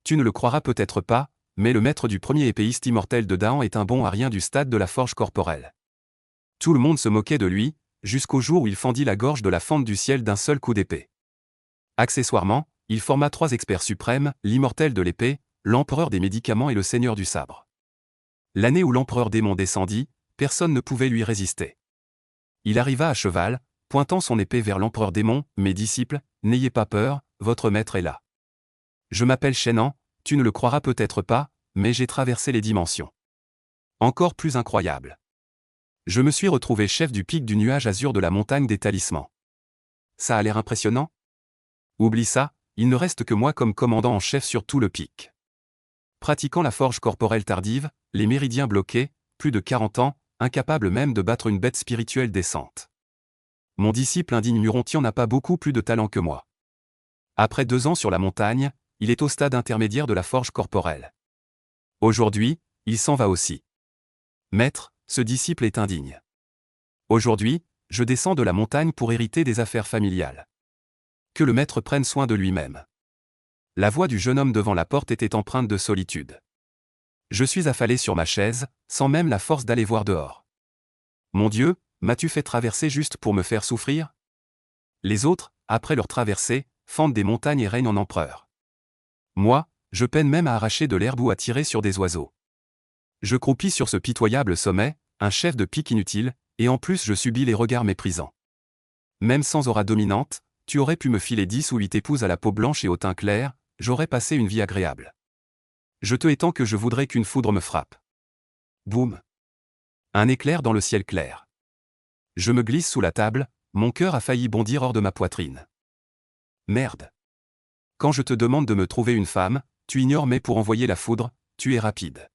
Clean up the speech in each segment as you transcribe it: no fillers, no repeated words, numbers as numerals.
Tu ne le croiras peut-être pas, mais le maître du premier épéiste immortel de Daan est un bon à rien du stade de la forge corporelle. Tout le monde se moquait de lui, jusqu'au jour où il fendit la gorge de la fente du ciel d'un seul coup d'épée. Accessoirement, il forma 3 experts suprêmes, l'immortel de l'épée, l'empereur des médicaments et le seigneur du sabre. L'année où l'empereur démon descendit, personne ne pouvait lui résister. Il arriva à cheval, pointant son épée vers l'empereur démon. « Mes disciples, n'ayez pas peur, votre maître est là. Je m'appelle Shennan, tu ne le croiras peut-être pas, mais j'ai traversé les dimensions. Encore plus incroyable. Je me suis retrouvé chef du pic du nuage azur de la montagne des talismans. Ça a l'air impressionnant? Oublie ça, il ne reste que moi comme commandant en chef sur tout le pic. Pratiquant la forge corporelle tardive, les méridiens bloqués, plus de 40 ans, incapable même de battre une bête spirituelle décente. Mon disciple indigne Murontian n'a pas beaucoup plus de talent que moi. Après 2 ans sur la montagne, il est au stade intermédiaire de la forge corporelle. Aujourd'hui, il s'en va aussi. Maître, ce disciple est indigne. Aujourd'hui, je descends de la montagne pour hériter des affaires familiales. Que le maître prenne soin de lui-même. La voix du jeune homme devant la porte était empreinte de solitude. Je suis affalé sur ma chaise, sans même la force d'aller voir dehors. Mon Dieu, m'as-tu fait traverser juste pour me faire souffrir? Les autres, après leur traversée, fendent des montagnes et règnent en empereur. Moi, je peine même à arracher de l'herbe ou à tirer sur des oiseaux. Je croupis sur ce pitoyable sommet, un chef de pique inutile, et en plus je subis les regards méprisants. Même sans aura dominante, tu aurais pu me filer 10 ou 8 épouses à la peau blanche et au teint clair, j'aurais passé une vie agréable. Je te hais tant que je voudrais qu'une foudre me frappe. Boum. Un éclair dans le ciel clair. Je me glisse sous la table, mon cœur a failli bondir hors de ma poitrine. Merde. Quand je te demande de me trouver une femme, tu ignores mais pour envoyer la foudre, tu es rapide.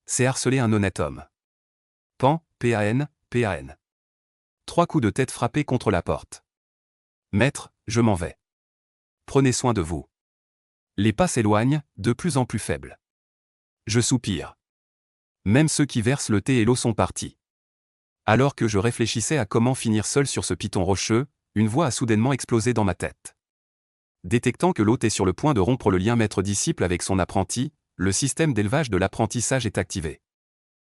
C'est harceler un honnête homme. Pan, P-A-N, P-A-N. 3 coups de tête frappés contre la porte. Maître, je m'en vais. Prenez soin de vous. Les pas s'éloignent, de plus en plus faibles. Je soupire. Même ceux qui versent le thé et l'eau sont partis. Alors que je réfléchissais à comment finir seul sur ce piton rocheux, une voix a soudainement explosé dans ma tête. Détectant que l'hôte est sur le point de rompre le lien maître-disciple avec son apprenti, le système d'élevage de l'apprentissage est activé.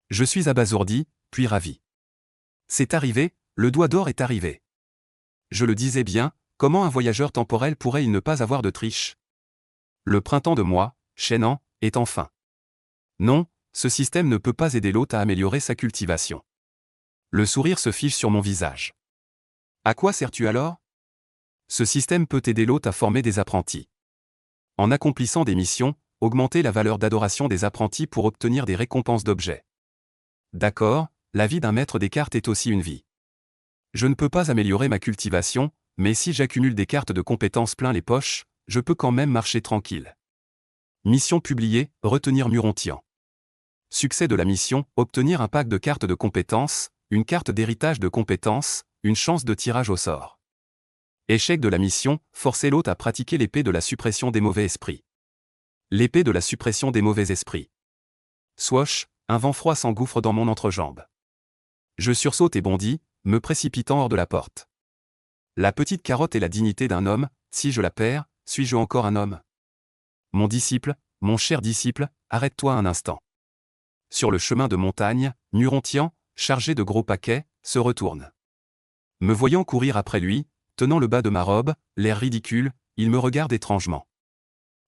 Je suis abasourdi, puis ravi. C'est arrivé, le doigt d'or est arrivé. Je le disais bien, comment un voyageur temporel pourrait-il ne pas avoir de triche? Le printemps de moi, Shennan, est enfin. Non, ce système ne peut pas aider l'hôte à améliorer sa cultivation. Le sourire se fiche sur mon visage. À quoi sers-tu alors? Ce système peut aider l'hôte à former des apprentis. En accomplissant des missions, augmenter la valeur d'adoration des apprentis pour obtenir des récompenses d'objets. D'accord, la vie d'un maître des cartes est aussi une vie. Je ne peux pas améliorer ma cultivation, mais si j'accumule des cartes de compétences plein les poches, je peux quand même marcher tranquille. Mission publiée, retenir Murontian. Succès de la mission, obtenir un pack de cartes de compétences, une carte d'héritage de compétences, une chance de tirage au sort. Échec de la mission, forcer l'hôte à pratiquer l'épée de la suppression des mauvais esprits. L'épée de la suppression des mauvais esprits. Swash, un vent froid s'engouffre dans mon entrejambe. Je sursaute et bondis, me précipitant hors de la porte. La petite carotte est la dignité d'un homme, si je la perds, suis-je encore un homme? Mon disciple, mon cher disciple, arrête-toi un instant. Sur le chemin de montagne, Murontian, chargé de gros paquets, se retourne. Me voyant courir après lui, tenant le bas de ma robe, l'air ridicule, il me regarde étrangement.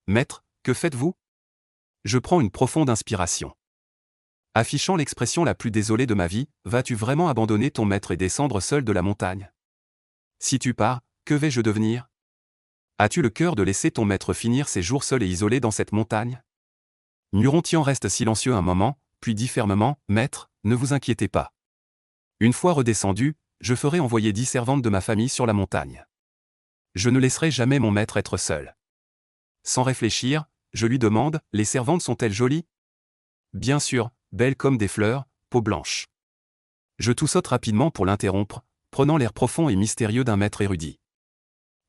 Maître, que faites-vous? Je prends une profonde inspiration. Affichant l'expression la plus désolée de ma vie, vas-tu vraiment abandonner ton maître et descendre seul de la montagne? Si tu pars, que vais-je devenir? As-tu le cœur de laisser ton maître finir ses jours seul et isolé dans cette montagne? Murontian reste silencieux un moment, puis dit fermement, Maître, ne vous inquiétez pas. Une fois redescendu, je ferai envoyer 10 servantes de ma famille sur la montagne. Je ne laisserai jamais mon maître être seul. Sans réfléchir, je lui demande, les servantes sont-elles jolies? Bien sûr, belles comme des fleurs, peau blanche. Je toussote rapidement pour l'interrompre, prenant l'air profond et mystérieux d'un maître érudit.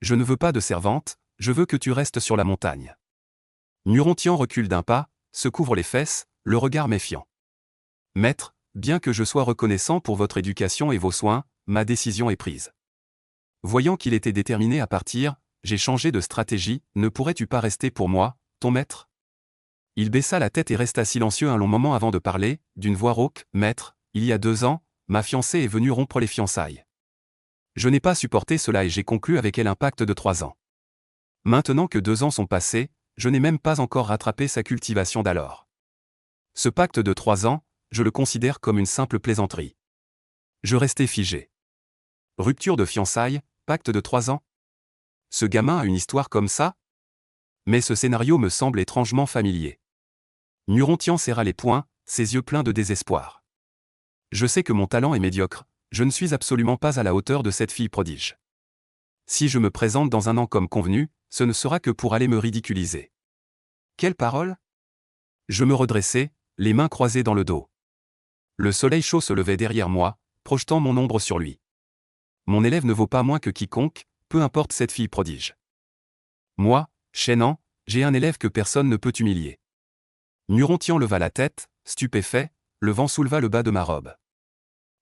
Je ne veux pas de servante, je veux que tu restes sur la montagne. Murontian recule d'un pas, se couvre les fesses, le regard méfiant. Maître, bien que je sois reconnaissant pour votre éducation et vos soins, ma décision est prise. Voyant qu'il était déterminé à partir, j'ai changé de stratégie, ne pourrais-tu pas rester pour moi, ton maître? Il baissa la tête et resta silencieux un long moment avant de parler, d'une voix rauque. « Maître, il y a 2 ans, ma fiancée est venue rompre les fiançailles. Je n'ai pas supporté cela et j'ai conclu avec elle un pacte de 3 ans. Maintenant que 2 ans sont passés, je n'ai même pas encore rattrapé sa cultivation d'alors. Ce pacte de 3 ans, je le considère comme une simple plaisanterie. » Je restai figé. Rupture de fiançailles, pacte de 3 ans? Ce gamin a une histoire comme ça? Mais ce scénario me semble étrangement familier. Murontian serra les poings, ses yeux pleins de désespoir. Je sais que mon talent est médiocre, je ne suis absolument pas à la hauteur de cette fille prodige. Si je me présente dans 1 an comme convenu, ce ne sera que pour aller me ridiculiser. Quelle parole? Je me redressai, les mains croisées dans le dos. Le soleil chaud se levait derrière moi, projetant mon ombre sur lui. Mon élève ne vaut pas moins que quiconque, peu importe cette fille prodige. Moi, Chenan, j'ai un élève que personne ne peut humilier. Murontian leva la tête, stupéfait, le vent souleva le bas de ma robe.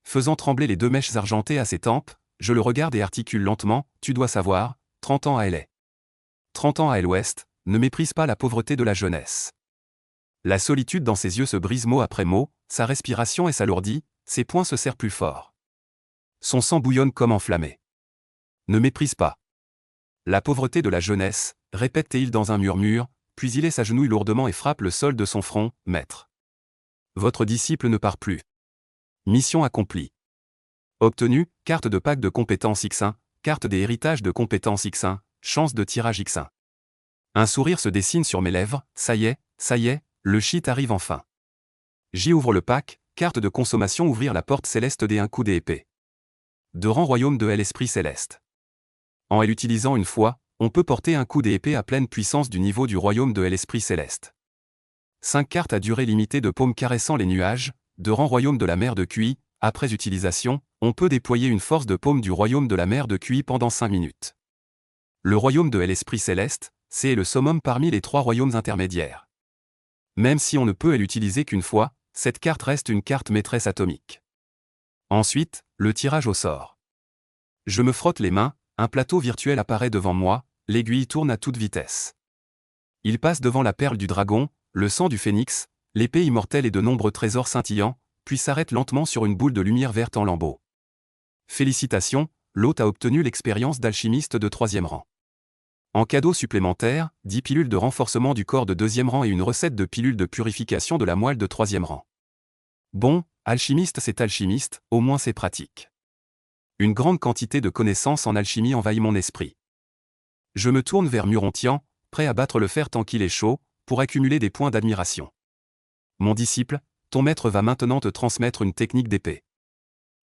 Faisant trembler les 2 mèches argentées à ses tempes, je le regarde et articule lentement, « Tu dois savoir, 30 ans à LA. 30 ans à l'Ouest, ne méprise pas la pauvreté de la jeunesse. » La solitude dans ses yeux se brise mot après mot, sa respiration est s'alourdit, ses poings se serrent plus fort. Son sang bouillonne comme enflammé. Ne méprise pas. La pauvreté de la jeunesse, répète-t-il dans un murmure, puis il s'agenouille lourdement et frappe le sol de son front. « Maître. Votre disciple ne part plus. Mission accomplie. Obtenu, carte de pack de compétences X1, carte des héritages de compétences X1, chance de tirage X1. » Un sourire se dessine sur mes lèvres, ça y est, le shit arrive enfin. J'y ouvre le pack, carte de consommation, ouvrir la porte céleste des 1 coup d'épée. De rang royaume de l'esprit céleste. En l'utilisant une fois, on peut porter un coup d'épée à pleine puissance du niveau du royaume de l'esprit céleste. 5 cartes à durée limitée de paume caressant les nuages, de rang royaume de la mer de QI. Après utilisation, on peut déployer une force de paume du royaume de la mer de QI pendant 5 minutes. Le royaume de l'esprit céleste, c'est le summum parmi les 3 royaumes intermédiaires. Même si on ne peut l'utiliser qu'une fois, cette carte reste une carte maîtresse atomique. Ensuite, le tirage au sort. Je me frotte les mains, un plateau virtuel apparaît devant moi, l'aiguille tourne à toute vitesse. Il passe devant la perle du dragon, le sang du phénix, l'épée immortelle et de nombreux trésors scintillants, puis s'arrête lentement sur une boule de lumière verte en lambeaux. Félicitations, l'hôte a obtenu l'expérience d'alchimiste de 3e rang. En cadeau supplémentaire, 10 pilules de renforcement du corps de 2e rang et une recette de pilules de purification de la moelle de 3e rang. Bon, alchimiste c'est alchimiste, au moins c'est pratique. Une grande quantité de connaissances en alchimie envahit mon esprit. Je me tourne vers Murontian, prêt à battre le fer tant qu'il est chaud, pour accumuler des points d'admiration. Mon disciple, ton maître va maintenant te transmettre une technique d'épée.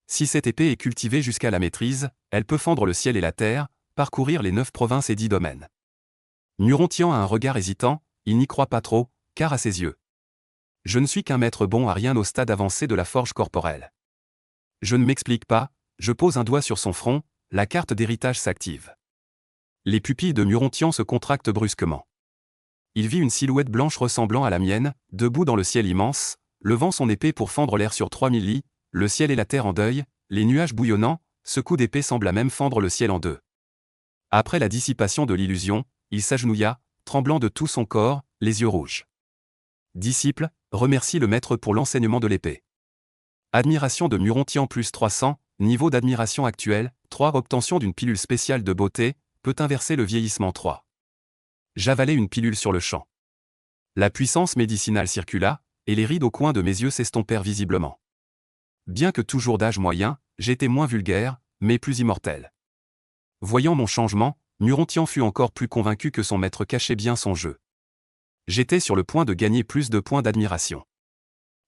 Si cette épée est cultivée jusqu'à la maîtrise, elle peut fendre le ciel et la terre, parcourir les 9 provinces et 10 domaines. Murontian a un regard hésitant, il n'y croit pas trop, car à ses yeux. Je ne suis qu'un maître bon à rien au stade avancé de la forge corporelle. Je ne m'explique pas, je pose un doigt sur son front, la carte d'héritage s'active. Les pupilles de Murontian se contractent brusquement. Il vit une silhouette blanche ressemblant à la mienne, debout dans le ciel immense, levant son épée pour fendre l'air sur 3000 lits, le ciel et la terre en deuil, les nuages bouillonnants, ce coup d'épée sembla même fendre le ciel en 2. Après la dissipation de l'illusion, il s'agenouilla, tremblant de tout son corps, les yeux rouges. Disciple, remercie le maître pour l'enseignement de l'épée. Admiration de Murontian plus 300, niveau d'admiration actuel, 3. Obtention d'une pilule spéciale de beauté, peut inverser le vieillissement 3. J'avalai une pilule sur le champ. La puissance médicinale circula, et les rides au coin de mes yeux s'estompèrent visiblement. Bien que toujours d'âge moyen, j'étais moins vulgaire, mais plus immortel. Voyant mon changement, Murontian fut encore plus convaincu que son maître cachait bien son jeu. J'étais sur le point de gagner plus de points d'admiration.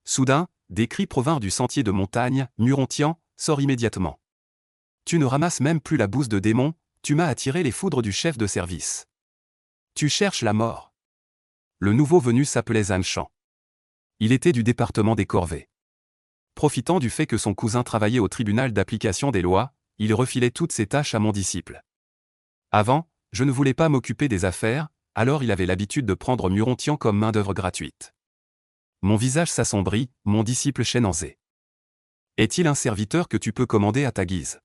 Soudain, des cris provinrent du sentier de montagne. Murontian, sors immédiatement. Tu ne ramasses même plus la bouse de démon, tu m'as attiré les foudres du chef de service. Tu cherches la mort. Le nouveau venu s'appelait Zanchan. Il était du département des corvées. Profitant du fait que son cousin travaillait au tribunal d'application des lois, il refilait toutes ses tâches à mon disciple. Avant, je ne voulais pas m'occuper des affaires, alors il avait l'habitude de prendre Murontian comme main-d'œuvre gratuite. Mon visage s'assombrit, mon disciple Shenanzé. Est-il un serviteur que tu peux commander à ta guise?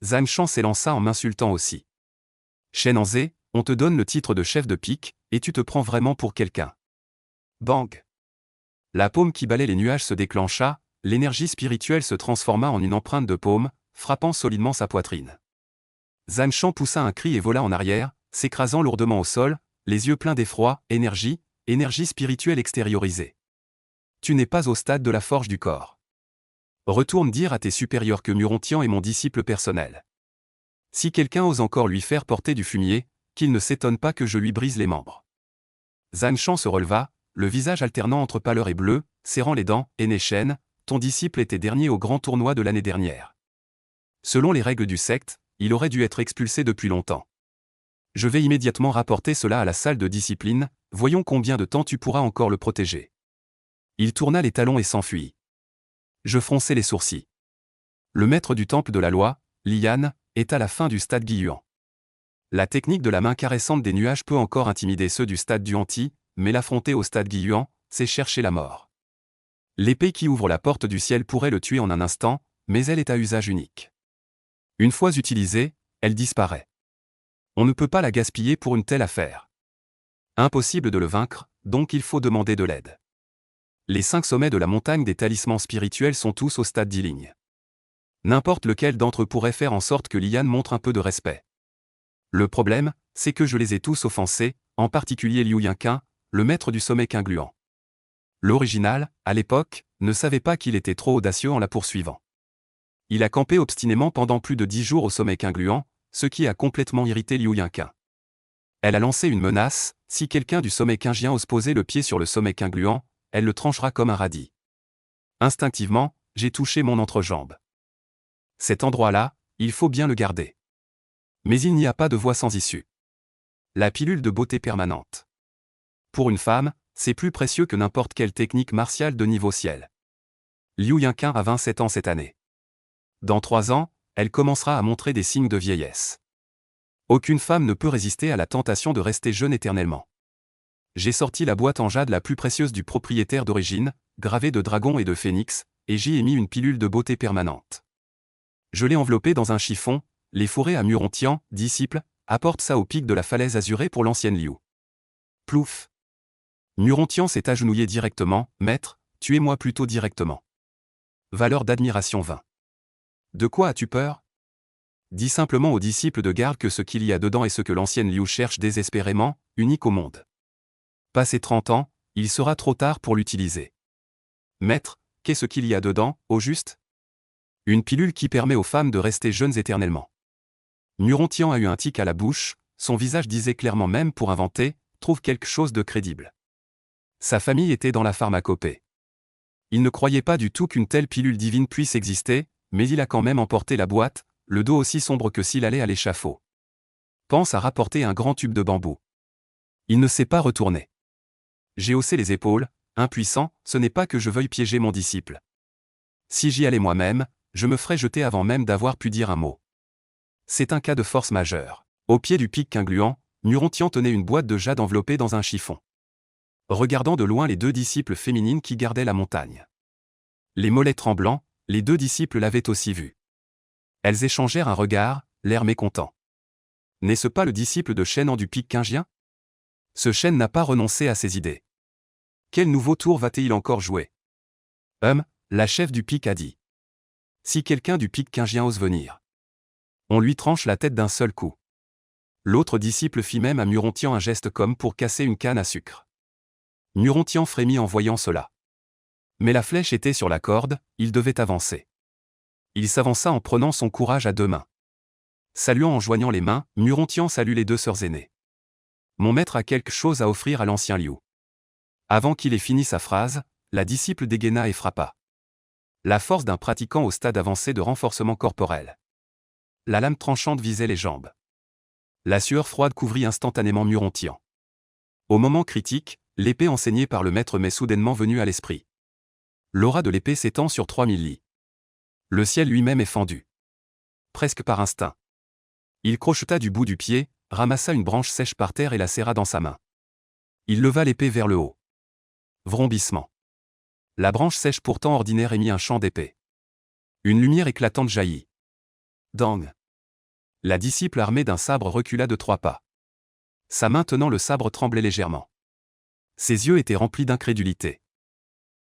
Zanchan s'élança en m'insultant aussi. Shenanzé, on te donne le titre de chef de pique, et tu te prends vraiment pour quelqu'un. Bang! La paume qui balait les nuages se déclencha, l'énergie spirituelle se transforma en une empreinte de paume, frappant solidement sa poitrine. Zhang Shan poussa un cri et vola en arrière, s'écrasant lourdement au sol, les yeux pleins d'effroi, énergie spirituelle extériorisée. Tu n'es pas au stade de la forge du corps. Retourne dire à tes supérieurs que Murontian est mon disciple personnel. Si quelqu'un ose encore lui faire porter du fumier, qu'il ne s'étonne pas que je lui brise les membres. Zhang Shan se releva, le visage alternant entre pâleur et bleu, serrant les dents. Aîné Shen, ton disciple était dernier au grand tournoi de l'année dernière. Selon les règles du secte, il aurait dû être expulsé depuis longtemps. Je vais immédiatement rapporter cela à la salle de discipline, voyons combien de temps tu pourras encore le protéger. Il tourna les talons et s'enfuit. Je fronçai les sourcils. Le maître du temple de la loi, Lian, est à la fin du stade Guiyuan. La technique de la main caressante des nuages peut encore intimider ceux du stade du Hanti, mais l'affronter au stade Guiyuan, c'est chercher la mort. L'épée qui ouvre la porte du ciel pourrait le tuer en un instant, mais elle est à usage unique. Une fois utilisée, elle disparaît. On ne peut pas la gaspiller pour une telle affaire. Impossible de le vaincre, donc il faut demander de l'aide. Les 5 sommets de la montagne des talismans spirituels sont tous au stade d'Yiling. N'importe lequel d'entre eux pourrait faire en sorte que Lian montre un peu de respect. Le problème, c'est que je les ai tous offensés, en particulier Liu Yinqin, le maître du sommet Qingluan. L'original, à l'époque, ne savait pas qu'il était trop audacieux en la poursuivant. Il a campé obstinément pendant plus de 10 jours au sommet Qingluan, ce qui a complètement irrité Liu Yinqin. Elle a lancé une menace, si quelqu'un du sommet Qingjian ose poser le pied sur le sommet Qingluan, elle le tranchera comme un radis. Instinctivement, j'ai touché mon entrejambe. Cet endroit-là, il faut bien le garder. Mais il n'y a pas de voie sans issue. La pilule de beauté permanente. Pour une femme, c'est plus précieux que n'importe quelle technique martiale de niveau ciel. Liu Yinqin a 27 ans cette année. Dans 3 ans, elle commencera à montrer des signes de vieillesse. Aucune femme ne peut résister à la tentation de rester jeune éternellement. J'ai sorti la boîte en jade la plus précieuse du propriétaire d'origine, gravée de dragons et de phénix, et j'y ai mis une pilule de beauté permanente. Je l'ai enveloppée dans un chiffon, les fourrés à Murontian, disciple, apporte ça au pic de la falaise azurée pour l'ancienne Liu. Plouf. Murontian s'est agenouillé directement, maître, tuez-moi plutôt directement. Valeur d'admiration 20. De quoi as-tu peur? Dis simplement aux disciples de garde que ce qu'il y a dedans est ce que l'ancienne Liu cherche désespérément, unique au monde. Passé 30 ans, il sera trop tard pour l'utiliser. Maître, qu'est-ce qu'il y a dedans, au juste? Une pilule qui permet aux femmes de rester jeunes éternellement. Murontian a eu un tic à la bouche, son visage disait clairement même pour inventer, trouve quelque chose de crédible. Sa famille était dans la pharmacopée. Il ne croyait pas du tout qu'une telle pilule divine puisse exister, mais il a quand même emporté la boîte, le dos aussi sombre que s'il allait à l'échafaud. Pense à rapporter un grand tube de bambou. Il ne s'est pas retourné. J'ai haussé les épaules, impuissant, ce n'est pas que je veuille piéger mon disciple. Si j'y allais moi-même, je me ferais jeter avant même d'avoir pu dire un mot. C'est un cas de force majeure. Au pied du pic Qingluan, Murontian tenait une boîte de jade enveloppée dans un chiffon. Regardant de loin les 2 disciples féminines qui gardaient la montagne. Les mollets tremblants, les 2 disciples l'avaient aussi vu. Elles échangèrent un regard, l'air mécontent. N'est-ce pas le disciple de Shen du pic Qingjian? Ce Shen n'a pas renoncé à ses idées. Quel nouveau tour va-t-il encore jouer? La chef du pic a dit. Si quelqu'un du pic Qingjian ose venir, on lui tranche la tête d'un seul coup. L'autre disciple fit même à Murontian un geste comme pour casser une canne à sucre. Murontian frémit en voyant cela. Mais la flèche était sur la corde, il devait avancer. Il s'avança en prenant son courage à 2 mains. Saluant en joignant les mains, Murontian salue les 2 sœurs aînées. Mon maître a quelque chose à offrir à l'ancien Liu. Avant qu'il ait fini sa phrase, la disciple dégaina et frappa. La force d'un pratiquant au stade avancé de renforcement corporel. La lame tranchante visait les jambes. La sueur froide couvrit instantanément Murontian. Au moment critique, l'épée enseignée par le maître m'est soudainement venue à l'esprit. L'aura de l'épée s'étend sur 3000 lits. Le ciel lui-même est fendu. Presque par instinct. Il crocheta du bout du pied, ramassa une branche sèche par terre et la serra dans sa main. Il leva l'épée vers le haut. Vrombissement. La branche sèche pourtant ordinaire émit un champ d'épée. Une lumière éclatante jaillit. Dang. La disciple armée d'un sabre recula de 3 pas. Sa main tenant le sabre tremblait légèrement. Ses yeux étaient remplis d'incrédulité.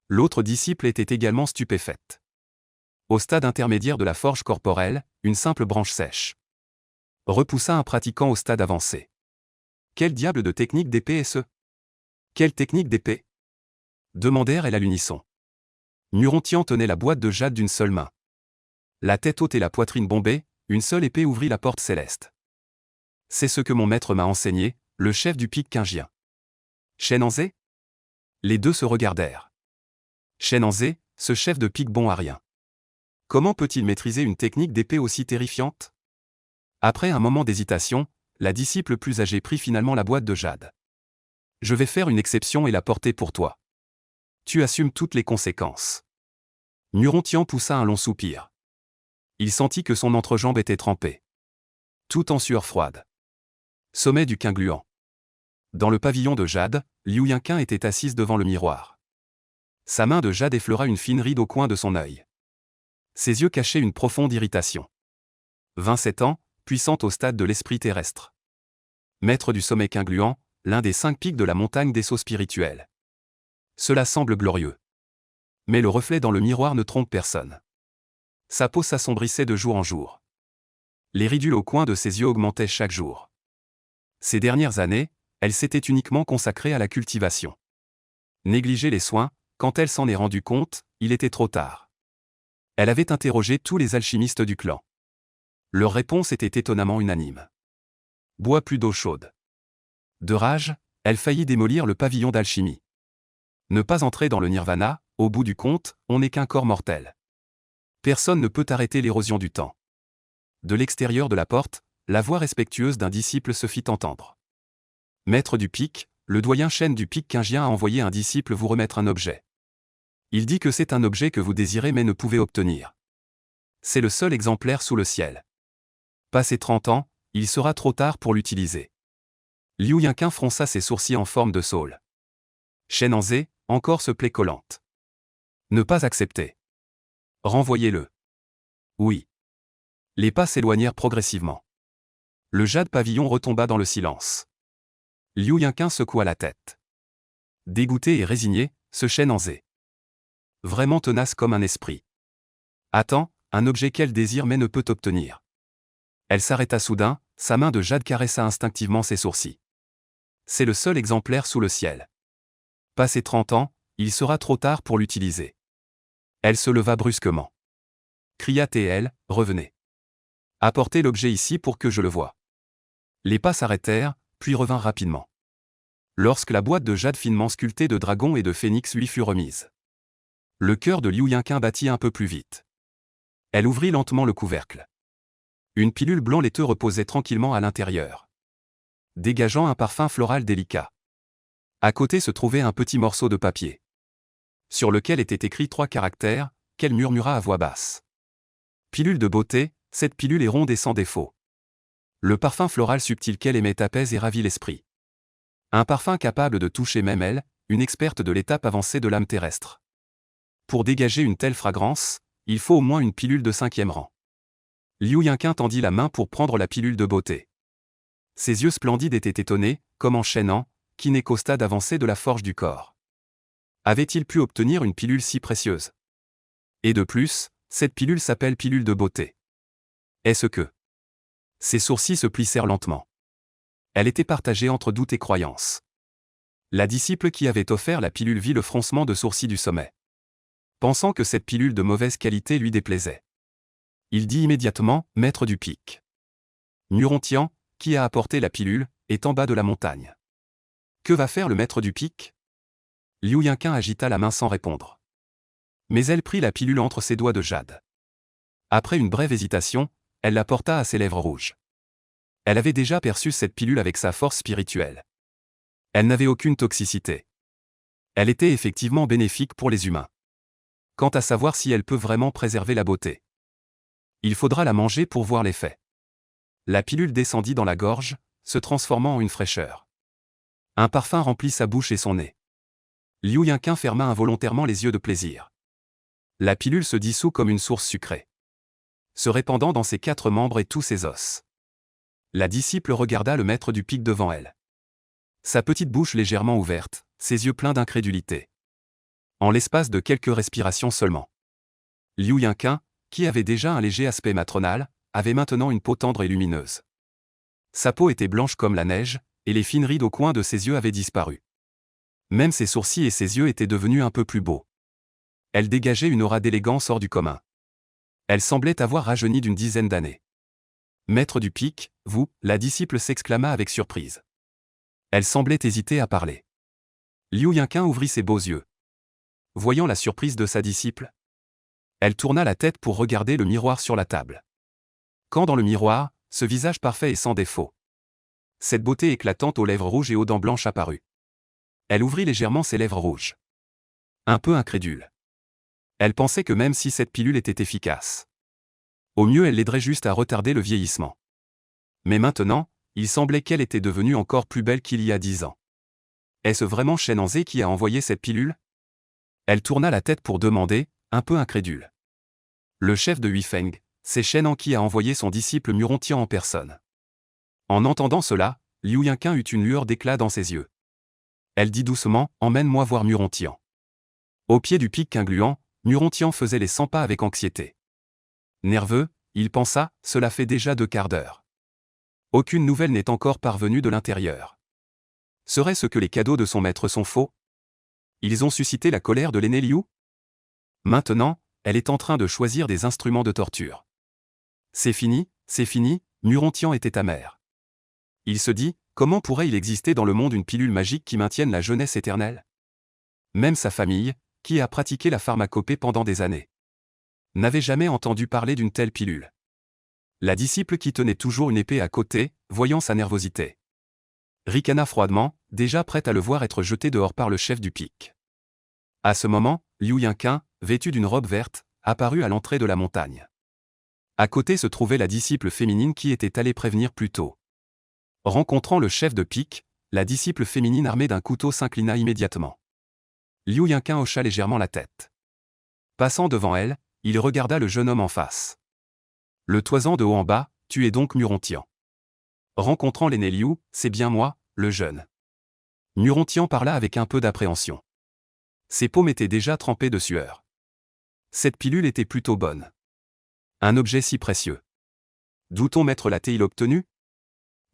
L'autre disciple était également stupéfaite. Au stade intermédiaire de la forge corporelle, une simple branche sèche repoussa un pratiquant au stade avancé. Quel diable de technique d'épée est-ce? Quelle technique d'épée? Demandèrent-elles à l'unisson. Nurontian tenait la boîte de jade d'une seule main. La tête haute et la poitrine bombée, une seule épée ouvrit la porte céleste. C'est ce que mon maître m'a enseigné, le chef du pic Qingien. Shenanzé? Les deux se regardèrent. Shenanzé, ce chef de pique bon à rien. Comment peut-il maîtriser une technique d'épée aussi terrifiante? Après un moment d'hésitation, la disciple plus âgée prit finalement la boîte de jade. Je vais faire une exception et la porter pour toi. Tu assumes toutes les conséquences. Nurontian poussa un long soupir. Il sentit que son entrejambe était trempée. Tout en sueur froide. Sommet du Qingluan. Dans le pavillon de jade, Liu Yinqin était assise devant le miroir. Sa main de jade effleura une fine ride au coin de son œil. Ses yeux cachaient une profonde irritation. 27 ans, puissante au stade de l'esprit terrestre. Maître du sommet Qingluan, l'un des 5 pics de la montagne des sceaux spirituels. Cela semble glorieux. Mais le reflet dans le miroir ne trompe personne. Sa peau s'assombrissait de jour en jour. Les ridules au coin de ses yeux augmentaient chaque jour. Ces dernières années, elle s'était uniquement consacrée à la cultivation. Négliger les soins, quand elle s'en est rendue compte, il était trop tard. Elle avait interrogé tous les alchimistes du clan. Leur réponse était étonnamment unanime. Bois plus d'eau chaude. De rage, elle faillit démolir le pavillon d'alchimie. Ne pas entrer dans le nirvana, au bout du compte, on n'est qu'un corps mortel. Personne ne peut arrêter l'érosion du temps. De l'extérieur de la porte, la voix respectueuse d'un disciple se fit entendre. Maître du pic, le doyen Shen du pic Qingien a envoyé un disciple vous remettre un objet. Il dit que c'est un objet que vous désirez mais ne pouvez obtenir. C'est le seul exemplaire sous le ciel. Passé 30 ans, il sera trop tard pour l'utiliser. Liu Yinqin fronça ses sourcils en forme de saule. Shenanzé, encore ce plaie collante. Ne pas accepter. Renvoyez-le. Oui. Les pas s'éloignèrent progressivement. Le jade pavillon retomba dans le silence. Liu Yinqin secoua la tête. Dégoûté et résigné, ce Shenanzé. Vraiment tenace comme un esprit. Attends, un objet qu'elle désire mais ne peut obtenir. Elle s'arrêta soudain, sa main de jade caressa instinctivement ses sourcils. C'est le seul exemplaire sous le ciel. Passé 30 ans, il sera trop tard pour l'utiliser. Elle se leva brusquement. Cria TL, revenez. Apportez l'objet ici pour que je le voie. Les pas s'arrêtèrent, puis revinrent rapidement. Lorsque la boîte de jade finement sculptée de dragon et de phénix lui fut remise. Le cœur de Liu Yinqin battit un peu plus vite. Elle ouvrit lentement le couvercle. Une pilule blanc laiteux reposait tranquillement à l'intérieur, dégageant un parfum floral délicat. À côté se trouvait un petit morceau de papier, sur lequel étaient écrits 3 caractères, qu'elle murmura à voix basse. Pilule de beauté, cette pilule est ronde et sans défaut. Le parfum floral subtil qu'elle émet apaise et ravit l'esprit. Un parfum capable de toucher même elle, une experte de l'étape avancée de l'âme terrestre. Pour dégager une telle fragrance, il faut au moins une pilule de 5e rang. Liu Yinqin tendit la main pour prendre la pilule de beauté. Ses yeux splendides étaient étonnés, comme enchaînant, qui n'est qu'au stade avancé de la forge du corps. Avait-il pu obtenir une pilule si précieuse? Et de plus, cette pilule s'appelle pilule de beauté. Est-ce que... Ses sourcils se plissèrent lentement. Elle était partagée entre doute et croyance. La disciple qui avait offert la pilule vit le froncement de sourcils du sommet. Pensant que cette pilule de mauvaise qualité lui déplaisait. Il dit immédiatement, maître du pic. Nurontian, qui a apporté la pilule, est en bas de la montagne. Que va faire le maître du pic? Liu Yinqin agita la main sans répondre. Mais elle prit la pilule entre ses doigts de jade. Après une brève hésitation, elle la porta à ses lèvres rouges. Elle avait déjà perçu cette pilule avec sa force spirituelle. Elle n'avait aucune toxicité. Elle était effectivement bénéfique pour les humains. Quant à savoir si elle peut vraiment préserver la beauté, il faudra la manger pour voir l'effet. La pilule descendit dans la gorge, se transformant en une fraîcheur. Un parfum remplit sa bouche et son nez. Liu Yinqin ferma involontairement les yeux de plaisir. La pilule se dissout comme une source sucrée, se répandant dans ses 4 membres et tous ses os. La disciple regarda le maître du pic devant elle. Sa petite bouche légèrement ouverte, ses yeux pleins d'incrédulité. En l'espace de quelques respirations seulement. Liu Yinqin, qui avait déjà un léger aspect maternal, avait maintenant une peau tendre et lumineuse. Sa peau était blanche comme la neige, et les fines rides au coin de ses yeux avaient disparu. Même ses sourcils et ses yeux étaient devenus un peu plus beaux. Elle dégageait une aura d'élégance hors du commun. Elle semblait avoir rajeuni d'une dizaine d'années. « Maître du pic, vous » la disciple s'exclama avec surprise. Elle semblait hésiter à parler. Liu Yinqin ouvrit ses beaux yeux. Voyant la surprise de sa disciple, elle tourna la tête pour regarder le miroir sur la table. Quand dans le miroir, ce visage parfait et sans défaut. Cette beauté éclatante aux lèvres rouges et aux dents blanches apparut. Elle ouvrit légèrement ses lèvres rouges. Un peu incrédule. Elle pensait que même si cette pilule était efficace, au mieux elle l'aiderait juste à retarder le vieillissement. Mais maintenant, il semblait qu'elle était devenue encore plus belle qu'il y a 10 ans. Est-ce vraiment Shen Anze qui a envoyé cette pilule? Elle tourna la tête pour demander, un peu incrédule. Le chef de Huifeng, c'est Shen An qui a envoyé son disciple Murontian en personne. En entendant cela, Liu Yinqin eut une lueur d'éclat dans ses yeux. Elle dit doucement, emmène-moi voir Murontian. Au pied du pic Qingluan, Murontian faisait les 100 pas avec anxiété. Nerveux, il pensa, cela fait déjà 2 quarts d'heure. Aucune nouvelle n'est encore parvenue de l'intérieur. Serait-ce que les cadeaux de son maître sont faux? Ils ont suscité la colère de l'aîné Liu? Maintenant, elle est en train de choisir des instruments de torture. C'est fini, Murontian était amer. Il se dit, comment pourrait-il exister dans le monde une pilule magique qui maintienne la jeunesse éternelle? Même sa famille, qui a pratiqué la pharmacopée pendant des années, n'avait jamais entendu parler d'une telle pilule. La disciple qui tenait toujours une épée à côté, voyant sa nervosité, ricana froidement, déjà prête à le voir être jeté dehors par le chef du pic. À ce moment, Liu Yinqin, vêtu d'une robe verte, apparut à l'entrée de la montagne. À côté se trouvait la disciple féminine qui était allée prévenir plus tôt. Rencontrant le chef de pique, la disciple féminine armée d'un couteau s'inclina immédiatement. Liu Yinqin hocha légèrement la tête. Passant devant elle, il regarda le jeune homme en face. Le toisant de haut en bas, tu es donc Murontian. Rencontrant l'aîné Liu, c'est bien moi, le jeune. Murontian parla avec un peu d'appréhension. Ses paumes étaient déjà trempées de sueur. Cette pilule était plutôt bonne. Un objet si précieux. D'où-on mettre l'a-t-il obtenu?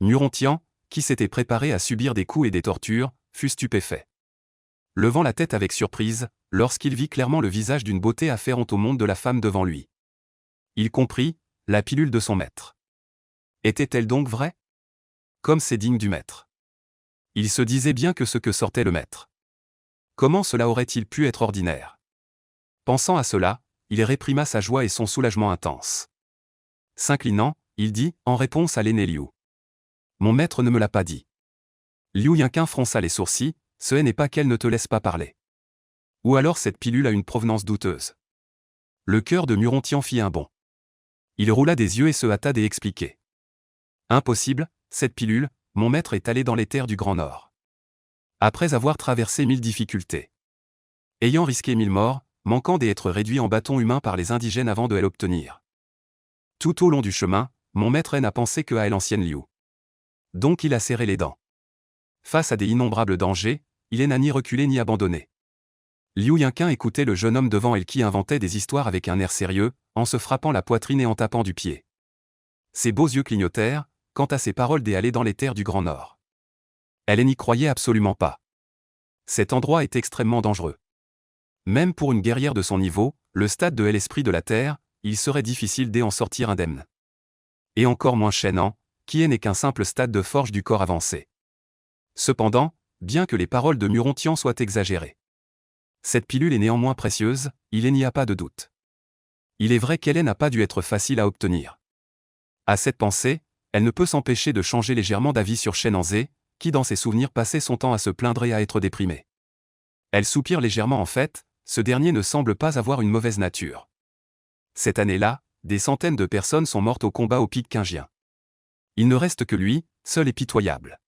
Murontian, qui s'était préparé à subir des coups et des tortures, fut stupéfait. Levant la tête avec surprise, lorsqu'il vit clairement le visage d'une beauté afférente au monde de la femme devant lui. Il comprit, la pilule de son maître. Était-elle donc vraie? Comme c'est digne du maître. Il se disait bien que ce que sortait le maître. Comment cela aurait-il pu être ordinaire? Pensant à cela, il réprima sa joie et son soulagement intense. S'inclinant, il dit, en réponse à l'aîné Liu. Mon maître ne me l'a pas dit. Liu Yinqin fronça les sourcils, ce n'est pas qu'elle ne te laisse pas parler. Ou alors cette pilule a une provenance douteuse. Le cœur de Murontian fit un bond. Il roula des yeux et se hâta d'expliquer. Impossible, cette pilule, mon maître est allé dans les terres du Grand Nord. Après avoir traversé 1000 difficultés. Ayant risqué 1000 morts, manquant d'être réduit en bâton humain par les indigènes avant de l'obtenir. Tout au long du chemin, mon maître n'a pensé que à l'ancienne Liu. Donc il a serré les dents. Face à des innombrables dangers, il n'a ni reculé ni abandonné. Liu Yinqin écoutait le jeune homme devant elle qui inventait des histoires avec un air sérieux, en se frappant la poitrine et en tapant du pied. Ses beaux yeux clignotèrent, quant à ses paroles d'aller dans les terres du Grand Nord. Elle n'y croyait absolument pas. Cet endroit est extrêmement dangereux. Même pour une guerrière de son niveau, le stade de l'esprit de la Terre, il serait difficile d'en sortir indemne. Et encore moins Shen An, qui n'est qu'un simple stade de forge du corps avancé. Cependant, bien que les paroles de Murontian soient exagérées, cette pilule est néanmoins précieuse, il n'y a pas de doute. Il est vrai qu'elle n'a pas dû être facile à obtenir. À cette pensée, elle ne peut s'empêcher de changer légèrement d'avis sur Shen Anze, qui dans ses souvenirs passait son temps à se plaindre et à être déprimé. Elle soupire légèrement en fait, ce dernier ne semble pas avoir une mauvaise nature. Cette année-là, des centaines de personnes sont mortes au combat au pic Qingjian. Il ne reste que lui, seul et pitoyable.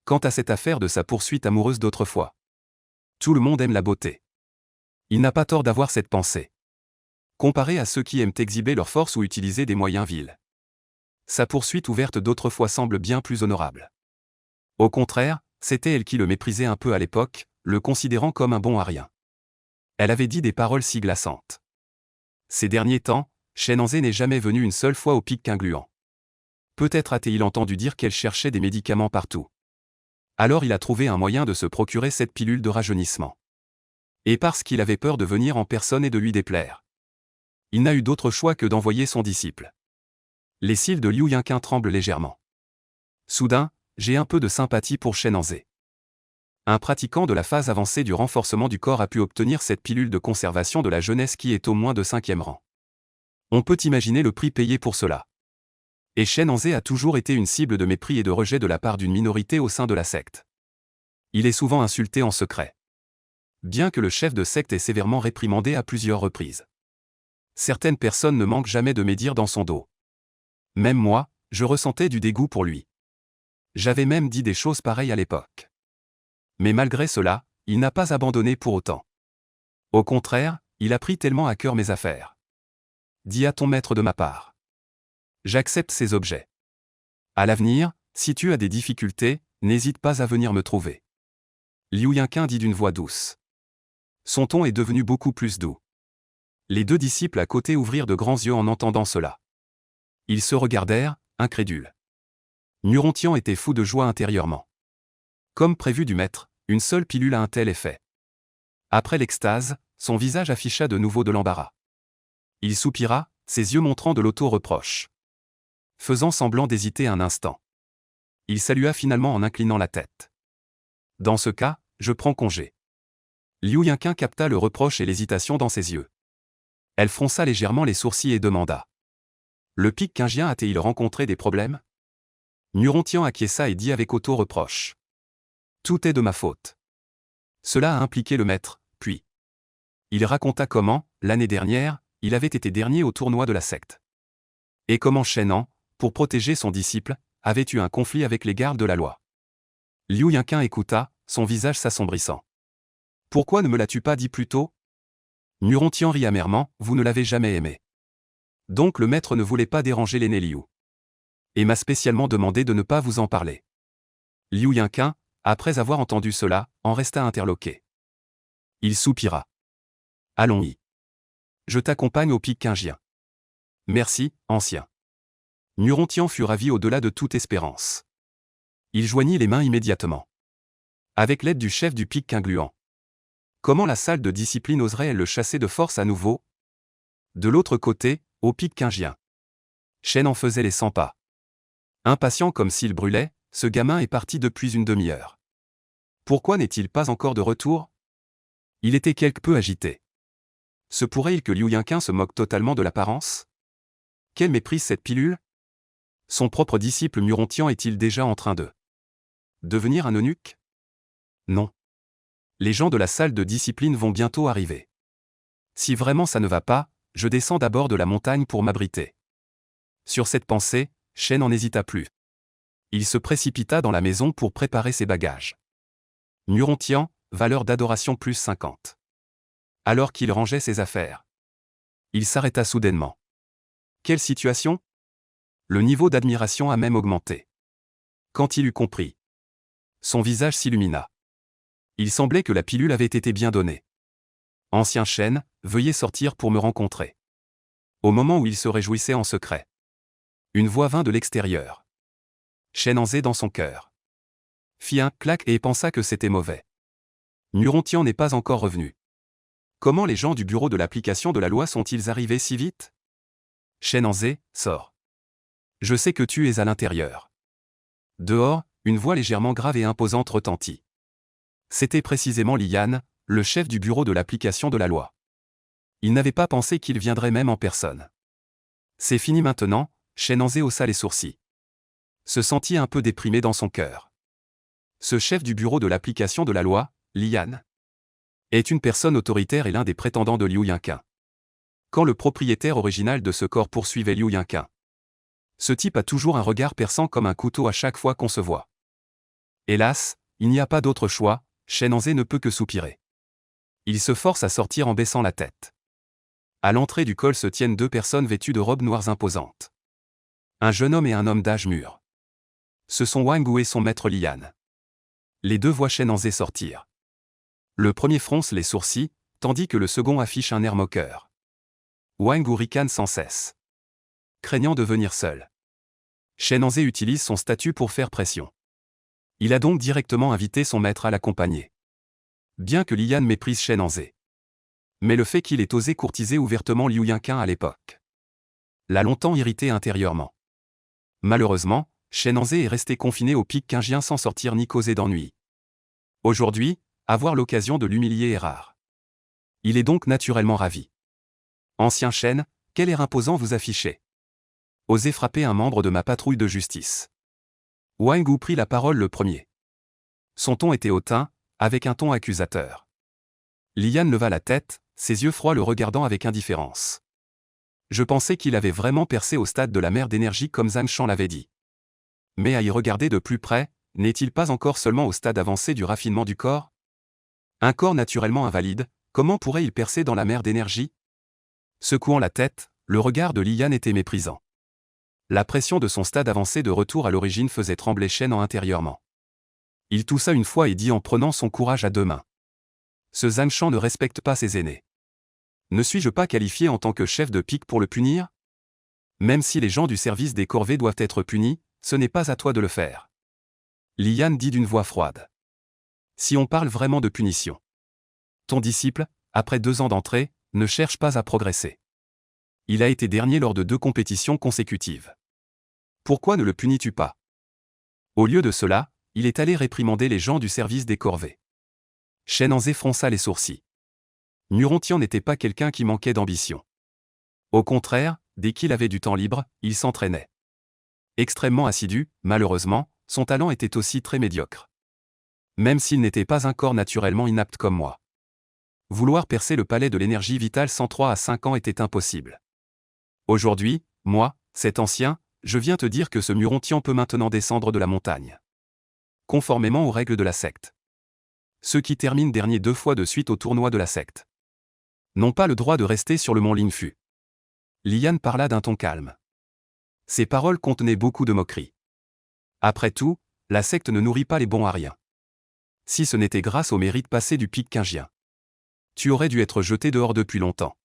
Quant à cette affaire de sa poursuite amoureuse d'autrefois, tout le monde aime la beauté. Il n'a pas tort d'avoir cette pensée. Comparé à ceux qui aiment exhiber leur force ou utiliser des moyens vils, sa poursuite ouverte d'autrefois semble bien plus honorable. Au contraire, c'était elle qui le méprisait un peu à l'époque, le considérant comme un bon à rien. Elle avait dit des paroles si glaçantes. Ces derniers temps, Chen n'est jamais venue une seule fois au Pic Qingluan. Peut-être a-t-il entendu dire qu'elle cherchait des médicaments partout. Alors il a trouvé un moyen de se procurer cette pilule de rajeunissement. Et parce qu'il avait peur de venir en personne et de lui déplaire, il n'a eu d'autre choix que d'envoyer son disciple. Les cils de Liu Yingqin tremblent légèrement. Soudain, j'ai un peu de sympathie pour Chen. Un pratiquant de la phase avancée du renforcement du corps a pu obtenir cette pilule de conservation de la jeunesse qui est au moins de 5e rang. On peut imaginer le prix payé pour cela. Et Chen a toujours été une cible de mépris et de rejet de la part d'une minorité au sein de la secte. Il est souvent insulté en secret. Bien que le chef de secte ait sévèrement réprimandé à plusieurs reprises. Certaines personnes ne manquent jamais de médire dans son dos. Même moi, je ressentais du dégoût pour lui. J'avais même dit des choses pareilles à l'époque. Mais malgré cela, il n'a pas abandonné pour autant. Au contraire, il a pris tellement à cœur mes affaires. Dis à ton maître de ma part. J'accepte ces objets. À l'avenir, si tu as des difficultés, n'hésite pas à venir me trouver. Liu Yingqin dit d'une voix douce. Son ton est devenu beaucoup plus doux. Les deux disciples à côté ouvrirent de grands yeux en entendant cela. Ils se regardèrent, incrédules. Nurontian était fou de joie intérieurement. Comme prévu du maître, une seule pilule a un tel effet. Après l'extase, son visage afficha de nouveau de l'embarras. Il soupira, ses yeux montrant de l'auto-reproche. Faisant semblant d'hésiter un instant. Il salua finalement en inclinant la tête. Dans ce cas, je prends congé. Liu Yingqin capta le reproche et l'hésitation dans ses yeux. Elle fronça légèrement les sourcils et demanda. Le Pic Qingluan a-t-il rencontré des problèmes? Nurontian acquiesça et dit avec auto-reproche. Tout est de ma faute. Cela a impliqué le maître, puis. Il raconta comment, l'année dernière, il avait été dernier au tournoi de la secte. Et comment Chen, pour protéger son disciple, avait eu un conflit avec les gardes de la loi. Liu Yingqin écouta, son visage s'assombrissant. Pourquoi ne me l'as-tu pas dit plus tôt? Nurontian rit amèrement, vous ne l'avez jamais aimé. Donc le maître ne voulait pas déranger l'aîné Liu. Et m'a spécialement demandé de ne pas vous en parler. Liu Yingqin, après avoir entendu cela, en resta interloqué. Il soupira. Allons-y. Je t'accompagne au Pic Qingluan. Merci, ancien. Nurontian fut ravi au-delà de toute espérance. Il joignit les mains immédiatement. Avec l'aide du chef du Pic Qingluan. Comment la salle de discipline oserait-elle le chasser de force à nouveau? De l'autre côté, au Pic Qingluan. Chen en faisait les 100 pas. Impatient comme s'il brûlait, ce gamin est parti depuis une demi-heure. Pourquoi n'est-il pas encore de retour? Il était quelque peu agité. Se pourrait-il que Liu Yingqin se moque totalement de l'apparence? Quelle méprise cette pilule? Son propre disciple Nurontian est-il déjà en train de devenir un eunuque? Non. Les gens de la salle de discipline vont bientôt arriver. Si vraiment ça ne va pas, je descends d'abord de la montagne pour m'abriter. Sur cette pensée, Chen n'en hésita plus. Il se précipita dans la maison pour préparer ses bagages. Nurontian, valeur d'adoration plus 50. Alors qu'il rangeait ses affaires. Il s'arrêta soudainement. Quelle situation? Le niveau d'admiration a même augmenté. Quand il eut compris. Son visage s'illumina. Il semblait que la pilule avait été bien donnée. Ancien Chen, veuillez sortir pour me rencontrer. Au moment où il se réjouissait en secret. Une voix vint de l'extérieur. Chen dans son cœur. Fit un clac et pensa que c'était mauvais. Nurontian n'est pas encore revenu. Comment les gens du bureau de l'application de la loi sont-ils arrivés si vite? Chen sors. Je sais que tu es à l'intérieur. Dehors, une voix légèrement grave et imposante retentit. C'était précisément Lian, le chef du bureau de l'application de la loi. Il n'avait pas pensé qu'il viendrait même en personne. C'est fini maintenant, Chen haussa les sourcils. Se sentit un peu déprimé dans son cœur. Ce chef du bureau de l'application de la loi, Lian, est une personne autoritaire et l'un des prétendants de Liu Yingqin. Quand le propriétaire original de ce corps poursuivait Liu Yingqin. Ce type a toujours un regard perçant comme un couteau à chaque fois qu'on se voit. Hélas, il n'y a pas d'autre choix, Chen ne peut que soupirer. Il se force à sortir en baissant la tête. À l'entrée du col se tiennent deux personnes vêtues de robes noires imposantes. Un jeune homme et un homme d'âge mûr. Ce sont Wang Wu et son maître Lian. Les deux voient Chen sortir. Le premier fronce les sourcils, tandis que le second affiche un air moqueur. Wang Wu ricane sans cesse, craignant de venir seul. Chen Anze utilise son statut pour faire pression. Il a donc directement invité son maître à l'accompagner. Bien que Li Yan méprise Chen Anze. Mais le fait qu'il ait osé courtiser ouvertement Liu Yinqin à l'époque l'a longtemps irrité intérieurement. Malheureusement, Chen Anze est resté confiné au pic Qingjian sans sortir ni causer d'ennui. Aujourd'hui, avoir l'occasion de l'humilier est rare. Il est donc naturellement ravi. Ancien Chen, quel air imposant vous affichez. Osez frapper un membre de ma patrouille de justice. Wang Wu prit la parole le premier. Son ton était hautain, avec un ton accusateur. Li Yan leva la tête, ses yeux froids le regardant avec indifférence. Je pensais qu'il avait vraiment percé au stade de la mer d'énergie comme Zhang Shan l'avait dit. Mais à y regarder de plus près, n'est-il pas encore seulement au stade avancé du raffinement du corps? Un corps naturellement invalide, comment pourrait-il percer dans la mer d'énergie? Secouant la tête, le regard de Li Yan était méprisant. La pression de son stade avancé de retour à l'origine faisait trembler Chen intérieurement. Il toussa une fois et dit en prenant son courage à deux mains. Ce Zhang Shan ne respecte pas ses aînés. Ne suis-je pas qualifié en tant que chef de pique pour le punir? Même si les gens du service des corvées doivent être punis, ce n'est pas à toi de le faire. Li Yan dit d'une voix froide. Si on parle vraiment de punition. Ton disciple, après 2 ans d'entrée, ne cherche pas à progresser. Il a été dernier lors de 2 compétitions consécutives. Pourquoi ne le punis-tu pas? Au lieu de cela, il est allé réprimander les gens du service des corvées. Chen Anze fronça les sourcils. Murontian n'était pas quelqu'un qui manquait d'ambition. Au contraire, dès qu'il avait du temps libre, il s'entraînait. Extrêmement assidu, malheureusement, son talent était aussi très médiocre. Même s'il n'était pas un corps naturellement inapte comme moi. Vouloir percer le palais de l'énergie vitale sans 3 à 5 ans était impossible. Aujourd'hui, moi, cet ancien, je viens te dire que ce Murontian peut maintenant descendre de la montagne. Conformément aux règles de la secte. Ceux qui terminent dernier 2 fois de suite au tournoi de la secte n'ont pas le droit de rester sur le mont Lingfu. Li Yan parla d'un ton calme. Ses paroles contenaient beaucoup de moquerie. Après tout, la secte ne nourrit pas les bons à rien. Si ce n'était grâce au mérite passé du pic Qingjian, tu aurais dû être jeté dehors depuis longtemps.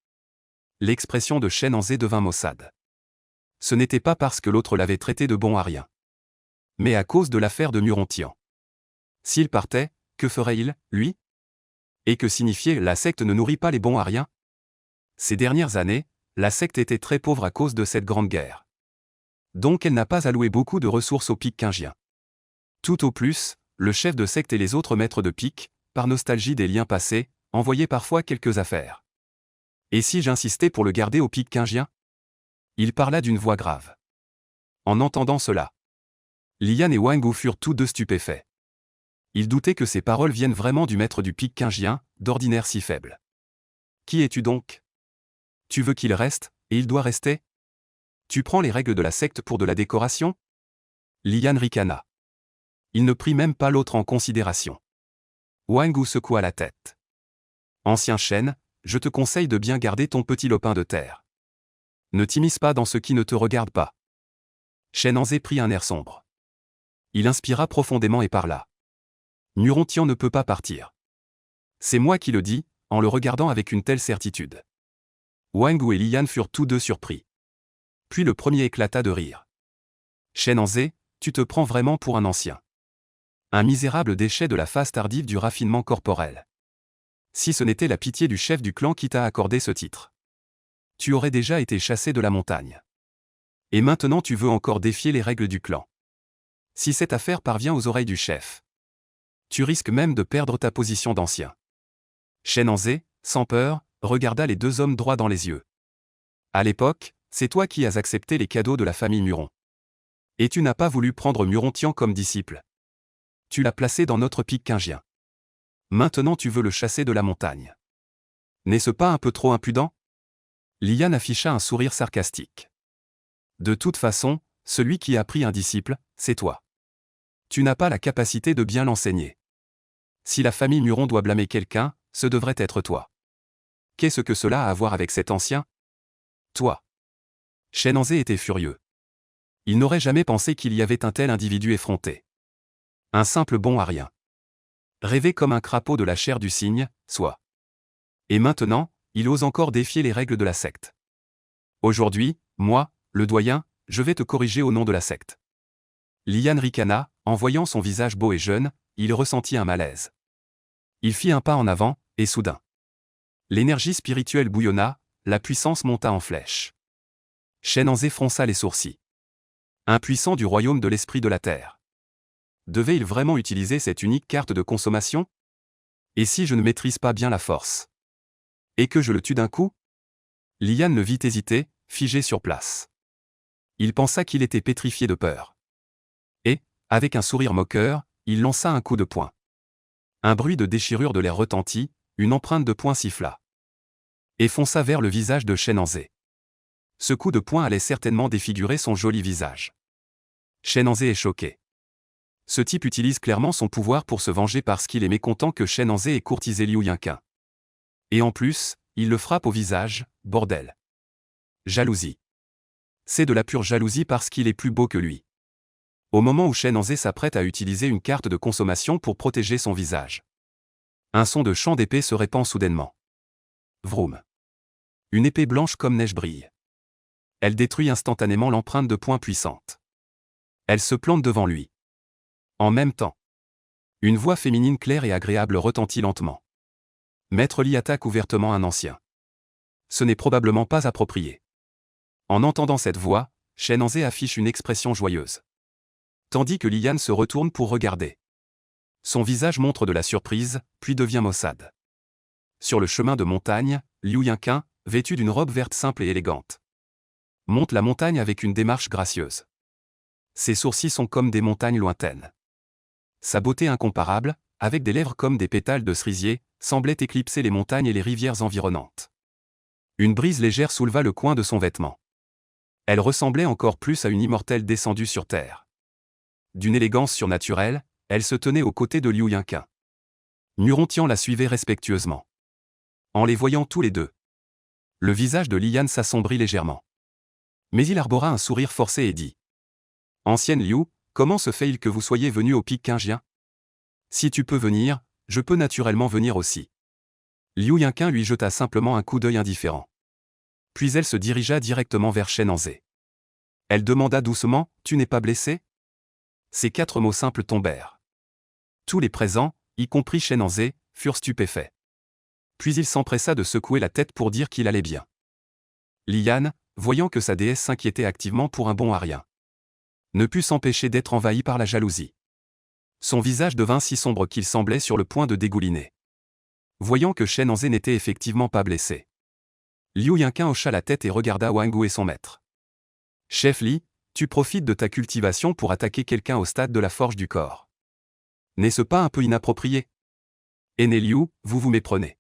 L'expression de Chen Anze devint maussade. Ce n'était pas parce que l'autre l'avait traité de bon à rien, mais à cause de l'affaire de Murontian. S'il partait, que ferait-il, lui? Et que signifiait la secte ne nourrit pas les bons à rien? Ces dernières années, la secte était très pauvre à cause de cette grande guerre. Donc elle n'a pas alloué beaucoup de ressources au pic Qingjian. Tout au plus, le chef de secte et les autres maîtres de pique, par nostalgie des liens passés, envoyaient parfois quelques affaires. Et si j'insistais pour le garder au pic Qingjian? Il parla d'une voix grave. En entendant cela, Li Yan et Wang Wu furent tous deux stupéfaits. Ils doutaient que ces paroles viennent vraiment du maître du pic Qingjian, d'ordinaire si faible. Qui es-tu donc? Tu veux qu'il reste, et il doit rester? Tu prends les règles de la secte pour de la décoration? Li Yan ricana. Il ne prit même pas l'autre en considération. Wang Wu secoua la tête. Ancien Chen, je te conseille de bien garder ton petit lopin de terre. Ne t'immisce pas dans ce qui ne te regarde pas. Chen Anze prit un air sombre. Il inspira profondément et parla. Murontian ne peut pas partir. C'est moi qui le dis, en le regardant avec une telle certitude. Wang Wu et Li Yan furent tous deux surpris. Puis le premier éclata de rire. Chen Anze, tu te prends vraiment pour un ancien. Un misérable déchet de la phase tardive du raffinement corporel. Si ce n'était la pitié du chef du clan qui t'a accordé ce titre, tu aurais déjà été chassé de la montagne. Et maintenant tu veux encore défier les règles du clan. Si cette affaire parvient aux oreilles du chef, tu risques même de perdre ta position d'ancien. Chen Anze, sans peur, regarda les 2 hommes droit dans les yeux. À l'époque, c'est toi qui as accepté les cadeaux de la famille Muron. Et tu n'as pas voulu prendre Murontian comme disciple. Tu l'as placé dans notre pic Qingjian. Maintenant tu veux le chasser de la montagne. N'est-ce pas un peu trop impudent? Li Yan afficha un sourire sarcastique. De toute façon, celui qui a pris un disciple, c'est toi. Tu n'as pas la capacité de bien l'enseigner. Si la famille Muron doit blâmer quelqu'un, ce devrait être toi. Qu'est-ce que cela a à voir avec cet ancien? Toi. Chen Anze était furieux. Il n'aurait jamais pensé qu'il y avait un tel individu effronté. Un simple bon à rien. Rêver comme un crapaud de la chair du cygne, soit. Et maintenant, il ose encore défier les règles de la secte. Aujourd'hui, moi, le doyen, je vais te corriger au nom de la secte. Lian ricana, en voyant son visage beau et jeune, il ressentit un malaise. Il fit un pas en avant, et soudain. L'énergie spirituelle bouillonna, la puissance monta en flèche. Shenanzé fronça les sourcils. Un puissant du royaume de l'esprit de la terre. Devait-il vraiment utiliser cette unique carte de consommation? Et si je ne maîtrise pas bien la force? Et que je le tue d'un coup? Lian le vit hésiter, figé sur place. Il pensa qu'il était pétrifié de peur. Et, avec un sourire moqueur, il lança un coup de poing. Un bruit de déchirure de l'air retentit, une empreinte de poing siffla. Et fonça vers le visage de Shenanzé. Ce coup de poing allait certainement défigurer son joli visage. Shenanzé est choqué. Ce type utilise clairement son pouvoir pour se venger parce qu'il est mécontent que Shenanzé ait courtisé Liu Yinqin. Et en plus, il le frappe au visage, bordel. Jalousie. C'est de la pure jalousie parce qu'il est plus beau que lui. Au moment où Shenanzé s'apprête à utiliser une carte de consommation pour protéger son visage. Un son de chant d'épée se répand soudainement. Vroom. Une épée blanche comme neige brille. Elle détruit instantanément l'empreinte de poing puissante. Elle se plante devant lui. En même temps, une voix féminine claire et agréable retentit lentement. Maître Li attaque ouvertement un ancien. Ce n'est probablement pas approprié. En entendant cette voix, Shenanzé affiche une expression joyeuse. Tandis que Lian se retourne pour regarder. Son visage montre de la surprise, puis devient maussade. Sur le chemin de montagne, Liu Yinqin, vêtu d'une robe verte simple et élégante, monte la montagne avec une démarche gracieuse. Ses sourcils sont comme des montagnes lointaines. Sa beauté incomparable, avec des lèvres comme des pétales de cerisier, semblait éclipser les montagnes et les rivières environnantes. Une brise légère souleva le coin de son vêtement. Elle ressemblait encore plus à une immortelle descendue sur terre. D'une élégance surnaturelle, elle se tenait aux côtés de Liu Yinqin. Murontian la suivait respectueusement. En les voyant tous les deux, le visage de Lian s'assombrit légèrement. Mais il arbora un sourire forcé et dit : « Ancienne Liu, comment se fait-il que vous soyez venue au pic Qingjian ? Si tu peux venir, je peux naturellement venir aussi. » Liu Yinqin lui jeta simplement un coup d'œil indifférent. Puis elle se dirigea directement vers Shenanzé. Elle demanda doucement : « Tu n'es pas blessé ? » Ces 4 mots simples tombèrent. Tous les présents, y compris Shenanzé, furent stupéfaits. Puis il s'empressa de secouer la tête pour dire qu'il allait bien. Lian, voyant que sa déesse s'inquiétait activement pour un bon à rien, ne put s'empêcher d'être envahi par la jalousie. Son visage devint si sombre qu'il semblait sur le point de dégouliner. Voyant que Shenanzé n'était effectivement pas blessé, Liu Yinqin hocha la tête et regarda Wangu et son maître. « Chef Li, tu profites de ta cultivation pour attaquer quelqu'un au stade de la forge du corps. N'est-ce pas un peu inapproprié ? Aîné Liu, vous vous méprenez.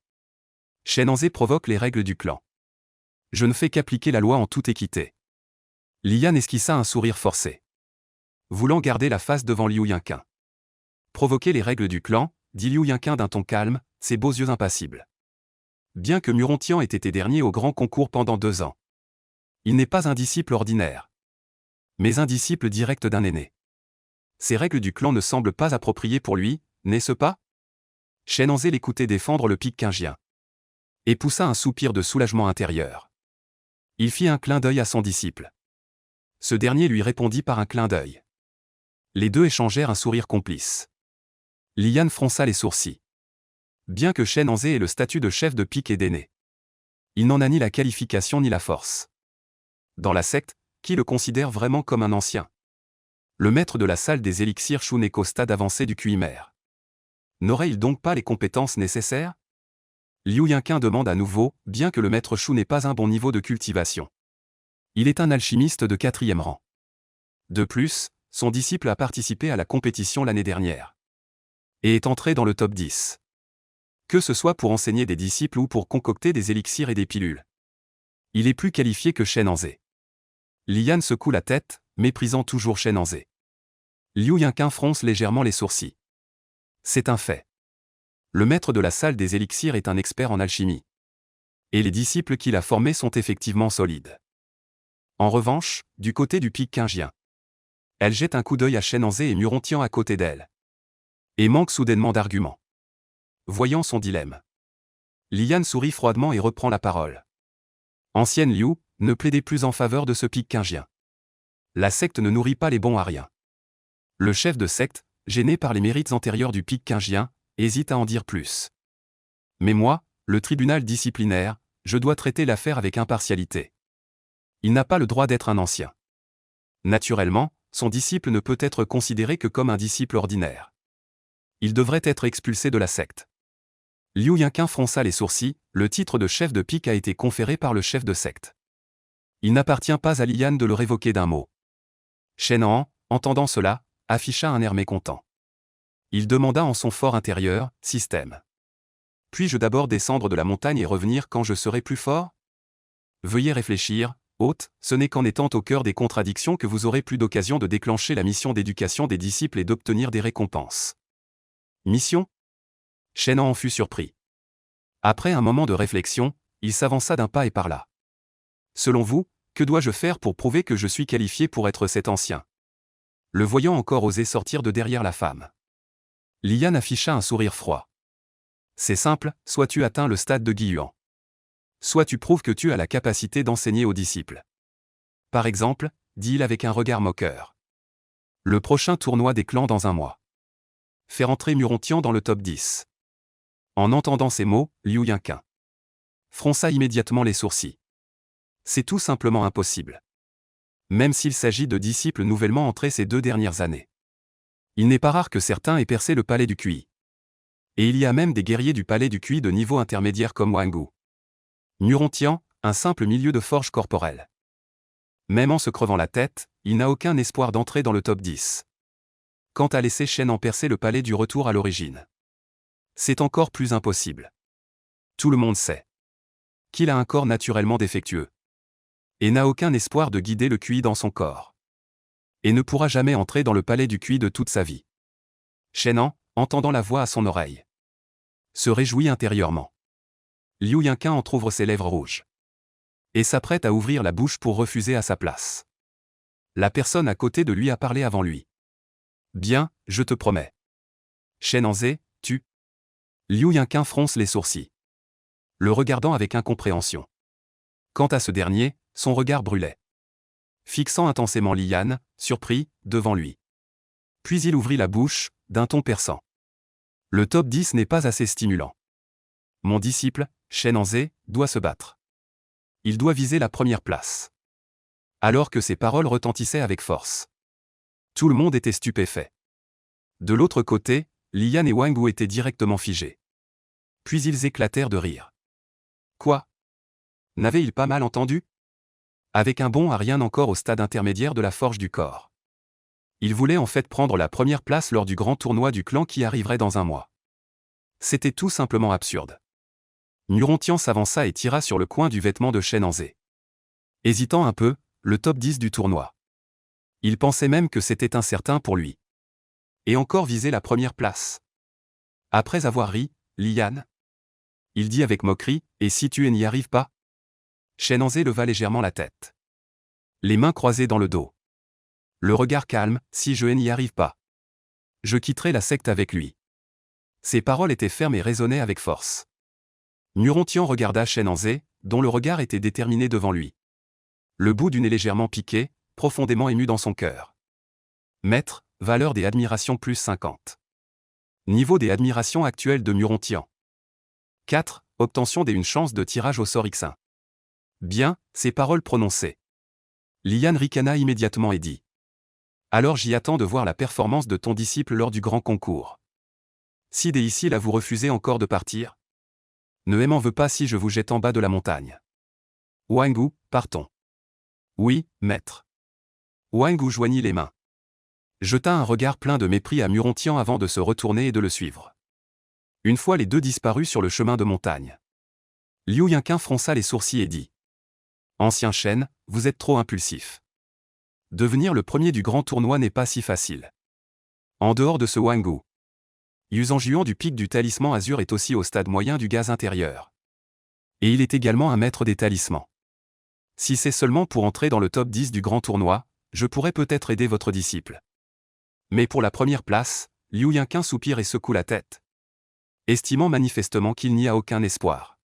Shenanzé provoque les règles du clan. Je ne fais qu'appliquer la loi en toute équité. » Lian esquissa un sourire forcé. Voulant garder la face devant Liu Yinqin. Provoquer les règles du clan, dit Liu Yinqin d'un ton calme, ses beaux yeux impassibles. Bien que Murontian ait été dernier au grand concours pendant 2 ans. Il n'est pas un disciple ordinaire, mais un disciple direct d'un aîné. Ces règles du clan ne semblent pas appropriées pour lui, n'est-ce pas ? Shenanzé l'écoutait défendre le pic Qingjian. Et poussa un soupir de soulagement intérieur. Il fit un clin d'œil à son disciple. Ce dernier lui répondit par un clin d'œil. Les deux échangèrent un sourire complice. Lian fronça les sourcils. Bien que Shenanzé ait le statut de chef de pique et d'aîné, il n'en a ni la qualification ni la force. Dans la secte, qui le considère vraiment comme un ancien ? Le maître de la salle des élixirs Shu n'est qu'au stade avancé du QIMER. N'aurait-il donc pas les compétences nécessaires ? Liu Yinqin demande à nouveau, bien que le maître Shu n'ait pas un bon niveau de cultivation. Il est un alchimiste de 4e rang. De plus, son disciple a participé à la compétition l'année dernière. Et est entré dans le top 10. Que ce soit pour enseigner des disciples ou pour concocter des élixirs et des pilules. Il est plus qualifié que Shenanzé. Lian secoue la tête, méprisant toujours Shenanzé. Liu Yinqin fronce légèrement les sourcils. C'est un fait. Le maître de la salle des élixirs est un expert en alchimie. Et les disciples qu'il a formés sont effectivement solides. En revanche, du côté du pic Qingjian, elle jette un coup d'œil à Shenanzé et Murontian à côté d'elle. Et manque soudainement d'arguments. voyant son dilemme. Lian sourit froidement et reprend la parole. Ancienne Liu, ne plaidez plus en faveur de ce Pékingien. La secte ne nourrit pas les bons à rien. Le chef de secte, gêné par les mérites antérieurs du Pékingien, hésite à en dire plus. Mais moi, le tribunal disciplinaire, je dois traiter l'affaire avec impartialité. Il n'a pas le droit d'être un ancien. Naturellement, son disciple ne peut être considéré que comme un disciple ordinaire. Il devrait être expulsé de la secte. Liu Yinqin fronça les sourcils, le titre de chef de pique a été conféré par le chef de secte. Il n'appartient pas à Lian de le révoquer d'un mot. Shen Han, entendant cela, afficha un air mécontent. Il demanda en son fort intérieur, « Système. Puis-je d'abord descendre de la montagne et revenir quand je serai plus fort ? Veuillez réfléchir, hôte, ce n'est qu'en étant au cœur des contradictions que vous aurez plus d'occasion de déclencher la mission d'éducation des disciples et d'obtenir des récompenses. » Mission ? Shen Han en fut surpris. Après un moment de réflexion, il s'avança d'un pas et parla. Selon vous, que dois-je faire pour prouver que je suis qualifié pour être cet ancien ? Le voyant encore oser sortir de derrière la femme. Lian afficha un sourire froid. C'est simple, soit tu atteins le stade de Guiyuan. Soit tu prouves que tu as la capacité d'enseigner aux disciples. Par exemple, dit-il avec un regard moqueur. Le prochain tournoi des clans dans un mois. Faire entrer Murontian dans le top 10. En entendant ces mots, Liu Yinqin fronça immédiatement les sourcils. C'est tout simplement impossible. Même s'il s'agit de disciples nouvellement entrés ces 2 dernières années. Il n'est pas rare que certains aient percé le palais du QI. Et il y a même des guerriers du palais du QI de niveau intermédiaire comme Wangu. Murontian, un simple milieu de forge corporelle. Même en se crevant la tête, il n'a aucun espoir d'entrer dans le top 10. Quant à laisser Shen en percer le palais du retour à l'origine, c'est encore plus impossible. Tout le monde sait qu'il a un corps naturellement défectueux et n'a aucun espoir de guider le QI dans son corps. Et ne pourra jamais entrer dans le palais du QI de toute sa vie. Shen Han, entendant la voix à son oreille, se réjouit intérieurement. Liu Yinqin entr'ouvre ses lèvres rouges et s'apprête à ouvrir la bouche pour refuser à sa place. La personne à côté de lui a parlé avant lui. Bien, je te promets. Shen Hanzé, tu. Liu Yinqin fronce les sourcils, le regardant avec incompréhension. Quant à ce dernier, son regard brûlait, fixant intensément Lian, surpris, devant lui. Puis il ouvrit la bouche, d'un ton perçant. Le top 10 n'est pas assez stimulant. Mon disciple, Shen Hanzé, doit se battre. Il doit viser la première place. Alors que ses paroles retentissaient avec force. Tout le monde était stupéfait. De l'autre côté, Lian et Wangu étaient directement figés. Puis ils éclatèrent de rire. Quoi ? N'avait-il pas mal entendu ? Avec un bond à rien encore au stade intermédiaire de la forge du corps. Il voulait en fait prendre la première place lors du grand tournoi du clan qui arriverait dans un mois. C'était tout simplement absurde. Murontian s'avança et tira sur le coin du vêtement de Shen Hanzé. Hésitant un peu, le top 10 du tournoi. Il pensait même que c'était incertain pour lui. Et encore viser la première place. Après avoir ri, Lian. Il dit avec moquerie, et si tu n'y arrives pas ? Shen Hanzé leva légèrement la tête. Les mains croisées dans le dos. Le regard calme, si je n'y arrive pas. Je quitterai la secte avec lui. Ses paroles étaient fermes et résonnaient avec force. Murontian regarda Shen Hanzé, dont le regard était déterminé devant lui. Le bout du nez légèrement piqué, profondément ému dans son cœur. Maître, valeur des admirations plus 50. Niveau des admirations actuelles de Murontian. 4. Obtention des une chance de tirage au sort X1. Bien, ces paroles prononcées. Lian ricana immédiatement et dit. Alors j'y attends de voir la performance de ton disciple lors du grand concours. Si dès ici là vous refusez encore de partir, ne m'en veux pas si je vous jette en bas de la montagne. Wangu, partons. Oui, maître. Wangu joignit les mains. Jeta un regard plein de mépris à Murontian avant de se retourner et de le suivre. Une fois les deux disparus sur le chemin de montagne, Liu Yinqin fronça les sourcils et dit. Ancien Shen, vous êtes trop impulsif. Devenir le premier du grand tournoi n'est pas si facile. En dehors de ce Wangu, Yuzhan du pic du talisman azur est aussi au stade moyen du gaz intérieur. Et il est également un maître des talismans. Si c'est seulement pour entrer dans le top 10 du grand tournoi, je pourrais peut-être aider votre disciple. Mais pour la première place, Liu Yinqin soupire et secoue la tête. estimant manifestement qu'il n'y a aucun espoir.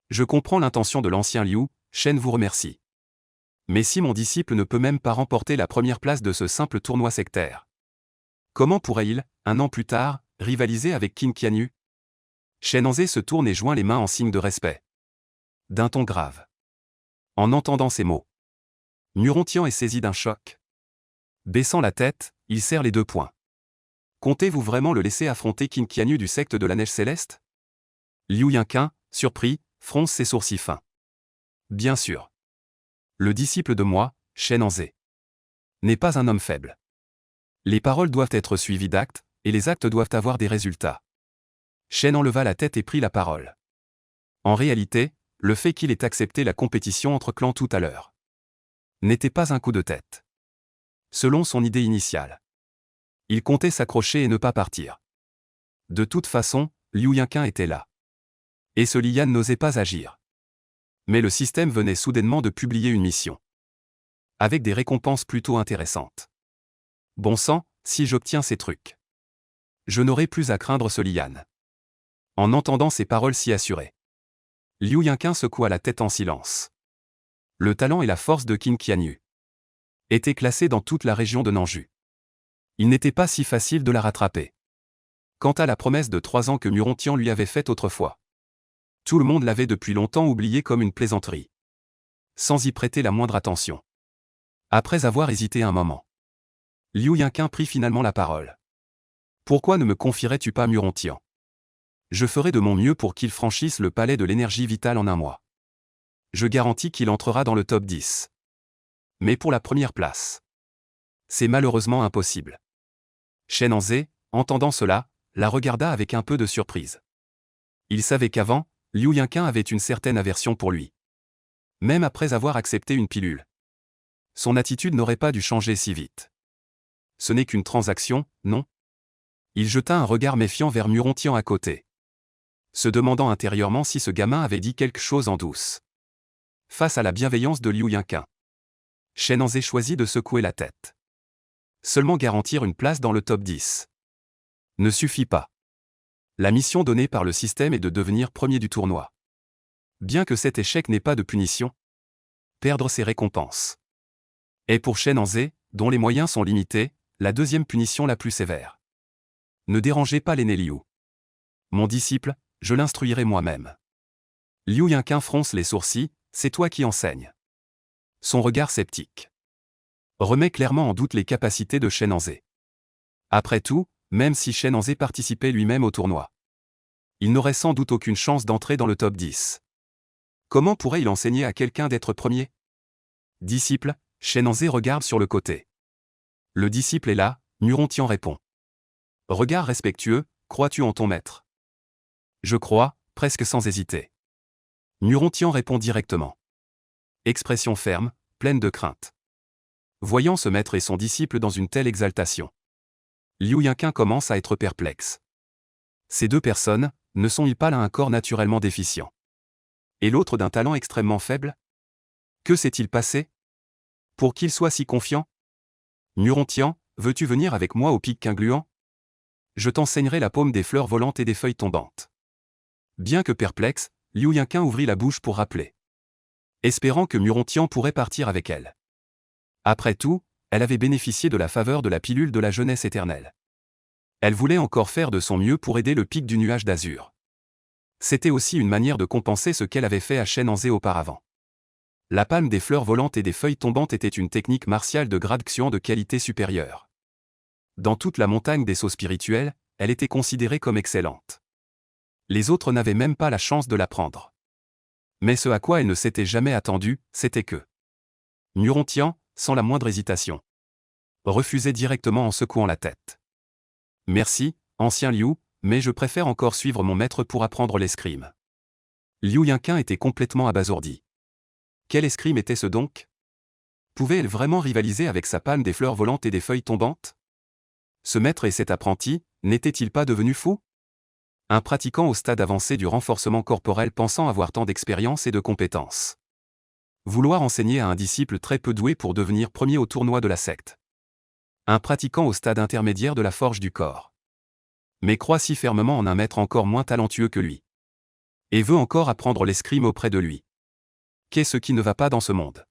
Je comprends l'intention de l'ancien Liu, Shen vous remercie. Mais si mon disciple ne peut même pas remporter la première place de ce simple tournoi sectaire, comment pourrait-il, un an plus tard, rivaliser avec Qin Qianyu? Shen se tourne et joint les mains en signe de respect. D'un ton grave. En entendant ces mots, Murontian est saisi d'un choc. Baissant la tête, il serre les deux poings. Comptez-vous vraiment le laisser affronter Qin Qianyu du secte de la Neige Céleste? Liu Yinqin, surpris, fronce ses sourcils fins. Bien sûr. Le disciple de moi, Shen n'est pas un homme faible. Les paroles doivent être suivies d'actes, et les actes doivent avoir des résultats. Shen enleva la tête et prit la parole. En réalité, le fait qu'il ait accepté la compétition entre clans tout à l'heure n'était pas un coup de tête. Selon son idée initiale, il comptait s'accrocher et ne pas partir. De toute façon, Liu Yinqin était là. Et ce Lian n'osait pas agir. Mais le système venait soudainement de publier une mission. Avec des récompenses plutôt intéressantes. Bon sang, si j'obtiens ces trucs, je n'aurai plus à craindre ce Lian. En entendant ces paroles si assurées, Liu Yinqin secoua la tête en silence. Le talent et la force de Qin Qianyu étaient classés dans toute la région de Nanju. Il n'était pas si facile de la rattraper. Quant à la promesse de 3 ans que Murontian lui avait faite autrefois, tout le monde l'avait depuis longtemps oubliée comme une plaisanterie, sans y prêter la moindre attention. Après avoir hésité un moment, Liu Yinqin prit finalement la parole. Pourquoi ne me confierais-tu pas Murontian? Je ferai de mon mieux pour qu'il franchisse le palais de l'énergie vitale en un mois. Je garantis qu'il entrera dans le top 10. Mais pour la première place, c'est malheureusement impossible. Shen entendant cela, la regarda avec un peu de surprise. Il savait qu'avant, Liu Yinqin avait une certaine aversion pour lui. Même après avoir accepté une pilule, son attitude n'aurait pas dû changer si vite. Ce n'est qu'une transaction, non? Il jeta un regard méfiant vers Murontian à côté, se demandant intérieurement si ce gamin avait dit quelque chose en douce. Face à la bienveillance de Liu Yinqin, Shen choisit de secouer la tête. Seulement garantir une place dans le top 10 ne suffit pas. La mission donnée par le système est de devenir premier du tournoi. Bien que cet échec n'ait pas de punition, perdre ses récompenses est pour Shen, dont les moyens sont limités, la deuxième punition la plus sévère. Ne dérangez pas l'aîné Liu. Mon disciple, je l'instruirai moi-même. Liu Yinqin fronce les sourcils, c'est toi qui enseignes. Son regard sceptique remet clairement en doute les capacités de Shen. Après tout, même si Shen participait lui-même au tournoi, il n'aurait sans doute aucune chance d'entrer dans le top 10. Comment pourrait-il enseigner à quelqu'un d'être premier? Disciple, Shen regarde sur le côté. Le disciple est là, Murontian répond. Regard respectueux, crois-tu en ton maître? Je crois, presque sans hésiter. Murontian répond directement. Expression ferme, pleine de crainte. Voyant ce maître et son disciple dans une telle exaltation, Liu Yinqin commence à être perplexe. Ces deux personnes, ne sont-ils pas l'un un corps naturellement déficient et l'autre d'un talent extrêmement faible? Que s'est-il passé pour qu'il soit si confiant? Murontian, veux-tu venir avec moi au pic Qingluan? Je t'enseignerai la paume des fleurs volantes et des feuilles tombantes. Bien que perplexe, Liu Yinqin ouvrit la bouche pour rappeler, espérant que Murontian pourrait partir avec elle. Après tout, elle avait bénéficié de la faveur de la pilule de la jeunesse éternelle. Elle voulait encore faire de son mieux pour aider le pic du nuage d'azur. C'était aussi une manière de compenser ce qu'elle avait fait à Shen auparavant. La palme des fleurs volantes et des feuilles tombantes était une technique martiale de grade Xian de qualité supérieure. Dans toute la montagne des sauts spirituels, elle était considérée comme excellente. Les autres n'avaient même pas la chance de l'apprendre. Mais ce à quoi elle ne s'était jamais attendue, c'était que Murontian, sans la moindre hésitation, refusait directement en secouant la tête. Merci, ancien Liu, mais je préfère encore suivre mon maître pour apprendre l'escrime. Liu Yinqin était complètement abasourdi. Quel escrime était-ce donc? Pouvait-elle vraiment rivaliser avec sa palme des fleurs volantes et des feuilles tombantes? Ce maître et cet apprenti, n'étaient-ils pas devenus fous? Un pratiquant au stade avancé du renforcement corporel pensant avoir tant d'expérience et de compétences. Vouloir enseigner à un disciple très peu doué pour devenir premier au tournoi de la secte. Un pratiquant au stade intermédiaire de la forge du corps. mais croit si fermement en un maître encore moins talentueux que lui. Et veut encore apprendre l'escrime auprès de lui. Qu'est-ce qui ne va pas dans ce monde?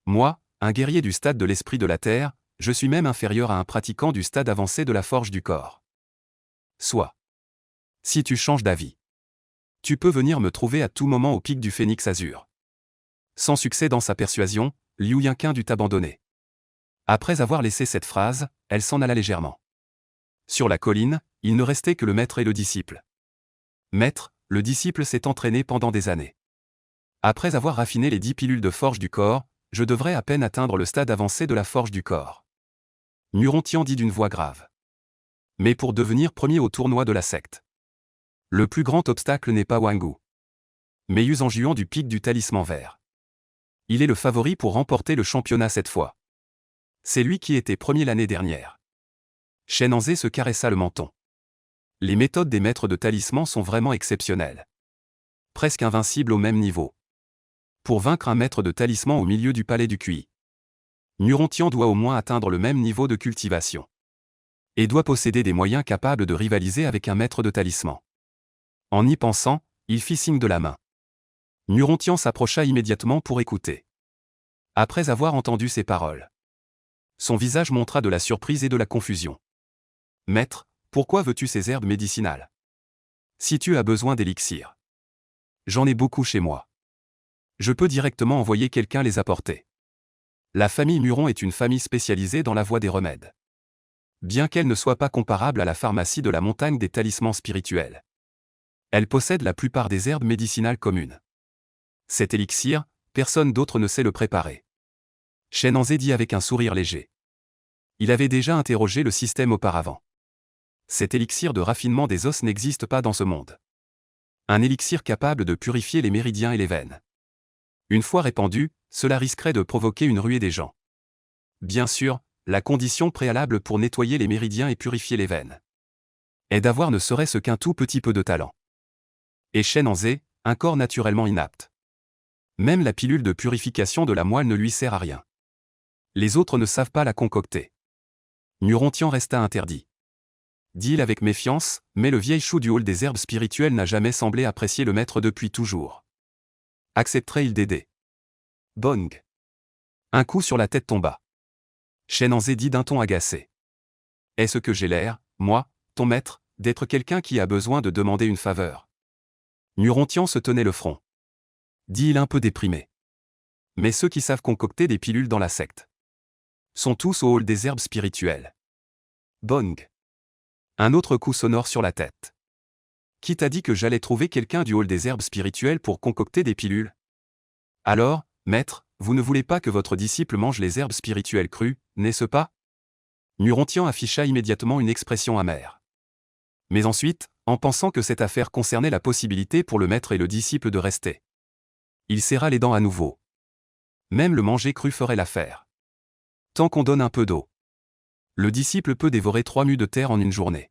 Moi, un guerrier du stade de l'esprit de la terre, je suis même inférieur à un pratiquant du stade avancé de la forge du corps. Soit. Si tu changes d'avis, tu peux venir me trouver à tout moment au pic du Phénix Azur. Sans succès dans sa persuasion, Liu Yinqin dut abandonner. Après avoir laissé cette phrase, elle s'en alla légèrement. Sur la colline, il ne restait que le maître et le disciple. Maître, le disciple s'est entraîné pendant des années. Après avoir raffiné les 10 pilules de forge du corps, je devrais à peine atteindre le stade avancé de la forge du corps. Murontian dit d'une voix grave. Mais pour devenir premier au tournoi de la secte, le plus grand obstacle n'est pas Wangu, mais Yu Zhangjuan du pic du talisman vert. Il est le favori pour remporter le championnat cette fois. C'est lui qui était premier l'année dernière. Shen Anze se caressa le menton. Les méthodes des maîtres de talisman sont vraiment exceptionnelles. Presque invincibles au même niveau. Pour vaincre un maître de talisman au milieu du palais du QI, Murontian doit au moins atteindre le même niveau de cultivation. Et doit posséder des moyens capables de rivaliser avec un maître de talisman. En y pensant, il fit signe de la main. Murontian s'approcha immédiatement pour écouter. Après avoir entendu ces paroles, son visage montra de la surprise et de la confusion. « Maître, pourquoi veux-tu ces herbes médicinales? Si tu as besoin d'élixir, j'en ai beaucoup chez moi. Je peux directement envoyer quelqu'un les apporter. » La famille Muron est une famille spécialisée dans la voie des remèdes. Bien qu'elle ne soit pas comparable à la pharmacie de la montagne des talismans spirituels, elle possède la plupart des herbes médicinales communes. Cet élixir, personne d'autre ne sait le préparer. Shen Anze dit avec un sourire léger. Il avait déjà interrogé le système auparavant. Cet élixir de raffinement des os n'existe pas dans ce monde. Un élixir capable de purifier les méridiens et les veines. Une fois répandu, cela risquerait de provoquer une ruée des gens. Bien sûr, la condition préalable pour nettoyer les méridiens et purifier les veines est d'avoir ne serait-ce qu'un tout petit peu de talent. Et Shen Anze, un corps naturellement inapte. Même la pilule de purification de la moelle ne lui sert à rien. Les autres ne savent pas la concocter. Murontian resta interdit. Dit-il avec méfiance, mais le vieil chou du hall des herbes spirituelles n'a jamais semblé apprécier le maître depuis toujours. Accepterait-il d'aider? Bong. Un coup sur la tête tomba. Shen Anze dit d'un ton agacé. Est-ce que j'ai l'air, moi, ton maître, d'être quelqu'un qui a besoin de demander une faveur? Murontian se tenait le front. Dit-il un peu déprimé. Mais ceux qui savent concocter des pilules dans la secte sont tous au hall des herbes spirituelles. Bong. Un autre coup sonore sur la tête. Qui t'a dit que j'allais trouver quelqu'un du hall des herbes spirituelles pour concocter des pilules? Alors, maître, vous ne voulez pas que votre disciple mange les herbes spirituelles crues, n'est-ce pas? Murontian afficha immédiatement une expression amère. Mais ensuite, en pensant que cette affaire concernait la possibilité pour le maître et le disciple de rester, il serra les dents à nouveau. Même le manger cru ferait l'affaire. Tant qu'on donne un peu d'eau. Le disciple peut dévorer 3 mues de terre en une journée.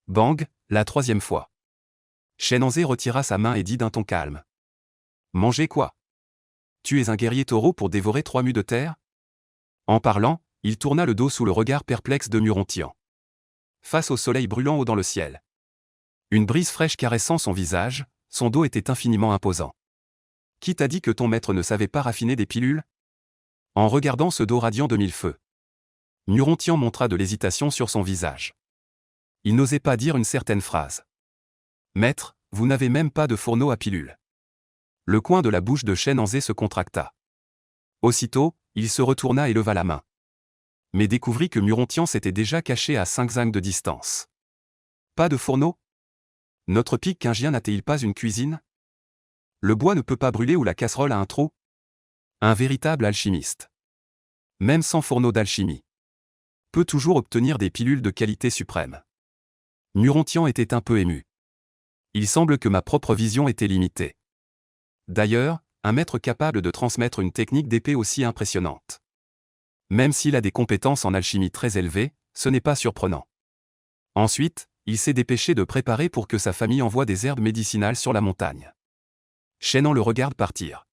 Bang, la 3e fois. Shen Anze retira sa main et dit d'un ton calme. Manger quoi? Tu es un guerrier taureau pour dévorer 3 mues de terre? En parlant, il tourna le dos sous le regard perplexe de Murontian. Face au soleil brûlant haut dans le ciel. Une brise fraîche caressant son visage, son dos était infiniment imposant. Qui t'a dit que ton maître ne savait pas raffiner des pilules? En regardant ce dos radiant de 1000 feux, Murontian montra de l'hésitation sur son visage. Il n'osait pas dire une certaine phrase. Maître, vous n'avez même pas de fourneau à pilules. Le coin de la bouche de Shen Anze se contracta. Aussitôt, il se retourna et leva la main. Mais découvrit que Murontian s'était déjà caché à 5 zang de distance. Pas de fourneau? Notre pic quingien n'a-t-il pas une cuisine? Le bois ne peut pas brûler ou la casserole a un trou? Un véritable alchimiste, même sans fourneau d'alchimie, peut toujours obtenir des pilules de qualité suprême. Murontian était un peu ému. Il semble que ma propre vision était limitée. D'ailleurs, un maître capable de transmettre une technique d'épée aussi impressionnante, même s'il a des compétences en alchimie très élevées, ce n'est pas surprenant. Ensuite, il s'est dépêché de préparer pour que sa famille envoie des herbes médicinales sur la montagne. Shen An le regarde partir.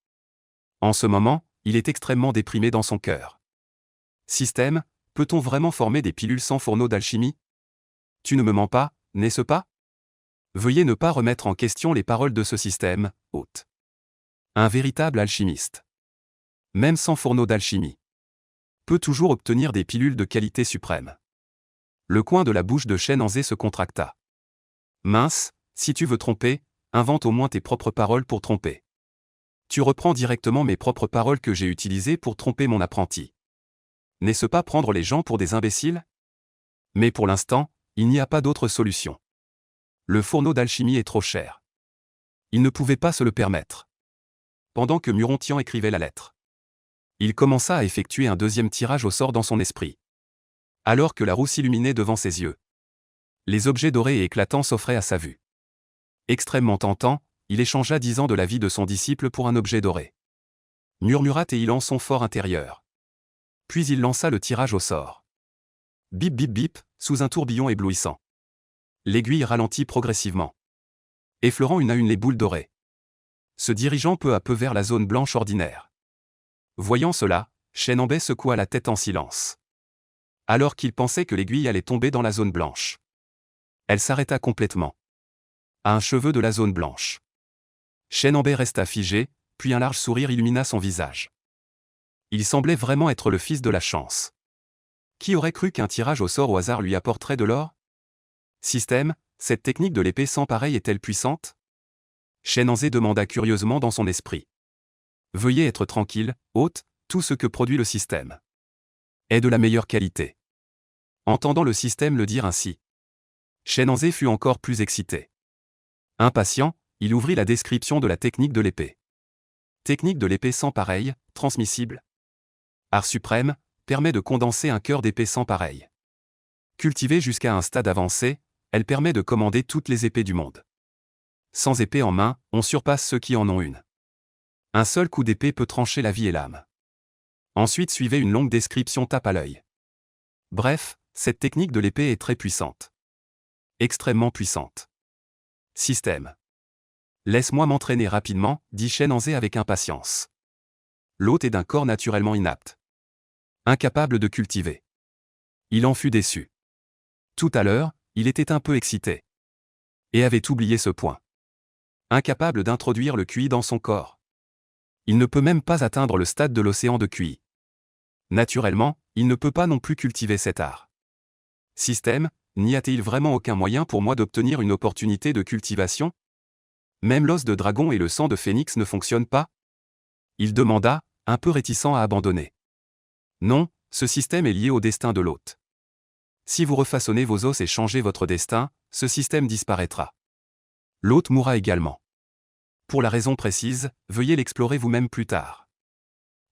En ce moment, il est extrêmement déprimé dans son cœur. Système, peut-on vraiment former des pilules sans fourneau d'alchimie? Tu ne me mens pas, n'est-ce pas? Veuillez ne pas remettre en question les paroles de ce système, hôte. Un véritable alchimiste, même sans fourneau d'alchimie, peut toujours obtenir des pilules de qualité suprême. Le coin de la bouche de Shen-Anzé se contracta. Mince, si tu veux tromper, invente au moins tes propres paroles pour tromper. Tu reprends directement mes propres paroles que j'ai utilisées pour tromper mon apprenti. N'est-ce pas prendre les gens pour des imbéciles? Mais pour l'instant, il n'y a pas d'autre solution. Le fourneau d'alchimie est trop cher. Il ne pouvait pas se le permettre. Pendant que Murontian écrivait la lettre, il commença à effectuer un deuxième tirage au sort dans son esprit. Alors que la roue s'illuminait devant ses yeux, les objets dorés et éclatants s'offraient à sa vue. Extrêmement tentant, il échangea 10 ans de la vie de son disciple pour un objet doré. Murmura-t-il en son fort intérieur. Puis il lança le tirage au sort. Bip bip bip, sous un tourbillon éblouissant. L'aiguille ralentit progressivement, effleurant une à une les boules dorées, se dirigeant peu à peu vers la zone blanche ordinaire. Voyant cela, Shen-Anzé secoua la tête en silence. Alors qu'il pensait que l'aiguille allait tomber dans la zone blanche, elle s'arrêta complètement, à un cheveu de la zone blanche. Shen-Anzé resta figé, puis un large sourire illumina son visage. Il semblait vraiment être le fils de la chance. Qui aurait cru qu'un tirage au sort au hasard lui apporterait de l'or? Système, cette technique de l'épée sans pareil est-elle puissante? Shen-Anzé demanda curieusement dans son esprit. Veuillez être tranquille, hôte, tout ce que produit le système est de la meilleure qualité. Entendant le système le dire ainsi, Shen-Anzé fut encore plus excité. Impatient, il ouvrit la description de la technique de l'épée. Technique de l'épée sans pareil, transmissible. Art suprême, permet de condenser un cœur d'épée sans pareil. Cultivée jusqu'à un stade avancé, elle permet de commander toutes les épées du monde. Sans épée en main, on surpasse ceux qui en ont une. Un seul coup d'épée peut trancher la vie et l'âme. Ensuite suivait une longue description tape à l'œil. Bref, cette technique de l'épée est très puissante. Extrêmement puissante. Système. Laisse-moi m'entraîner rapidement, dit Shen-Anzé avec impatience. L'hôte est d'un corps naturellement inapte, incapable de cultiver. Il en fut déçu. Tout à l'heure, il était un peu excité. Et avait oublié ce point. Incapable d'introduire le QI dans son corps. Il ne peut même pas atteindre le stade de l'océan de QI. Naturellement, il ne peut pas non plus cultiver cet art. Système, n'y a-t-il vraiment aucun moyen pour moi d'obtenir une opportunité de cultivation? Même l'os de dragon et le sang de phénix ne fonctionnent pas? Il demanda, un peu réticent à abandonner. Non, ce système est lié au destin de l'hôte. Si vous refaçonnez vos os et changez votre destin, ce système disparaîtra. L'hôte mourra également. Pour la raison précise, veuillez l'explorer vous-même plus tard.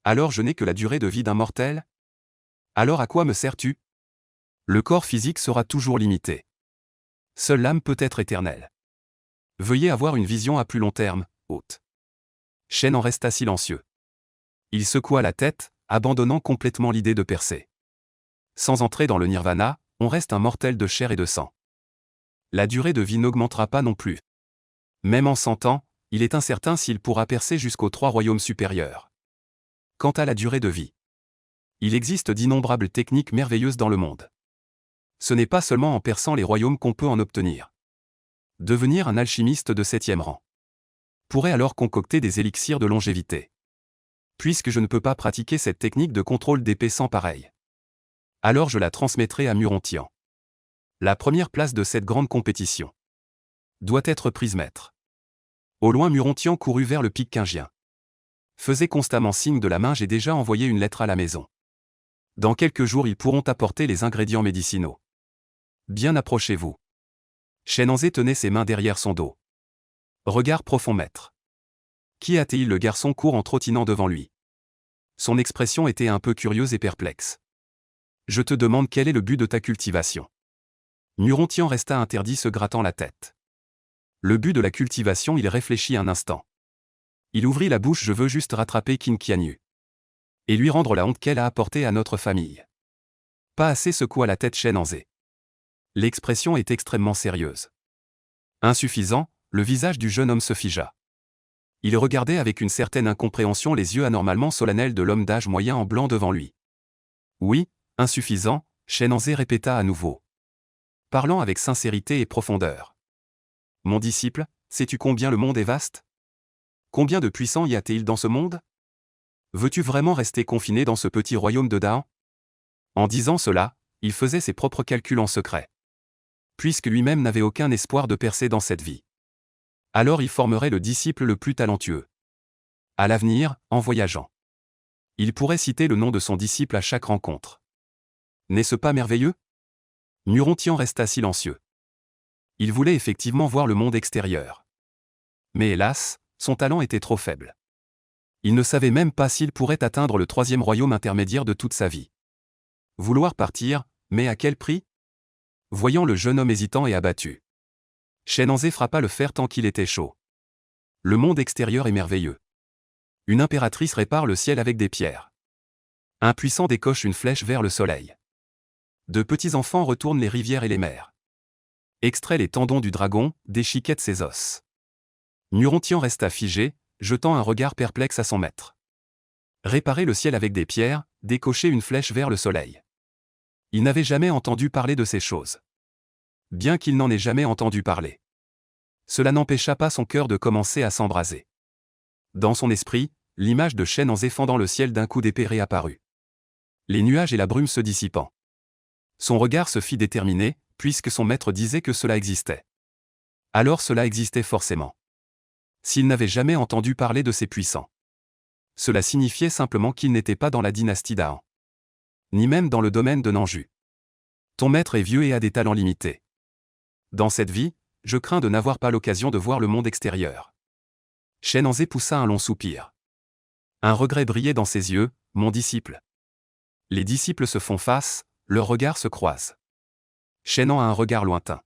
Alors je n'ai que la durée de vie d'un mortel? Alors à quoi me sers-tu? Le corps physique sera toujours limité. Seule l'âme peut être éternelle. Veuillez avoir une vision à plus long terme, hôte. Shen en resta silencieux. Il secoua la tête, abandonnant complètement l'idée de percer. Sans entrer dans le nirvana, on reste un mortel de chair et de sang. La durée de vie n'augmentera pas non plus. Même en 100 ans, il est incertain s'il pourra percer jusqu'aux 3 royaumes supérieurs. Quant à la durée de vie, il existe d'innombrables techniques merveilleuses dans le monde. Ce n'est pas seulement en perçant les royaumes qu'on peut en obtenir. Devenir un alchimiste de 7e rang pourrait alors concocter des élixirs de longévité. Puisque je ne peux pas pratiquer cette technique de contrôle d'épée sans pareil, alors je la transmettrai à Murontian. La première place de cette grande compétition doit être prise maître. Au loin Murontian courut vers le pic quingien. Faisait constamment signe de la main. J'ai déjà envoyé une lettre à la maison. Dans quelques jours ils pourront apporter les ingrédients médicinaux. Bien approchez-vous. Shen-Anzé tenait ses mains derrière son dos. Regard profond maître. Qui a-t-il? Le garçon court en trottinant devant lui. Son expression était un peu curieuse et perplexe. Je te demande quel est le but de ta cultivation. Murontian resta interdit, se grattant la tête. Le but de la cultivation, il réfléchit un instant. Il ouvrit la bouche. Je veux juste rattraper Qin Qianyu. Et lui rendre la honte qu'elle a apportée à notre famille. Pas assez, secoua la tête Shen-Anzé. L'expression est extrêmement sérieuse. Insuffisant, le visage du jeune homme se figea. Il regardait avec une certaine incompréhension les yeux anormalement solennels de l'homme d'âge moyen en blanc devant lui. Oui, insuffisant, Shen-Anzé répéta à nouveau. parlant avec sincérité et profondeur. Mon disciple, sais-tu combien le monde est vaste? Combien de puissants y a-t-il dans ce monde? Veux-tu vraiment rester confiné dans ce petit royaume de Daan? En disant cela, il faisait ses propres calculs en secret. Puisque lui-même n'avait aucun espoir de percer dans cette vie. Alors il formerait le disciple le plus talentueux. À l'avenir, en voyageant. Il pourrait citer le nom de son disciple à chaque rencontre. N'est-ce pas merveilleux? Murontian resta silencieux. Il voulait effectivement voir le monde extérieur. Mais hélas, son talent était trop faible. Il ne savait même pas s'il pourrait atteindre le 3e royaume intermédiaire de toute sa vie. Vouloir partir, mais à quel prix? Voyant le jeune homme hésitant et abattu, Shenzhen frappa le fer tant qu'il était chaud. Le monde extérieur est merveilleux. Une impératrice répare le ciel avec des pierres. Un puissant décoche une flèche vers le soleil. De petits enfants retournent les rivières et les mers. Extrait les tendons du dragon, déchiquette ses os. Murontian resta figé, jetant un regard perplexe à son maître. Réparer le ciel avec des pierres, décocher une flèche vers le soleil. Il n'avait jamais entendu parler de ces choses. Bien qu'il n'en ait jamais entendu parler. Cela n'empêcha pas son cœur de commencer à s'embraser. Dans son esprit, l'image de Shenzhen fendant le ciel d'un coup d'épée réapparut. Les nuages et la brume se dissipant. Son regard se fit déterminer, puisque son maître disait que cela existait. Alors cela existait forcément. S'il n'avait jamais entendu parler de ces puissants. Cela signifiait simplement qu'il n'était pas dans la dynastie Daan. Ni même dans le domaine de Nanju. Ton maître est vieux et a des talents limités. Dans cette vie, je crains de n'avoir pas l'occasion de voir le monde extérieur. Shenzhen poussa un long soupir. Un regret brillait dans ses yeux, mon disciple. Les disciples se font face, leurs regards se croisent. Shenzhen a un regard lointain.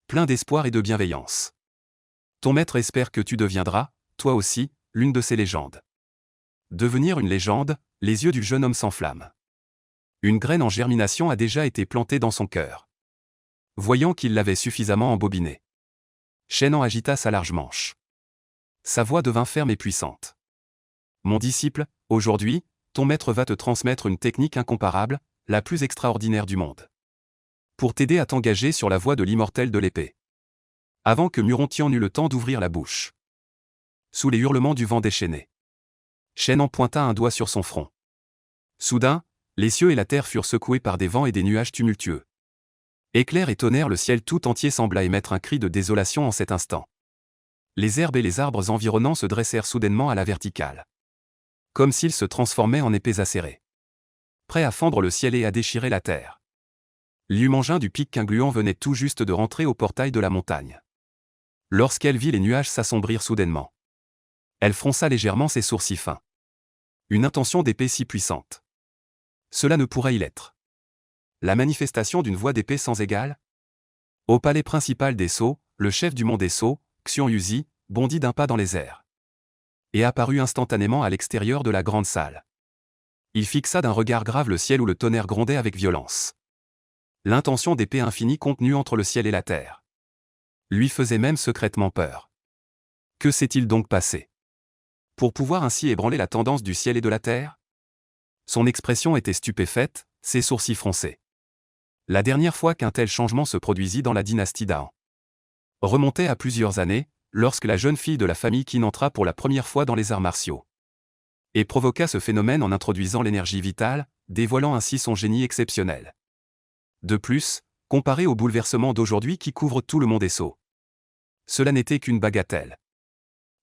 Plein d'espoir et de bienveillance. Ton maître espère que tu deviendras, toi aussi, l'une de ces légendes. Devenir une légende, les yeux du jeune homme s'enflamment. Une graine en germination a déjà été plantée dans son cœur. Voyant qu'il l'avait suffisamment embobiné. Shenzhen agita sa large manche. Sa voix devint ferme et puissante. Mon disciple, aujourd'hui, ton maître va te transmettre une technique incomparable, la plus extraordinaire du monde. Pour t'aider à t'engager sur la voie de l'immortel de l'épée. Avant que Murontian n'eût le temps d'ouvrir la bouche. Sous les hurlements du vent déchaîné. Shenzhen pointa un doigt sur son front. Soudain, les cieux et la terre furent secoués par des vents et des nuages tumultueux. Éclairs et tonnerre, le ciel tout entier sembla émettre un cri de désolation en cet instant. Les herbes et les arbres environnants se dressèrent soudainement à la verticale. Comme s'ils se transformaient en épées acérées. Prêts à fendre le ciel et à déchirer la terre. Liu Mangin du pic Qingluan venait tout juste de rentrer au portail de la montagne. Lorsqu'elle vit les nuages s'assombrir soudainement. Elle fronça légèrement ses sourcils fins. Une intention d'épée si puissante. Cela ne pourrait y l'être. La manifestation d'une voix d'épée sans égale? Au palais principal des Sceaux, le chef du mont des Sceaux, Xiong Yuzi, bondit d'un pas dans les airs. Et apparut instantanément à l'extérieur de la grande salle. Il fixa d'un regard grave le ciel où le tonnerre grondait avec violence. L'intention d'épée infinie contenue entre le ciel et la terre. Lui faisait même secrètement peur. Que s'est-il donc passé? Pour pouvoir ainsi ébranler la tendance du ciel et de la terre? Son expression était stupéfaite, ses sourcils froncés. La dernière fois qu'un tel changement se produisit dans la dynastie Daan remontait à plusieurs années, lorsque la jeune fille de la famille Qin entra pour la première fois dans les arts martiaux. Et provoqua ce phénomène en introduisant l'énergie vitale, dévoilant ainsi son génie exceptionnel. De plus, comparé au bouleversement d'aujourd'hui qui couvre tout le monde des Sceaux. Cela n'était qu'une bagatelle.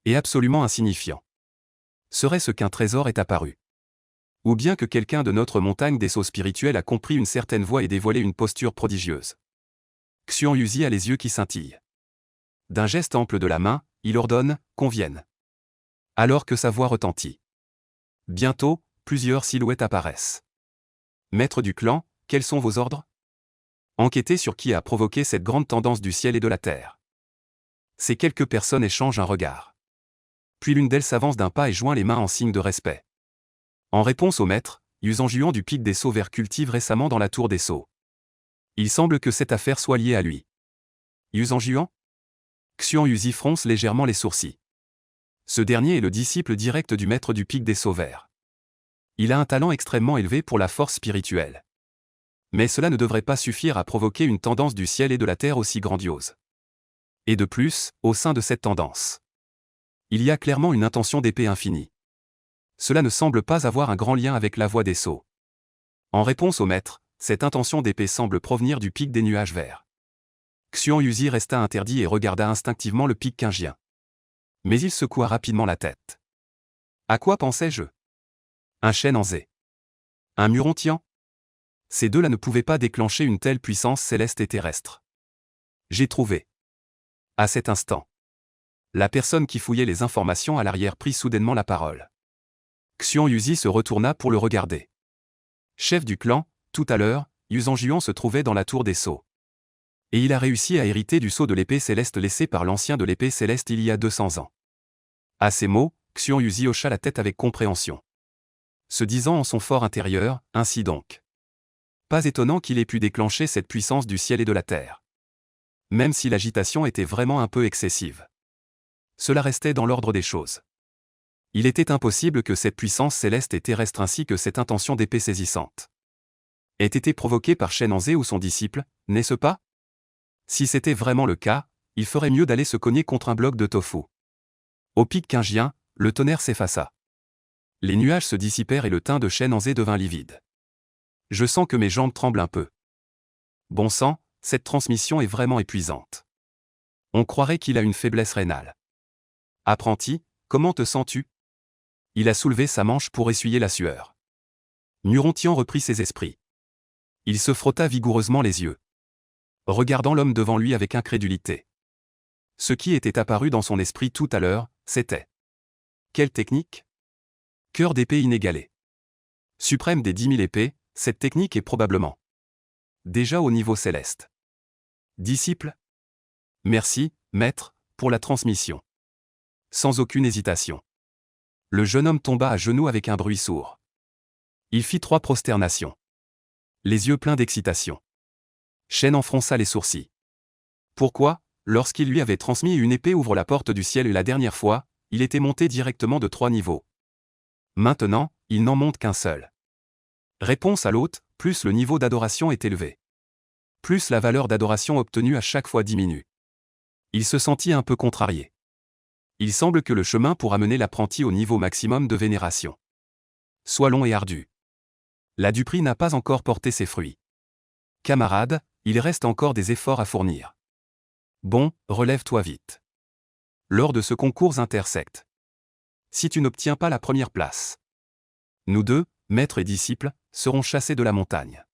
Et absolument insignifiant. Serait-ce qu'un trésor est apparu? Ou bien que quelqu'un de notre montagne des Sceaux spirituels a compris une certaine voie et dévoilé une posture prodigieuse? Xiong Yuzi a les yeux qui scintillent. D'un geste ample de la main, il ordonne « qu'on vienne ». Alors que sa voix retentit. Bientôt, plusieurs silhouettes apparaissent. Maître du clan, quels sont vos ordres? Enquêtez sur qui a provoqué cette grande tendance du ciel et de la terre. Ces quelques personnes échangent un regard. Puis l'une d'elles s'avance d'un pas et joint les mains en signe de respect. En réponse au maître, Yuzhan du pic des Sceaux vers cultive récemment dans la tour des Sceaux. Il semble que cette affaire soit liée à lui. Yuzhan? Xiong Yuzi fronce légèrement les sourcils. Ce dernier est le disciple direct du maître du pic des Sceaux verts. Il a un talent extrêmement élevé pour la force spirituelle. Mais cela ne devrait pas suffire à provoquer une tendance du ciel et de la terre aussi grandiose. Et de plus, au sein de cette tendance, il y a clairement une intention d'épée infinie. Cela ne semble pas avoir un grand lien avec la voie des sceaux. En réponse au maître, cette intention d'épée semble provenir du pic des nuages verts. Xuan Yuzi resta interdit et regarda instinctivement le pic quingien. Mais il secoua rapidement la tête. À quoi pensais-je? Un chêne en zé. Un murontian? Ces deux-là ne pouvaient pas déclencher une telle puissance céleste et terrestre. J'ai trouvé. À cet instant, la personne qui fouillait les informations à l'arrière prit soudainement la parole. Xuan Yuzi se retourna pour le regarder. Chef du clan, tout à l'heure, Yuzanjuan se trouvait dans la tour des sceaux. Et il a réussi à hériter du sceau de l'épée céleste laissé par l'ancien de l'épée céleste il y a 200 ans. À ces mots, Xuan Yuzi hocha la tête avec compréhension. Se disant en son fort intérieur, ainsi donc. Pas étonnant qu'il ait pu déclencher cette puissance du ciel et de la terre. Même si l'agitation était vraiment un peu excessive. Cela restait dans l'ordre des choses. Il était impossible que cette puissance céleste et terrestre ainsi que cette intention d'épée saisissante ait été provoquée par Shen Anzé ou son disciple, n'est-ce pas? Si c'était vraiment le cas, il ferait mieux d'aller se cogner contre un bloc de tofu. Au pic quingien, le tonnerre s'effaça. Les nuages se dissipèrent et le teint de Shen Anzé devint livide. Je sens que mes jambes tremblent un peu. Bon sang, cette transmission est vraiment épuisante. On croirait qu'il a une faiblesse rénale. Apprenti, comment te sens-tu? Il a soulevé sa manche pour essuyer la sueur. Murontian reprit ses esprits. Il se frotta vigoureusement les yeux, regardant l'homme devant lui avec incrédulité. Ce qui était apparu dans son esprit tout à l'heure, c'était: quelle technique? Cœur d'épée inégalé. Suprême des 10 000 épées, cette technique est probablement déjà au niveau céleste. Disciple? Merci, maître, pour la transmission. Sans aucune hésitation. Le jeune homme tomba à genoux avec un bruit sourd. Il fit 3 prosternations. Les yeux pleins d'excitation. Shen en fronça les sourcils. Pourquoi, lorsqu'il lui avait transmis une épée ouvre la porte du ciel et la dernière fois, il était monté directement de 3 niveaux. Maintenant, il n'en monte qu'un seul. Réponse à l'hôte, plus le niveau d'adoration est élevé. Plus la valeur d'adoration obtenue à chaque fois diminue. Il se sentit un peu contrarié. Il semble que le chemin pour amener l'apprenti au niveau maximum de vénération soit long et ardu. La duperie n'a pas encore porté ses fruits. Camarade, il reste encore des efforts à fournir. Bon, relève-toi vite. Lors de ce concours intersecte, si tu n'obtiens pas la première place, nous deux, maître et disciple, serons chassés de la montagne.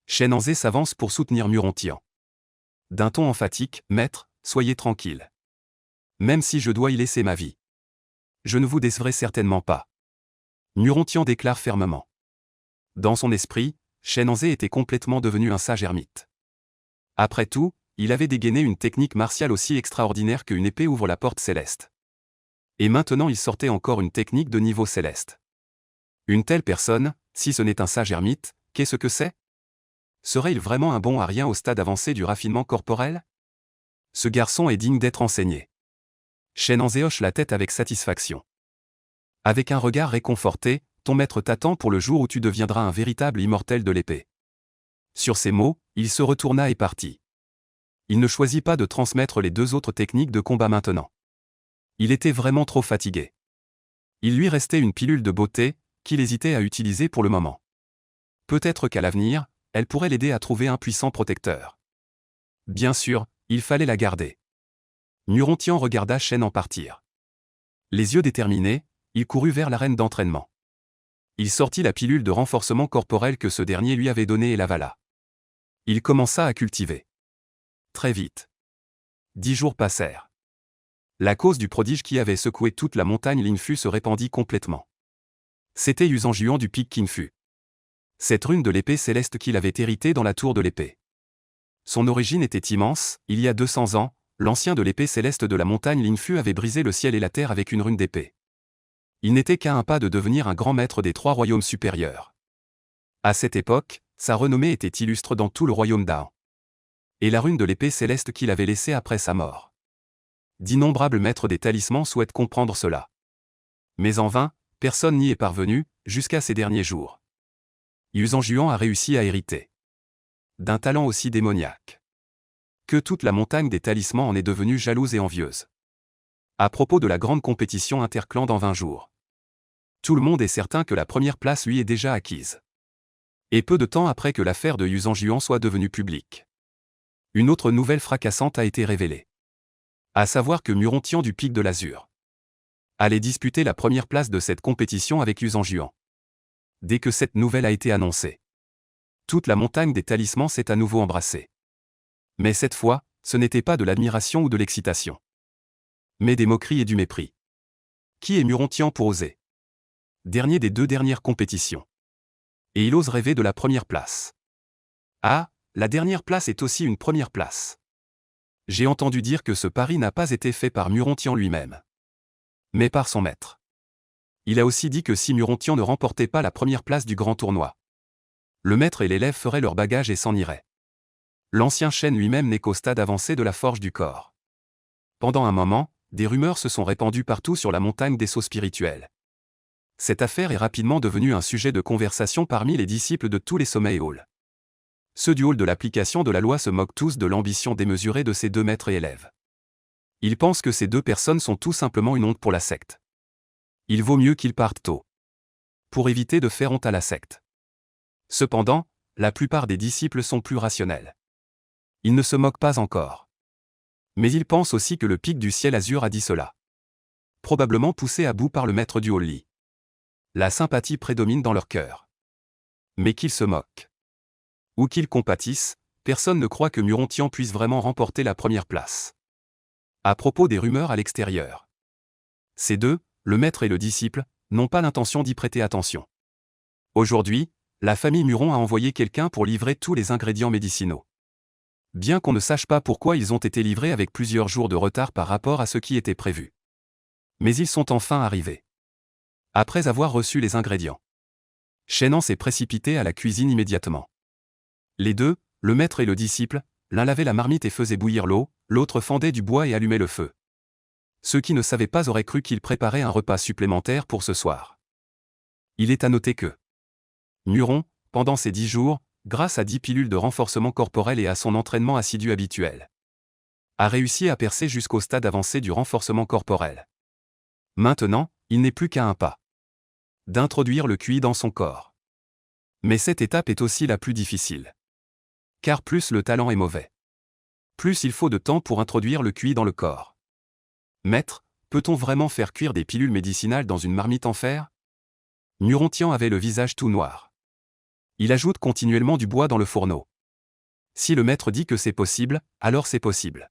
Shen Anzé s'avance pour soutenir Murontian. D'un ton emphatique, maître, soyez tranquille. Même si je dois y laisser ma vie, je ne vous décevrai certainement pas. Murontian déclare fermement. Dans son esprit, Shen Anzé était complètement devenu un sage ermite. Après tout, il avait dégainé une technique martiale aussi extraordinaire qu'une épée ouvre la porte céleste. Et maintenant il sortait encore une technique de niveau céleste. Une telle personne, si ce n'est un sage ermite, qu'est-ce que c'est? Serait-il vraiment un bon à rien au stade avancé du raffinement corporel? Ce garçon est digne d'être enseigné. Shen Anzé hoche la tête avec satisfaction. Avec un regard réconforté, ton maître t'attend pour le jour où tu deviendras un véritable immortel de l'épée. Sur ces mots, il se retourna et partit. Il ne choisit pas de transmettre les 2 autres techniques de combat maintenant. Il était vraiment trop fatigué. Il lui restait une pilule de beauté, qu'il hésitait à utiliser pour le moment. Peut-être qu'à l'avenir, elle pourrait l'aider à trouver un puissant protecteur. Bien sûr, il fallait la garder. Murontian regarda Shen en partir. Les yeux déterminés, il courut vers l'arène d'entraînement. Il sortit la pilule de renforcement corporel que ce dernier lui avait donnée et l'avala. Il commença à cultiver. Très vite. 10 jours passèrent. La cause du prodige qui avait secoué toute la montagne Linfu se répandit complètement. C'était Yuzanjuan du pic Qinfu. Cette rune de l'épée céleste qu'il avait héritée dans la tour de l'épée. Son origine était immense, il y a 200 ans, l'ancien de l'épée céleste de la montagne Linfu avait brisé le ciel et la terre avec une rune d'épée. Il n'était qu'à un pas de devenir un grand maître des 3 royaumes supérieurs. À cette époque, sa renommée était illustre dans tout le royaume d'An. Et la rune de l'épée céleste qu'il avait laissée après sa mort. D'innombrables maîtres des talismans souhaitent comprendre cela. Mais en vain, personne n'y est parvenu, jusqu'à ces derniers jours. Yuzanjuan a réussi à hériter d'un talent aussi démoniaque que toute la montagne des talismans en est devenue jalouse et envieuse. À propos de la grande compétition interclan dans 20 jours. Tout le monde est certain que la première place lui est déjà acquise. Et peu de temps après que l'affaire de Yuzhang soit devenue publique, une autre nouvelle fracassante a été révélée. À savoir que Murontian du Pic de l'Azur allait disputer la première place de cette compétition avec Yuzhang. Dès que cette nouvelle a été annoncée, toute la montagne des talismans s'est à nouveau embrassée. Mais cette fois, ce n'était pas de l'admiration ou de l'excitation, mais des moqueries et du mépris. Qui est Murontian pour oser? Dernier des 2 dernières compétitions. Et il ose rêver de la première place. Ah, la dernière place est aussi une première place. J'ai entendu dire que ce pari n'a pas été fait par Murontian lui-même, mais par son maître. Il a aussi dit que si Murontian ne remportait pas la première place du grand tournoi, le maître et l'élève feraient leur bagage et s'en iraient. L'ancien Shen lui-même n'est qu'au stade avancé de la forge du corps. Pendant un moment, des rumeurs se sont répandues partout sur la montagne des sauts spirituels. Cette affaire est rapidement devenue un sujet de conversation parmi les disciples de tous les sommets et halls. Ceux du hall de l'application de la loi se moquent tous de l'ambition démesurée de ces 2 maîtres et élèves. Ils pensent que ces 2 personnes sont tout simplement une honte pour la secte. Il vaut mieux qu'ils partent tôt, pour éviter de faire honte à la secte. Cependant, la plupart des disciples sont plus rationnels. Ils ne se moquent pas encore. Mais ils pensent aussi que le pic du ciel azur a dit cela. Probablement poussé à bout par le maître du Holly. La sympathie prédomine dans leur cœur. Mais qu'ils se moquent ou qu'ils compatissent, personne ne croit que Murontian puisse vraiment remporter la première place. À propos des rumeurs à l'extérieur, ces 2, le maître et le disciple, n'ont pas l'intention d'y prêter attention. Aujourd'hui, la famille Muron a envoyé quelqu'un pour livrer tous les ingrédients médicinaux. Bien qu'on ne sache pas pourquoi ils ont été livrés avec plusieurs jours de retard par rapport à ce qui était prévu. Mais ils sont enfin arrivés. Après avoir reçu les ingrédients, Shenan s'est précipité à la cuisine immédiatement. Les 2, le maître et le disciple, l'un lavait la marmite et faisait bouillir l'eau, l'autre fendait du bois et allumait le feu. Ceux qui ne savaient pas auraient cru qu'il préparait un repas supplémentaire pour ce soir. Il est à noter que Muron, pendant ces 10 jours, grâce à 10 pilules de renforcement corporel et à son entraînement assidu habituel, a réussi à percer jusqu'au stade avancé du renforcement corporel. Maintenant, il n'est plus qu'à un pas d'introduire le QI dans son corps. Mais cette étape est aussi la plus difficile. Car plus le talent est mauvais, plus il faut de temps pour introduire le QI dans le corps. Maître, peut-on vraiment faire cuire des pilules médicinales dans une marmite en fer? Murontian avait le visage tout noir. Il ajoute continuellement du bois dans le fourneau. Si le maître dit que c'est possible, alors c'est possible.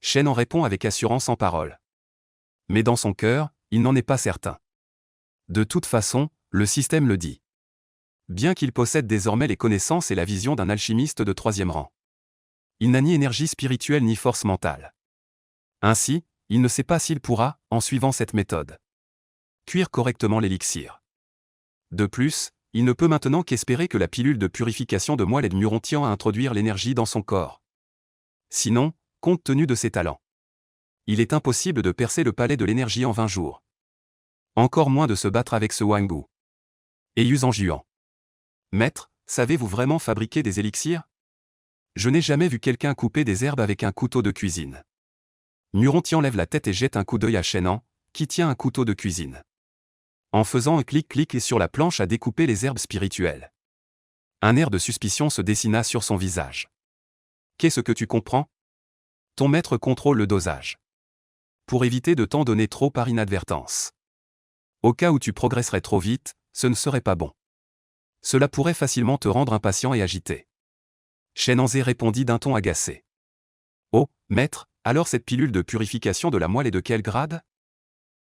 Shen en répond avec assurance en parole. Mais dans son cœur, il n'en est pas certain. De toute façon, le système le dit. Bien qu'il possède désormais les connaissances et la vision d'un alchimiste de 3e rang, il n'a ni énergie spirituelle ni force mentale. Ainsi, il ne sait pas s'il pourra, en suivant cette méthode, cuire correctement l'élixir. De plus, il ne peut maintenant qu'espérer que la pilule de purification de moelle aide Murontian à introduire l'énergie dans son corps. Sinon, compte tenu de ses talents, il est impossible de percer le palais de l'énergie en 20 jours. Encore moins de se battre avec ce Wangu. Et Yuzhang. Maître, savez-vous vraiment fabriquer des élixirs? Je n'ai jamais vu quelqu'un couper des herbes avec un couteau de cuisine. Murontian lève la tête et jette un coup d'œil à Shenan, qui tient un couteau de cuisine. En faisant un clic-clic et sur la planche à découper les herbes spirituelles. Un air de suspicion se dessina sur son visage. Qu'est-ce que tu comprends? Ton maître contrôle le dosage. Pour éviter de t'en donner trop par inadvertance. Au cas où tu progresserais trop vite, ce ne serait pas bon. Cela pourrait facilement te rendre impatient et agité. Shenanzé répondit d'un ton agacé. Oh, maître, alors cette pilule de purification de la moelle est de quel grade?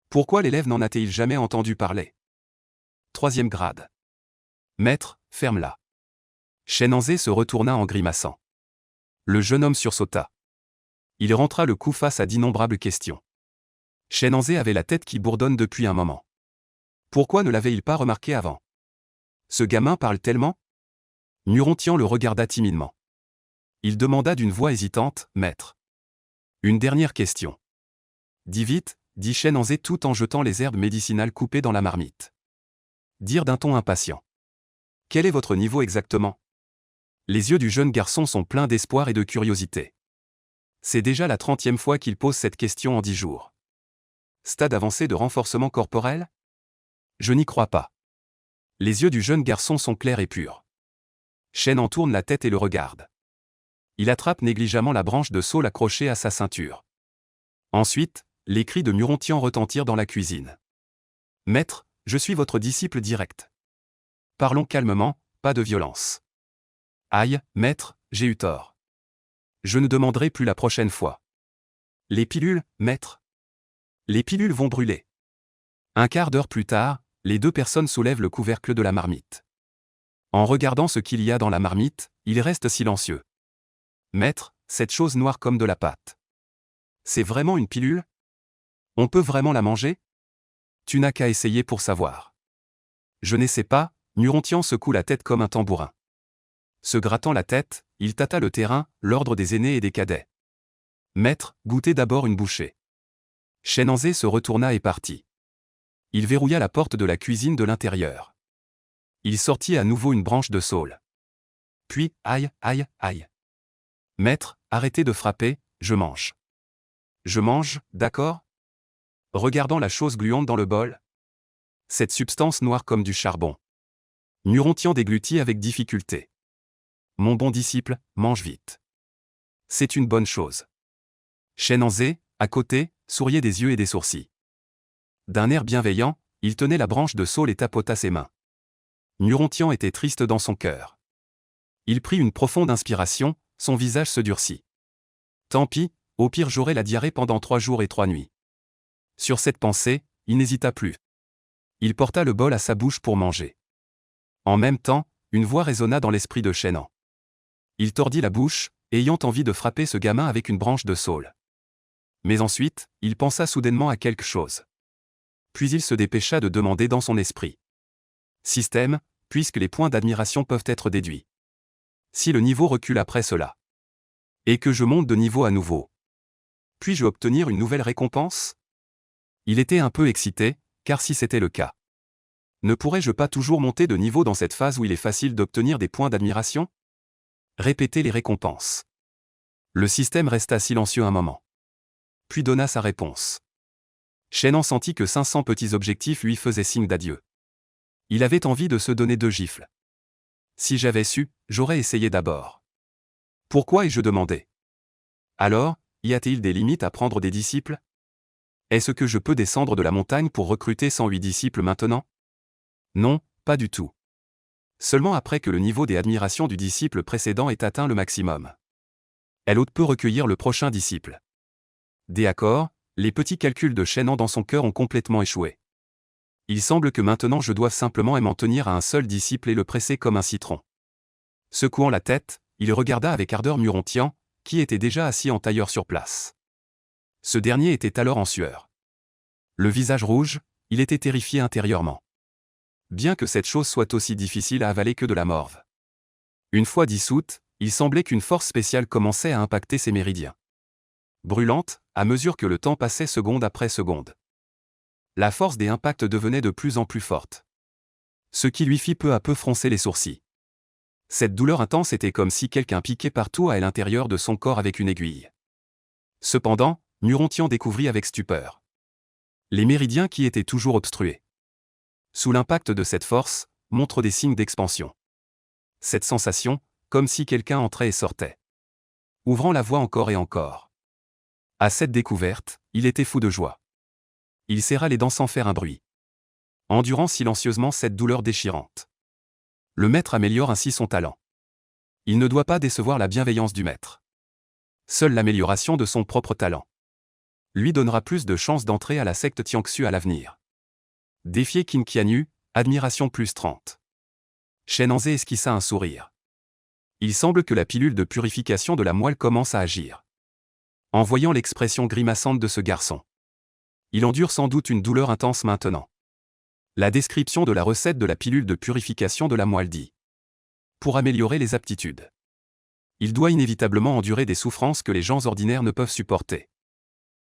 Pourquoi l'élève n'en a-t-il jamais entendu parler? 3e grade. Maître, ferme-la. Shenanzé se retourna en grimaçant. Le jeune homme sursauta. Il rentra le cou face à d'innombrables questions. Shenanzé avait la tête qui bourdonne depuis un moment. Pourquoi ne l'avait-il pas remarqué avant? Ce gamin parle tellement? Murontian le regarda timidement. Il demanda d'une voix hésitante, maître. Une dernière question. Dis vite, dit Shenanzé tout en jetant les herbes médicinales coupées dans la marmite. Dire d'un ton impatient. Quel est votre niveau exactement? Les yeux du jeune garçon sont pleins d'espoir et de curiosité. C'est déjà la 30e fois qu'il pose cette question en 10 jours. Stade avancé de renforcement corporel? Je n'y crois pas. Les yeux du jeune garçon sont clairs et purs. Shen en tourne la tête et le regarde. Il attrape négligemment la branche de saule accrochée à sa ceinture. Ensuite, les cris de Murontian retentirent dans la cuisine. « Maître, je suis votre disciple direct. Parlons calmement, pas de violence. » « Aïe, maître, j'ai eu tort. Je ne demanderai plus la prochaine fois. »« Les pilules, maître. Les pilules vont brûler. » Un quart d'heure plus tard, les deux personnes soulèvent le couvercle de la marmite. En regardant ce qu'il y a dans la marmite, ils restent silencieux. « Maître, cette chose noire comme de la pâte. C'est vraiment une pilule? On peut vraiment la manger? Tu n'as qu'à essayer pour savoir. » Je n'essaie pas, Murontian secoue la tête comme un tambourin. Se grattant la tête, il tâta le terrain, l'ordre des aînés et des cadets. « Maître, goûtez d'abord une bouchée. » Shenanzé se retourna et partit. Il verrouilla la porte de la cuisine de l'intérieur. Il sortit à nouveau une branche de saule. Puis, aïe, aïe, aïe. Maître, arrêtez de frapper, je mange. Je mange, d'accord? Regardant la chose gluante dans le bol. Cette substance noire comme du charbon. Murontian déglutit avec difficulté. Mon bon disciple, mange vite. C'est une bonne chose. Shenanzé, à côté, souriait des yeux et des sourcils. D'un air bienveillant, il tenait la branche de saule et tapota ses mains. Murontian était triste dans son cœur. Il prit une profonde inspiration, son visage se durcit. Tant pis, au pire j'aurai la diarrhée pendant 3 jours et 3 nuits. Sur cette pensée, il n'hésita plus. Il porta le bol à sa bouche pour manger. En même temps, une voix résonna dans l'esprit de Shenan. Il tordit la bouche, ayant envie de frapper ce gamin avec une branche de saule. Mais ensuite, il pensa soudainement à quelque chose. Puis il se dépêcha de demander dans son esprit. Système, puisque les points d'admiration peuvent être déduits. Si le niveau recule après cela. Et que je monte de niveau à nouveau. Puis-je obtenir une nouvelle récompense? Il était un peu excité, car si c'était le cas. Ne pourrais-je pas toujours monter de niveau dans cette phase où il est facile d'obtenir des points d'admiration? Répéter les récompenses. Le système resta silencieux un moment. Puis donna sa réponse. Shenan sentit que 500 petits objectifs lui faisaient signe d'adieu. Il avait envie de se donner 2 gifles. Si j'avais su, j'aurais essayé d'abord. Pourquoi ai-je demandé? Alors, y a-t-il des limites à prendre des disciples? Est-ce que je peux descendre de la montagne pour recruter 108 disciples maintenant? Non, pas du tout. Seulement après que le niveau des admirations du disciple précédent ait atteint le maximum. Elle peut recueillir le prochain disciple. D'accord, les petits calculs de Shenan dans son cœur ont complètement échoué. Il semble que maintenant je doive simplement m'en tenir à un seul disciple et le presser comme un citron. Secouant la tête, il regarda avec ardeur Murontian, qui était déjà assis en tailleur sur place. Ce dernier était alors en sueur. Le visage rouge, il était terrifié intérieurement. Bien que cette chose soit aussi difficile à avaler que de la morve. Une fois dissoute, il semblait qu'une force spéciale commençait à impacter ses méridiens. Brûlante, à mesure que le temps passait seconde après seconde. La force des impacts devenait de plus en plus forte. Ce qui lui fit peu à peu froncer les sourcils. Cette douleur intense était comme si quelqu'un piquait partout à l'intérieur de son corps avec une aiguille. Cependant, Murontian découvrit avec stupeur les méridiens qui étaient toujours obstrués. Sous l'impact de cette force, montrent des signes d'expansion. Cette sensation, comme si quelqu'un entrait et sortait. Ouvrant la voie encore et encore. À cette découverte, il était fou de joie. Il serra les dents sans faire un bruit. Endurant silencieusement cette douleur déchirante. Le maître améliore ainsi son talent. Il ne doit pas décevoir la bienveillance du maître. Seule l'amélioration de son propre talent lui donnera plus de chances d'entrer à la secte Tianxu à l'avenir. Défier Qin Qianyu, admiration plus 30. Shenanzé esquissa un sourire. Il semble que la pilule de purification de la moelle commence à agir. En voyant l'expression grimaçante de ce garçon. Il endure sans doute une douleur intense maintenant. La description de la recette de la pilule de purification de la moelle dit. Pour améliorer les aptitudes. Il doit inévitablement endurer des souffrances que les gens ordinaires ne peuvent supporter.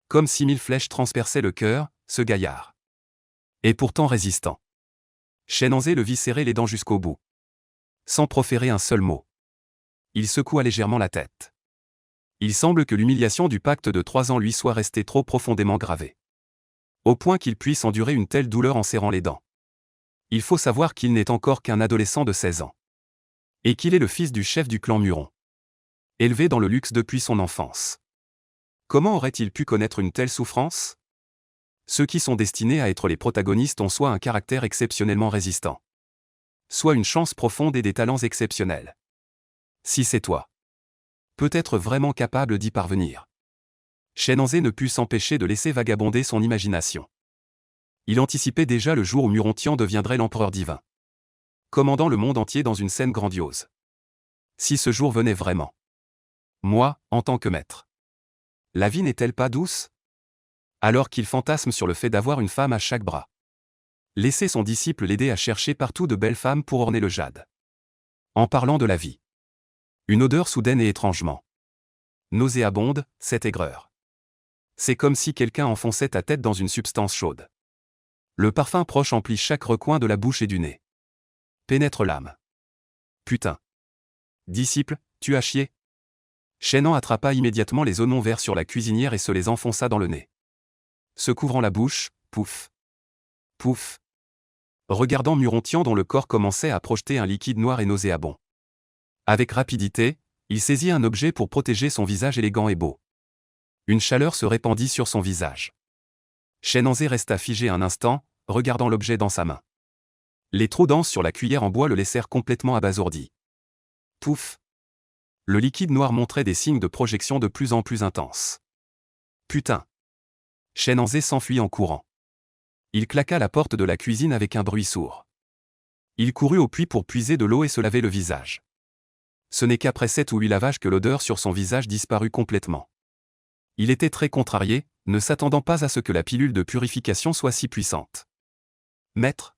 Comme 6000 flèches transperçaient le cœur, ce gaillard. Et pourtant résistant. Shenanzé le vit serrer les dents jusqu'au bout. Sans proférer un seul mot. Il secoua légèrement la tête. Il semble que l'humiliation du pacte de 3 ans lui soit restée trop profondément gravée. Au point qu'il puisse endurer une telle douleur en serrant les dents. Il faut savoir qu'il n'est encore qu'un adolescent de 16 ans. Et qu'il est le fils du chef du clan Muron. Élevé dans le luxe depuis son enfance. Comment aurait-il pu connaître une telle souffrance? Ceux qui sont destinés à être les protagonistes ont soit un caractère exceptionnellement résistant, soit une chance profonde et des talents exceptionnels. Si c'est toi, peut-être vraiment capable d'y parvenir. Shenanzé ne put s'empêcher de laisser vagabonder son imagination. Il anticipait déjà le jour où Murontian deviendrait l'empereur divin, commandant le monde entier dans une scène grandiose. Si ce jour venait vraiment. Moi, en tant que maître. La vie n'est-elle pas douce? Alors qu'il fantasme sur le fait d'avoir une femme à chaque bras. Laisser son disciple l'aider à chercher partout de belles femmes pour orner le jade. En parlant de la vie. Une odeur soudaine et étrangement nauséabonde, cette aigreur. C'est comme si quelqu'un enfonçait ta tête dans une substance chaude. Le parfum proche emplit chaque recoin de la bouche et du nez. Pénètre l'âme. Putain. Disciple, tu as chié? Shennan attrapa immédiatement les oignons verts sur la cuisinière et se les enfonça dans le nez. Se couvrant la bouche, pouf. Pouf. Regardant Murontian dont le corps commençait à projeter un liquide noir et nauséabond. Avec rapidité, il saisit un objet pour protéger son visage élégant et beau. Une chaleur se répandit sur son visage. Shenanzé resta figé un instant, regardant l'objet dans sa main. Les trous denses sur la cuillère en bois le laissèrent complètement abasourdi. Pouf. Le liquide noir montrait des signes de projection de plus en plus intenses. Putain. Shenanzé s'enfuit en courant. Il claqua la porte de la cuisine avec un bruit sourd. Il courut au puits pour puiser de l'eau et se laver le visage. Ce n'est qu'après 7 ou 8 lavages que l'odeur sur son visage disparut complètement. Il était très contrarié, ne s'attendant pas à ce que la pilule de purification soit si puissante. Maître.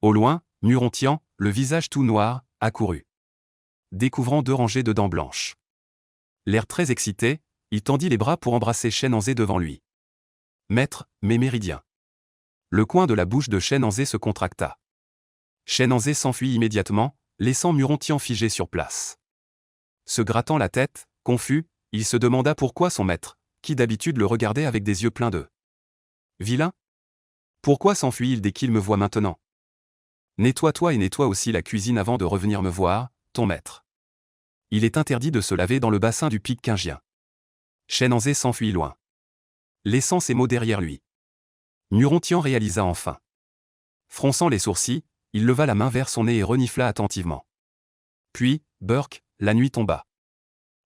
Au loin, Murontian, le visage tout noir, accourut. Découvrant 2 rangées de dents blanches. L'air très excité, il tendit les bras pour embrasser Shenanzé devant lui. Maître, mes méridiens. Le coin de la bouche de Shenanzé se contracta. Shenanzé s'enfuit immédiatement, laissant Murontian figé sur place. Se grattant la tête, confus, il se demanda pourquoi son maître, qui d'habitude le regardait avec des yeux pleins de vilain. Pourquoi s'enfuit-il dès qu'il me voit maintenant? Nettoie-toi et nettoie aussi la cuisine avant de revenir me voir, ton maître. Il est interdit de se laver dans le bassin du pic Quingien. Shenanzé s'enfuit loin, laissant ses mots derrière lui. Murontian réalisa enfin. Fronçant les sourcils, il leva la main vers son nez et renifla attentivement. Puis, burk, la nuit tomba.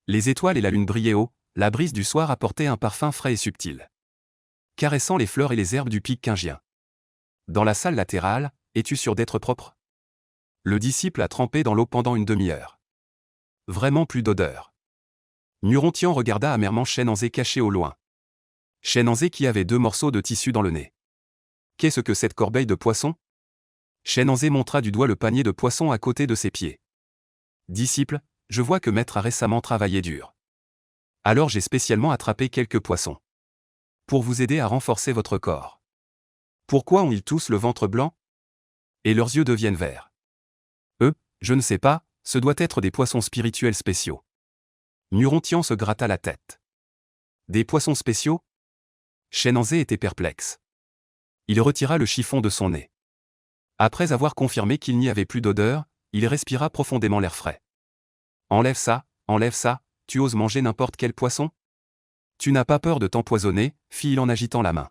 Les étoiles et la lune brillaient haut, la brise du soir apportait un parfum frais et subtil. Caressant les fleurs et les herbes du pic Quingien. Dans la salle latérale, es-tu sûr d'être propre? Le disciple a trempé dans l'eau pendant une demi-heure. Vraiment plus d'odeur. Murontian regarda amèrement Shenanzé caché au loin. Shenanzé qui avait 2 morceaux de tissu dans le nez. Qu'est-ce que cette corbeille de poisson? Shenanzé montra du doigt le panier de poissons à côté de ses pieds. Disciple, je vois que maître a récemment travaillé dur. Alors j'ai spécialement attrapé quelques poissons. Pour vous aider à renforcer votre corps. Pourquoi ont-ils tous le ventre blanc? Et leurs yeux deviennent verts. Je ne sais pas, ce doit être des poissons spirituels spéciaux. Murontian se gratta la tête. Des poissons spéciaux? Shenanzé était perplexe. Il retira le chiffon de son nez. Après avoir confirmé qu'il n'y avait plus d'odeur, il respira profondément l'air frais. Enlève ça, tu oses manger n'importe quel poisson? Tu n'as pas peur de t'empoisonner, fit-il en agitant la main.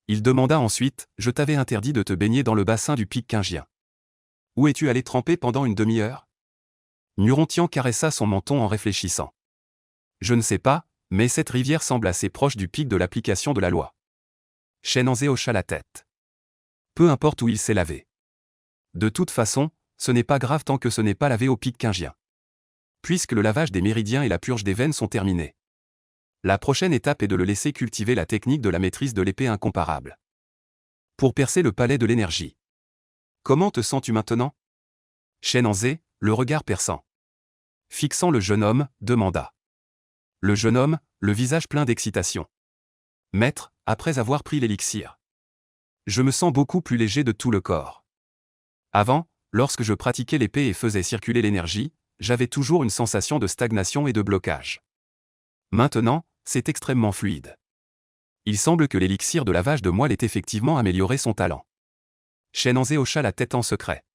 Il demanda ensuite, je t'avais interdit de te baigner dans le bassin du pic Quingien. Où es-tu allé tremper pendant une demi-heure? Murontian caressa son menton en réfléchissant. Je ne sais pas, mais cette rivière semble assez proche du pic de l'application de la loi. Shenanzé hocha la tête. Peu importe où il s'est lavé. De toute façon, ce n'est pas grave tant que ce n'est pas lavé au pic Quingien. Puisque le lavage des méridiens et la purge des veines sont terminés. La prochaine étape est de le laisser cultiver la technique de la maîtrise de l'épée incomparable. Pour percer le palais de l'énergie. Comment te sens-tu maintenant? Shenanzé, le regard perçant. Fixant le jeune homme, demanda. Le jeune homme, le visage plein d'excitation. Maître, après avoir pris l'élixir. Je me sens beaucoup plus léger de tout le corps. Avant, lorsque je pratiquais l'épée et faisais circuler l'énergie, j'avais toujours une sensation de stagnation et de blocage. Maintenant, c'est extrêmement fluide. Il semble que l'élixir de lavage de moelle ait effectivement amélioré son talent. Shenanzé hocha la tête en secret.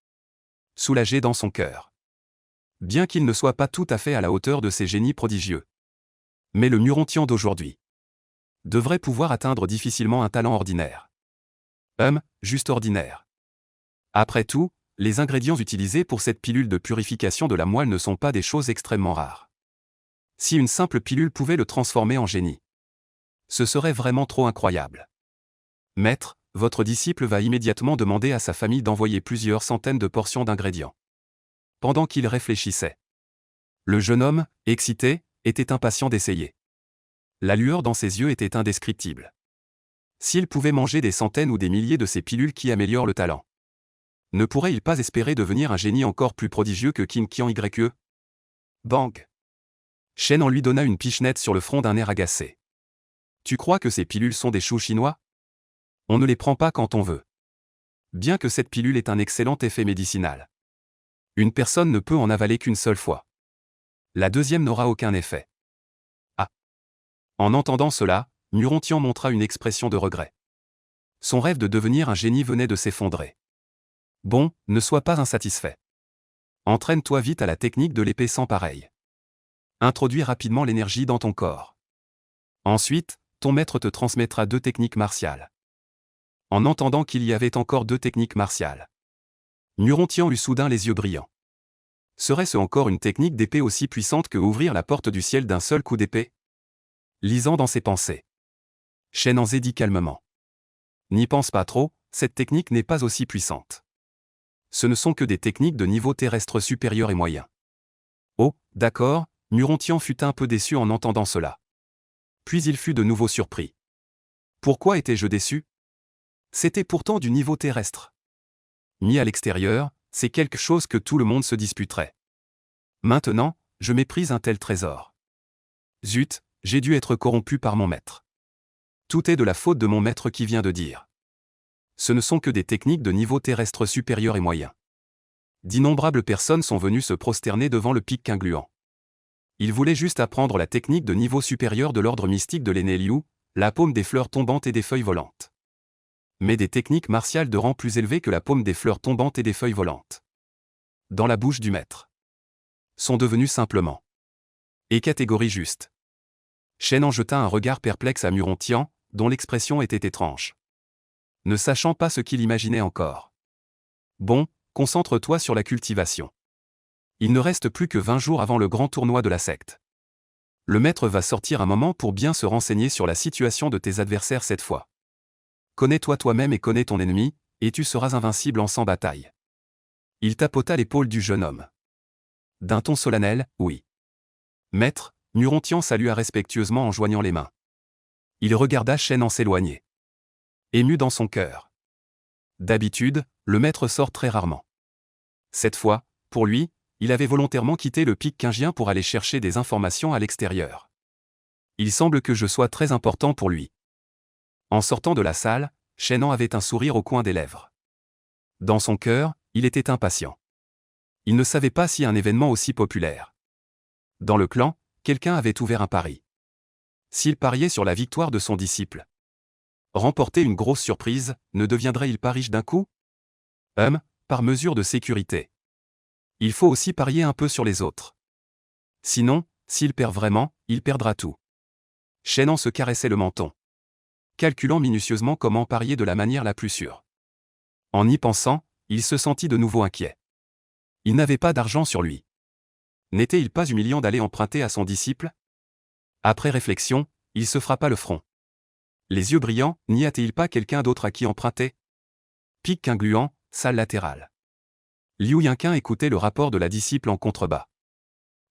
Soulagé dans son cœur. Bien qu'il ne soit pas tout à fait à la hauteur de ses génies prodigieux. Mais le Murontian d'aujourd'hui devrait pouvoir atteindre difficilement un talent ordinaire. Juste ordinaire. Après tout, les ingrédients utilisés pour cette pilule de purification de la moelle ne sont pas des choses extrêmement rares. Si une simple pilule pouvait le transformer en génie, ce serait vraiment trop incroyable. Maître, votre disciple va immédiatement demander à sa famille d'envoyer plusieurs centaines de portions d'ingrédients. Pendant qu'il réfléchissait, le jeune homme, excité, était impatient d'essayer. La lueur dans ses yeux était indescriptible. S'il pouvait manger des centaines ou des milliers de ces pilules qui améliorent le talent, ne pourrait-il pas espérer devenir un génie encore plus prodigieux que Qin Qian Ye? Bang! Shen en lui donna une pichenette sur le front d'un air agacé. Tu crois que ces pilules sont des choux chinois? On ne les prend pas quand on veut. Bien que cette pilule ait un excellent effet médicinal, une personne ne peut en avaler qu'une seule fois. La deuxième n'aura aucun effet. Ah! En entendant cela, Murontian montra une expression de regret. Son rêve de devenir un génie venait de s'effondrer. Bon, ne sois pas insatisfait. Entraîne-toi vite à la technique de l'épée sans pareil. Introduis rapidement l'énergie dans ton corps. Ensuite, ton maître te transmettra 2 techniques martiales. En entendant qu'il y avait encore 2 techniques martiales, Murontian eut soudain les yeux brillants. Serait-ce encore une technique d'épée aussi puissante que ouvrir la porte du ciel d'un seul coup d'épée? Lisant dans ses pensées, Shenanzé dit calmement. N'y pense pas trop, cette technique n'est pas aussi puissante. Ce ne sont que des techniques de niveau terrestre supérieur et moyen. Oh, d'accord, Murontian fut un peu déçu en entendant cela. Puis il fut de nouveau surpris. Pourquoi étais-je déçu? C'était pourtant du niveau terrestre. Mis à l'extérieur, c'est quelque chose que tout le monde se disputerait. Maintenant, je méprise un tel trésor. Zut, j'ai dû être corrompu par mon maître. Tout est de la faute de mon maître qui vient de dire. Ce ne sont que des techniques de niveau terrestre supérieur et moyen. D'innombrables personnes sont venues se prosterner devant le pic Qingluan. Ils voulaient juste apprendre la technique de niveau supérieur de l'ordre mystique de l'aîné Liu, la paume des fleurs tombantes et des feuilles volantes. Mais des techniques martiales de rang plus élevé que la paume des fleurs tombantes et des feuilles volantes, dans la bouche du maître, sont devenues simplement et catégorie juste. Shen en jeta un regard perplexe à Murontian, dont l'expression était étrange. Ne sachant pas ce qu'il imaginait encore. Bon, concentre-toi sur la cultivation. Il ne reste plus que 20 jours avant le grand tournoi de la secte. Le maître va sortir un moment pour bien se renseigner sur la situation de tes adversaires cette fois. Connais-toi toi-même et connais ton ennemi, et tu seras invincible en 100 batailles. Il tapota l'épaule du jeune homme. D'un ton solennel, oui. Maître, Murontian salua respectueusement en joignant les mains. Il regarda Shen en s'éloigner. Ému dans son cœur. D'habitude, le maître sort très rarement. Cette fois, pour lui, il avait volontairement quitté le pic Qingien pour aller chercher des informations à l'extérieur. Il semble que je sois très important pour lui. En sortant de la salle, Shen avait un sourire au coin des lèvres. Dans son cœur, il était impatient. Il ne savait pas si un événement aussi populaire. Dans le clan, quelqu'un avait ouvert un pari. S'il pariait sur la victoire de son disciple, remporter une grosse surprise, ne deviendrait-il pas riche d'un coup? Par mesure de sécurité. Il faut aussi parier un peu sur les autres. Sinon, s'il perd vraiment, il perdra tout. Shen se caressait le menton, calculant minutieusement comment parier de la manière la plus sûre. En y pensant, il se sentit de nouveau inquiet. Il n'avait pas d'argent sur lui. N'était-il pas humiliant d'aller emprunter à son disciple? Après réflexion, il se frappa le front. Les yeux brillants, n'y a-t-il pas quelqu'un d'autre à qui emprunter? Pic Qingluan, salle latérale. Liu Yinqin écoutait le rapport de la disciple en contrebas.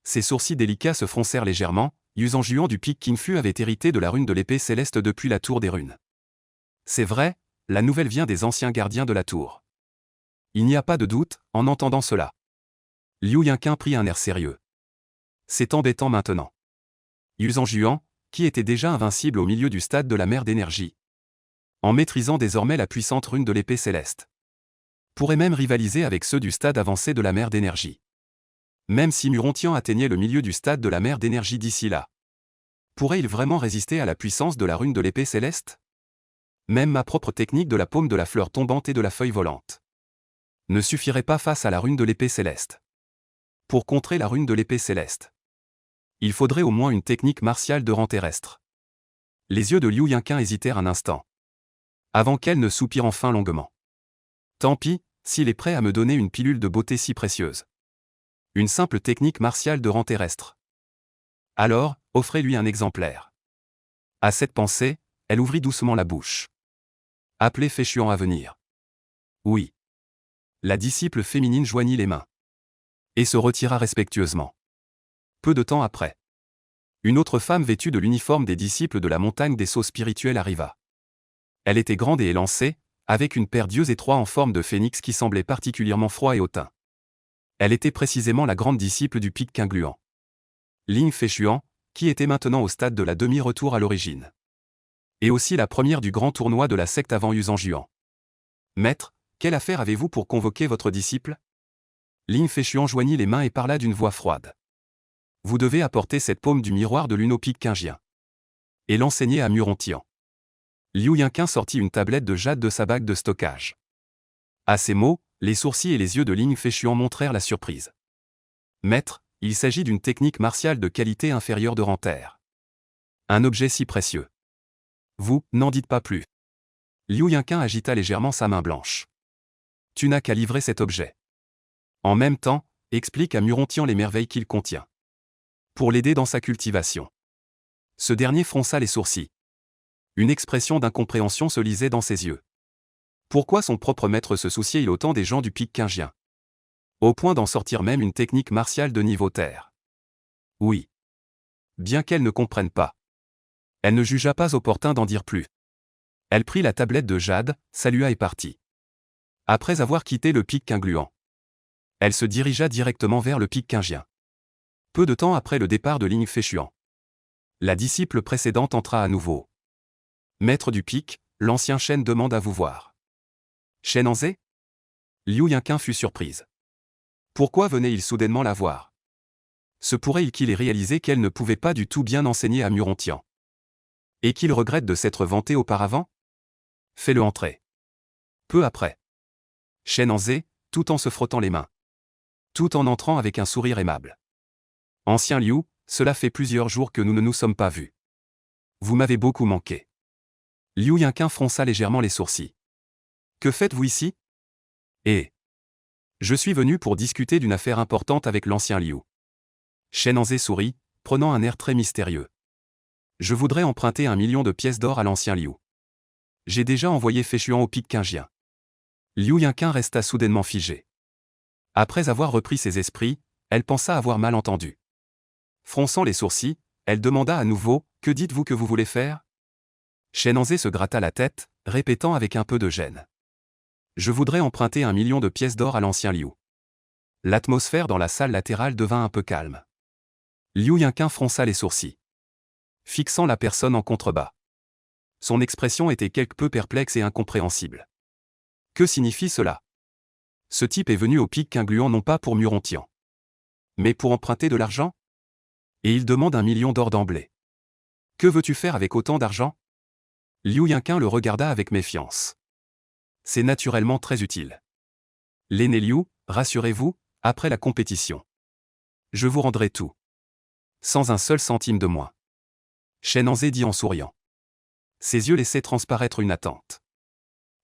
Ses sourcils délicats se froncèrent légèrement. Yu Zhangjuan du pic Qingfu avait hérité de la rune de l'épée céleste depuis la tour des runes. C'est vrai, la nouvelle vient des anciens gardiens de la tour. Il n'y a pas de doute, en entendant cela. Liu Yinqin prit un air sérieux. C'est embêtant maintenant. Yu Zhangjuan, qui était déjà invincible au milieu du stade de la mer d'énergie, en maîtrisant désormais la puissante rune de l'épée céleste, pourrait même rivaliser avec ceux du stade avancé de la mer d'énergie. Même si Murontian atteignait le milieu du stade de la mer d'énergie d'ici là, pourrait-il vraiment résister à la puissance de la rune de l'épée céleste? Même ma propre technique de la paume de la fleur tombante et de la feuille volante ne suffirait pas face à la rune de l'épée céleste. Pour contrer la rune de l'épée céleste, il faudrait au moins une technique martiale de rang terrestre. Les yeux de Liu Yinquin hésitèrent un instant, avant qu'elle ne soupire enfin longuement. Tant pis, s'il est prêt à me donner une pilule de beauté si précieuse. Une simple technique martiale de rang terrestre. Alors, offrez-lui un exemplaire. À cette pensée, elle ouvrit doucement la bouche. Appelez Féchuan à venir. Oui. La disciple féminine joignit les mains et se retira respectueusement. Peu de temps après, une autre femme vêtue de l'uniforme des disciples de la montagne des sceaux spirituels arriva. Elle était grande et élancée, avec une paire d'yeux étroits en forme de phénix qui semblait particulièrement froid et hautain. Elle était précisément la grande disciple du pic Qingluan. Ling Féchuan, qui était maintenant au stade de la demi-retour à l'origine. Et aussi la première du grand tournoi de la secte avant Yuzhangjuan. Maître, quelle affaire avez-vous pour convoquer votre disciple? Ling Féchuan joignit les mains et parla d'une voix froide. Vous devez apporter cette paume du miroir de l'unopique Qingien. Et l'enseigner à Murontian. Liu Yinquin sortit une tablette de jade de sa bague de stockage. À ces mots, les sourcils et les yeux de Ling Féchuan montrèrent la surprise. Maître, il s'agit d'une technique martiale de qualité inférieure de rang terre. Un objet si précieux. Vous, n'en dites pas plus. Liu Yinquin agita légèrement sa main blanche. Tu n'as qu'à livrer cet objet. En même temps, explique à Murontian les merveilles qu'il contient. Pour l'aider dans sa cultivation. Ce dernier fronça les sourcils. Une expression d'incompréhension se lisait dans ses yeux. Pourquoi son propre maître se souciait-il autant des gens du pic Qingien? Au point d'en sortir même une technique martiale de niveau terre. Oui. Bien qu'elle ne comprenne pas. Elle ne jugea pas opportun d'en dire plus. Elle prit la tablette de jade, salua et partit. Après avoir quitté le pic Qingluan, elle se dirigea directement vers le pic Qingien. Peu de temps après le départ de Ling Féchuan, la disciple précédente entra à nouveau. Maître du pic, l'ancien Shen demande à vous voir. Shen Anzé? Liu Yinquin fut surprise. Pourquoi venait-il soudainement la voir? Se pourrait-il qu'il ait réalisé qu'elle ne pouvait pas du tout bien enseigner à Murontian? Et qu'il regrette de s'être vanté auparavant? Fais-le entrer. Peu après. Shen Anzé, tout en se frottant les mains. Tout en entrant avec un sourire aimable. Ancien Liu, cela fait plusieurs jours que nous ne nous sommes pas vus. Vous m'avez beaucoup manqué. Liu Yinquin fronça légèrement les sourcils. Que faites-vous ici? Eh. Je suis venu pour discuter d'une affaire importante avec l'ancien Liu. Shen Anzé sourit, prenant un air très mystérieux. Je voudrais emprunter 1 million de pièces d'or à l'ancien Liu. J'ai déjà envoyé Féchuan au pic Qingien. Liu Yinquin resta soudainement figé. Après avoir repris ses esprits, elle pensa avoir mal entendu. Fronçant les sourcils, elle demanda à nouveau, que dites-vous que vous voulez faire? Shen Anzé se gratta la tête, répétant avec un peu de gêne. Je voudrais emprunter 1 million de pièces d'or à l'ancien Liu. L'atmosphère dans la salle latérale devint un peu calme. Liu Yinquin fronça les sourcils, fixant la personne en contrebas. Son expression était quelque peu perplexe et incompréhensible. Que signifie cela? Ce type est venu au pic Qingluan non pas pour Murontian, mais pour emprunter de l'argent? Et il demande 1 million d'or d'emblée. Que veux-tu faire avec autant d'argent? Liu Yinquin le regarda avec méfiance. C'est naturellement très utile. L'aîné Liu, rassurez-vous, après la compétition. Je vous rendrai tout. Sans un seul centime de moins. Shen Anzé dit en souriant. Ses yeux laissaient transparaître une attente.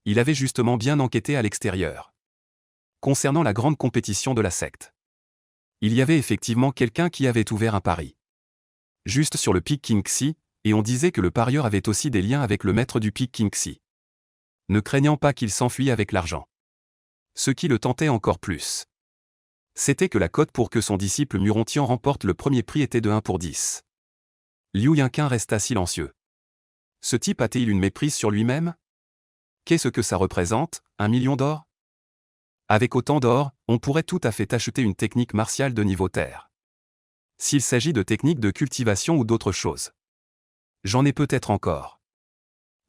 Il avait justement bien enquêté à l'extérieur. Concernant la grande compétition de la secte. Il y avait effectivement quelqu'un qui avait ouvert un pari. Juste sur le pic Qingxi, et on disait que le parieur avait aussi des liens avec le maître du pic Qingxi. Ne craignant pas qu'il s'enfuit avec l'argent. Ce qui le tentait encore plus, c'était que la cote pour que son disciple Murontian remporte le premier prix était de 1 pour 10. Liu Yinquin resta silencieux. Ce type a-t-il une méprise sur lui-même? Qu'est-ce que ça représente, 1 million d'or? Avec autant d'or, on pourrait tout à fait acheter une technique martiale de niveau terre. S'il s'agit de techniques de cultivation ou d'autres choses. J'en ai peut-être encore.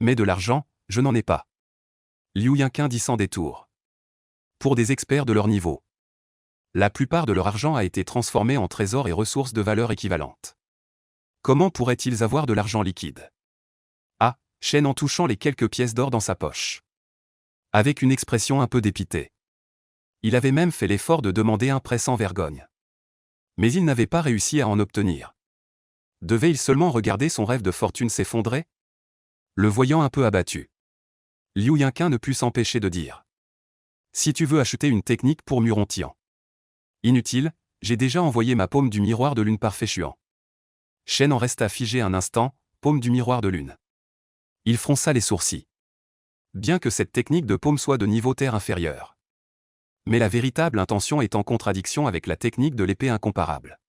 Mais de l'argent, je n'en ai pas. Liu Yinquin dit sans détour. Pour des experts de leur niveau. La plupart de leur argent a été transformé en trésors et ressources de valeur équivalentes. Comment pourraient-ils avoir de l'argent liquide? Ah, Shen en touchant les quelques pièces d'or dans sa poche. Avec une expression un peu dépitée. Il avait même fait l'effort de demander un prêt sans vergogne. Mais il n'avait pas réussi à en obtenir. Devait-il seulement regarder son rêve de fortune s'effondrer? Le voyant un peu abattu, Liu Yinquin ne put s'empêcher de dire. Si tu veux acheter une technique pour Murontian. Inutile, j'ai déjà envoyé ma paume du miroir de lune par Féchuan. Shen en resta figé un instant, paume du miroir de lune. Il fronça les sourcils. Bien que cette technique de paume soit de niveau terre inférieur. Mais la véritable intention est en contradiction avec la technique de l'épée incomparable.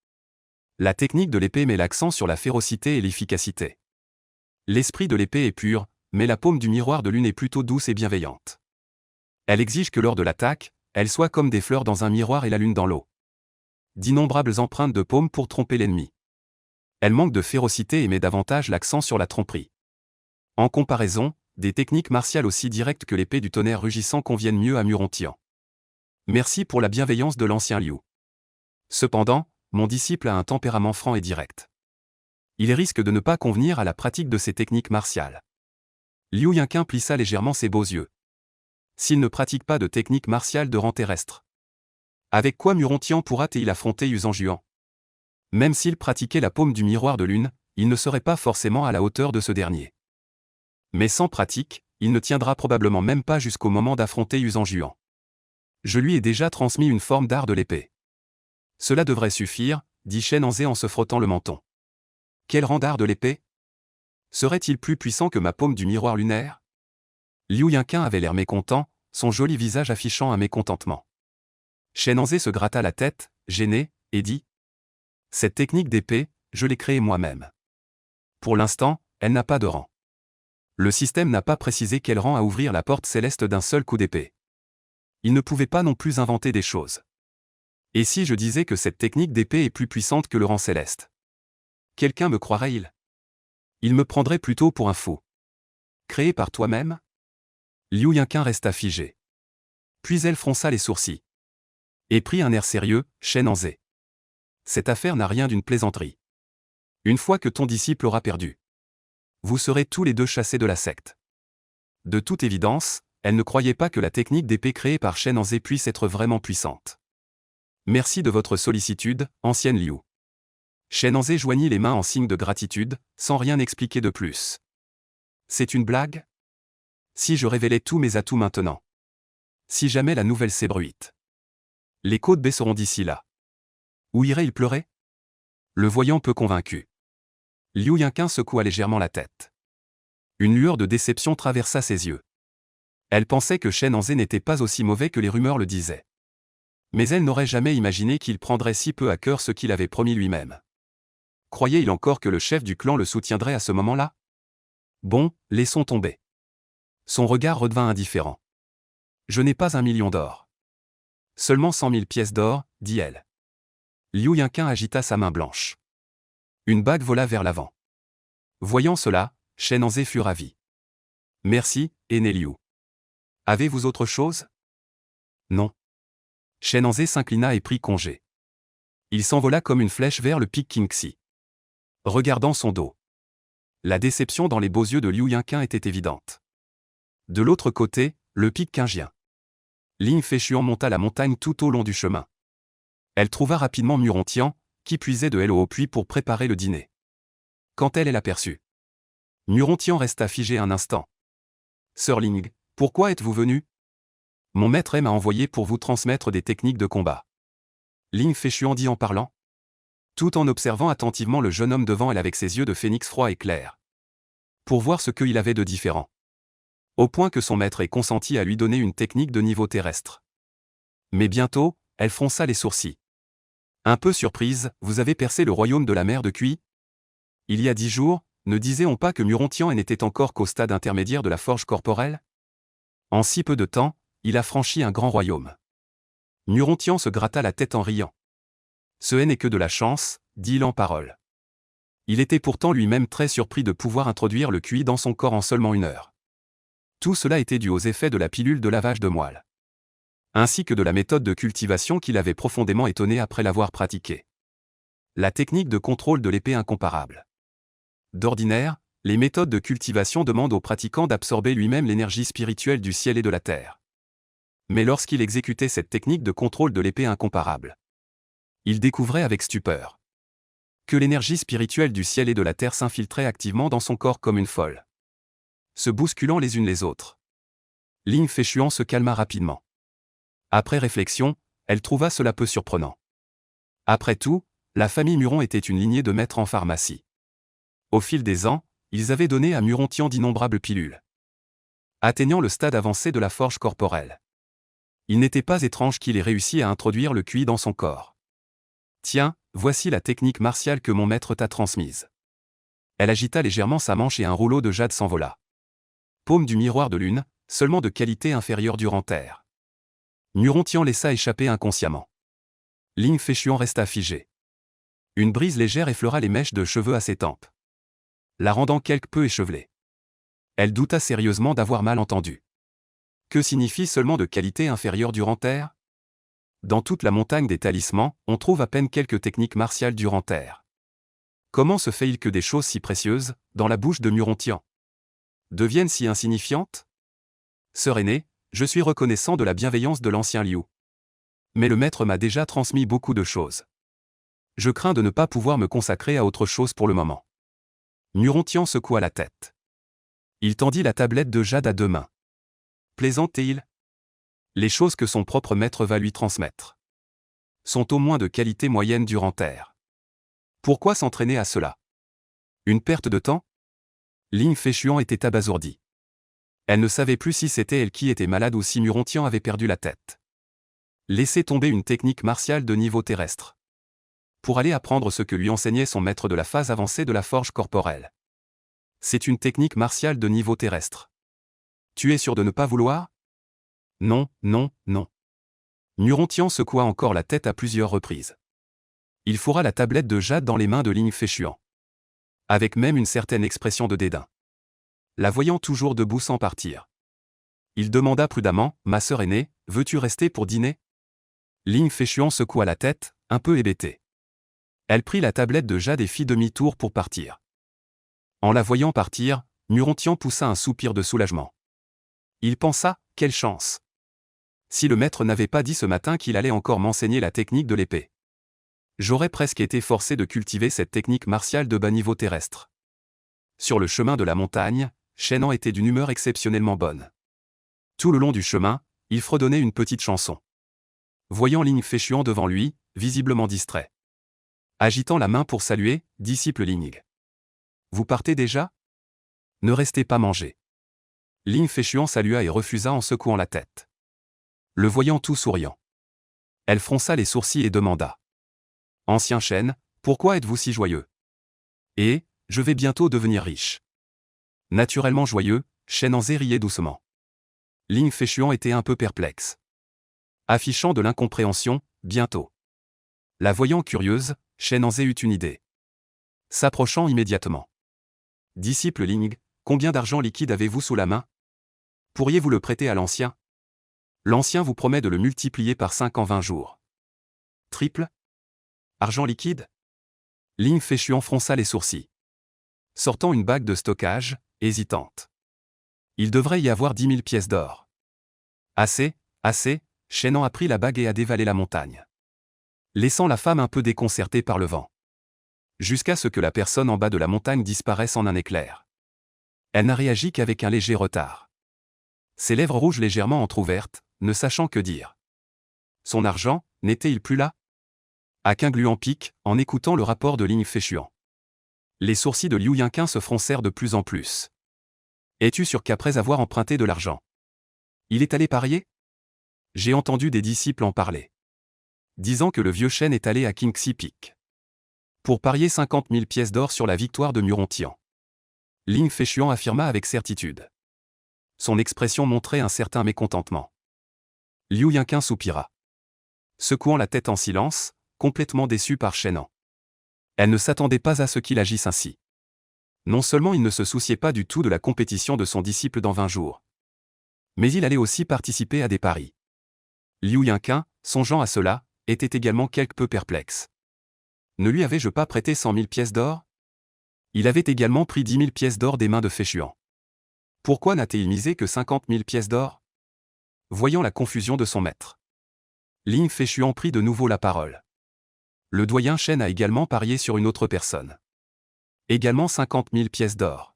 La technique de l'épée met l'accent sur la férocité et l'efficacité. L'esprit de l'épée est pur, mais la paume du miroir de lune est plutôt douce et bienveillante. Elle exige que lors de l'attaque, elle soit comme des fleurs dans un miroir et la lune dans l'eau. D'innombrables empreintes de paume pour tromper l'ennemi. Elle manque de férocité et met davantage l'accent sur la tromperie. En comparaison, des techniques martiales aussi directes que l'épée du tonnerre rugissant conviennent mieux à Murontian. Merci pour la bienveillance de l'ancien Liu. Cependant, mon disciple a un tempérament franc et direct. Il risque de ne pas convenir à la pratique de ces techniques martiales. Liu Yinquin plissa légèrement ses beaux yeux. S'il ne pratique pas de technique martiale de rang terrestre, avec quoi Murontian pourra-t-il affronter Yuzhan Juan? Même s'il pratiquait la paume du miroir de lune, il ne serait pas forcément à la hauteur de ce dernier. Mais sans pratique, il ne tiendra probablement même pas jusqu'au moment d'affronter Yuzhan Juan. Je lui ai déjà transmis une forme d'art de l'épée. Cela devrait suffire, dit Shen Anzé en se frottant le menton. Quel rang d'art de l'épée? Serait-il plus puissant que ma paume du miroir lunaire? Liu Yinquin avait l'air mécontent, son joli visage affichant un mécontentement. Shen Anzé se gratta la tête, gêné, et dit: cette technique d'épée, je l'ai créée moi-même. Pour l'instant, elle n'a pas de rang. Le système n'a pas précisé quel rang à ouvrir la porte céleste d'un seul coup d'épée. Il ne pouvait pas non plus inventer des choses. Et si je disais que cette technique d'épée est plus puissante que le rang céleste? Quelqu'un me croirait-il? Il me prendrait plutôt pour un fou. Créé par toi-même? Liu Yinquin resta figé. Puis elle fronça les sourcils. Et prit un air sérieux, Shen Anzé. Cette affaire n'a rien d'une plaisanterie. Une fois que ton disciple aura perdu, vous serez tous les deux chassés de la secte. De toute évidence, elle ne croyait pas que la technique d'épée créée par Shen Anzé puisse être vraiment puissante. Merci de votre sollicitude, ancienne Liu. Shen Anzé joignit les mains en signe de gratitude, sans rien expliquer de plus. C'est une blague? Si je révélais tous mes atouts maintenant. Si jamais la nouvelle s'ébruite. Les côtes baisseront d'ici là. Où irait-il pleurer? Le voyant peu convaincu. Liu Yinquin secoua légèrement la tête. Une lueur de déception traversa ses yeux. Elle pensait que Shen Anzé n'était pas aussi mauvais que les rumeurs le disaient. Mais elle n'aurait jamais imaginé qu'il prendrait si peu à cœur ce qu'il avait promis lui-même. Croyait-il encore que le chef du clan le soutiendrait à ce moment-là? Bon, laissons tomber. Son regard redevint indifférent. Je n'ai pas 1 million d'or. Seulement 100 000 pièces d'or, dit-elle. Liu Yinquin agita sa main blanche. Une bague vola vers l'avant. Voyant cela, Shen Anzé fut ravi. Merci, aîné Liu. Avez-vous autre chose? Non. Shen Anzé s'inclina et prit congé. Il s'envola comme une flèche vers le pic Qingxi. Regardant son dos. La déception dans les beaux yeux de Liu Yinquin était évidente. De l'autre côté, le pic Qingjian. Ling Feichuan monta la montagne tout au long du chemin. Elle trouva rapidement Murontian, qui puisait de elle au puits pour préparer le dîner. Quand elle l'aperçut, Murontian resta figé un instant. Sir Ling, pourquoi êtes-vous venu? Mon maître m'a envoyé pour vous transmettre des techniques de combat. Ling Feichuan dit en parlant, tout en observant attentivement le jeune homme devant elle avec ses yeux de phénix froid et clair. Pour voir ce qu'il avait de différent. Au point que son maître ait consenti à lui donner une technique de niveau terrestre. Mais bientôt, elle fronça les sourcils. Un peu surprise, vous avez percé le royaume de la mer de Kui? Il y a 10 jours, ne disait-on pas que Murontian n'était encore qu'au stade intermédiaire de la forge corporelle? En si peu de temps, il a franchi un grand royaume. Murontian se gratta la tête en riant. Ce n'est que de la chance, dit-il en parole. Il était pourtant lui-même très surpris de pouvoir introduire le Kui dans son corps en seulement 1 heure. Tout cela était dû aux effets de la pilule de lavage de moelle. ainsi que de la méthode de cultivation qui l'avait profondément étonné après l'avoir pratiquée. La technique de contrôle de l'épée incomparable. D'ordinaire, les méthodes de cultivation demandent au pratiquant d'absorber lui-même l'énergie spirituelle du ciel et de la terre. Mais lorsqu'il exécutait cette technique de contrôle de l'épée incomparable, il découvrait avec stupeur que l'énergie spirituelle du ciel et de la terre s'infiltrait activement dans son corps comme une folle, se bousculant les unes les autres. Ling Feichuan se calma rapidement. Après réflexion, elle trouva cela peu surprenant. Après tout, la famille Muron était une lignée de maîtres en pharmacie. Au fil des ans, ils avaient donné à Muron-Tian d'innombrables pilules, atteignant le stade avancé de la forge corporelle. Il n'était pas étrange qu'il ait réussi à introduire le QI dans son corps. Tiens, voici la technique martiale que mon maître t'a transmise. Elle agita légèrement sa manche et un rouleau de jade s'envola. Paume du miroir de lune, seulement de qualité inférieure durant terre. Muron-Tian laissa échapper inconsciemment. Ling Feichuan resta figé. Une brise légère effleura les mèches de cheveux à ses tempes, la rendant quelque peu échevelée. Elle douta sérieusement d'avoir mal entendu. Que signifie seulement de qualité inférieure durant terre? Dans toute la montagne des talismans, on trouve à peine quelques techniques martiales durant terre. Comment se fait-il que des choses si précieuses, dans la bouche de Muron-Tian, deviennent si insignifiantes? Sœur aînée, je suis reconnaissant de la bienveillance de l'ancien Liu. Mais le maître m'a déjà transmis beaucoup de choses. Je crains de ne pas pouvoir me consacrer à autre chose pour le moment. Muron-Tian secoua la tête. Il tendit la tablette de jade à deux mains. Plaisante-t-il? Les choses que son propre maître va lui transmettre sont au moins de qualité moyenne durant terre. Pourquoi s'entraîner à cela? Une perte de temps? Ling Feichuan était abasourdie. Elle ne savait plus si c'était elle qui était malade ou si Muron-Tian avait perdu la tête. Laisser tomber une technique martiale de niveau terrestre pour aller apprendre ce que lui enseignait son maître de la phase avancée de la forge corporelle. C'est une technique martiale de niveau terrestre. Tu es sûr de ne pas vouloir? Non, non, non. Muron-Tian secoua encore la tête à plusieurs reprises. Il fourra la tablette de jade dans les mains de Ling Feichuan, avec même une certaine expression de dédain. La voyant toujours debout sans partir, il demanda prudemment, « Ma sœur aînée, veux-tu rester pour dîner ?» Ling Feichuan secoua la tête, un peu hébétée. Elle prit la tablette de jade et fit demi-tour pour partir. En la voyant partir, Muron-Tian poussa un soupir de soulagement. Il pensa, quelle chance! Si le maître n'avait pas dit ce matin qu'il allait encore m'enseigner la technique de l'épée, j'aurais presque été forcé de cultiver cette technique martiale de bas niveau terrestre. Sur le chemin de la montagne, Shen Han était d'une humeur exceptionnellement bonne. Tout le long du chemin, il fredonnait une petite chanson. Voyant Ling Feichuan devant lui, visiblement distrait, agitant la main pour saluer, « Disciple Ling. Vous partez déjà? Ne restez pas manger. » Ling Feichuan salua et refusa en secouant la tête. Le voyant tout souriant, elle fronça les sourcils et demanda, « Ancien Shen, pourquoi êtes-vous si joyeux? » Et, « Je vais bientôt devenir riche. » Naturellement joyeux, Shen Han riait doucement. Ling Feichuan était un peu perplexe, affichant de l'incompréhension, « Bientôt. » La voyant curieuse, Shen Han eut une idée, s'approchant immédiatement. « Disciple Ling, combien d'argent liquide avez-vous sous la main? Pourriez-vous le prêter à l'ancien? L'ancien vous promet de le multiplier par 5 en 20 jours. » Triple? Argent liquide? Ling Feichuan fronça les sourcils, sortant une bague de stockage, hésitante. Il devrait y avoir 10 000 pièces d'or. Assez, assez, Shen Han a pris la bague et a dévalé la montagne, laissant la femme un peu déconcertée par le vent, jusqu'à ce que la personne en bas de la montagne disparaisse en un éclair. Elle n'a réagi qu'avec un léger retard, ses lèvres rouges légèrement entr'ouvertes, ne sachant que dire. Son argent, n'était-il plus là? À qu'un gluant pique, en écoutant le rapport de Ling Feichuan. Les sourcils de Liu Yinquin se froncèrent de plus en plus. Es-tu sûr qu'après avoir emprunté de l'argent, il est allé parier? J'ai entendu des disciples en parler, disant que le vieux Shen est allé à Qingxi Peak pour parier 50 000 pièces d'or sur la victoire de Muron-Tian. Ling Feichuan affirma avec certitude. Son expression montrait un certain mécontentement. Liu Yinquin soupira, secouant la tête en silence, complètement déçu par Shen Han. Elle ne s'attendait pas à ce qu'il agisse ainsi. Non seulement il ne se souciait pas du tout de la compétition de son disciple dans 20 jours, mais il allait aussi participer à des paris. Liu Yinqin, songeant à cela, était également quelque peu perplexe. Ne lui avais-je pas prêté 100 000 pièces d'or? Il avait également pris 10 000 pièces d'or des mains de Feichuan. Pourquoi n'a-t-il misé que 50 000 pièces d'or? Voyant la confusion de son maître, Ling Feichuan prit de nouveau la parole. Le doyen Shen a également parié sur une autre personne. Également 50 000 pièces d'or.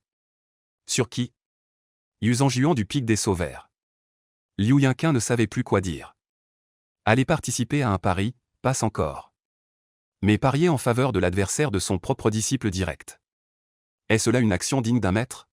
Sur qui? Yuzhan du pic des Sauvères. Liu Yinqin ne savait plus quoi dire. Aller participer à un pari, passe encore. Mais parier en faveur de l'adversaire de son propre disciple direct. Est-ce là une action digne d'un maître?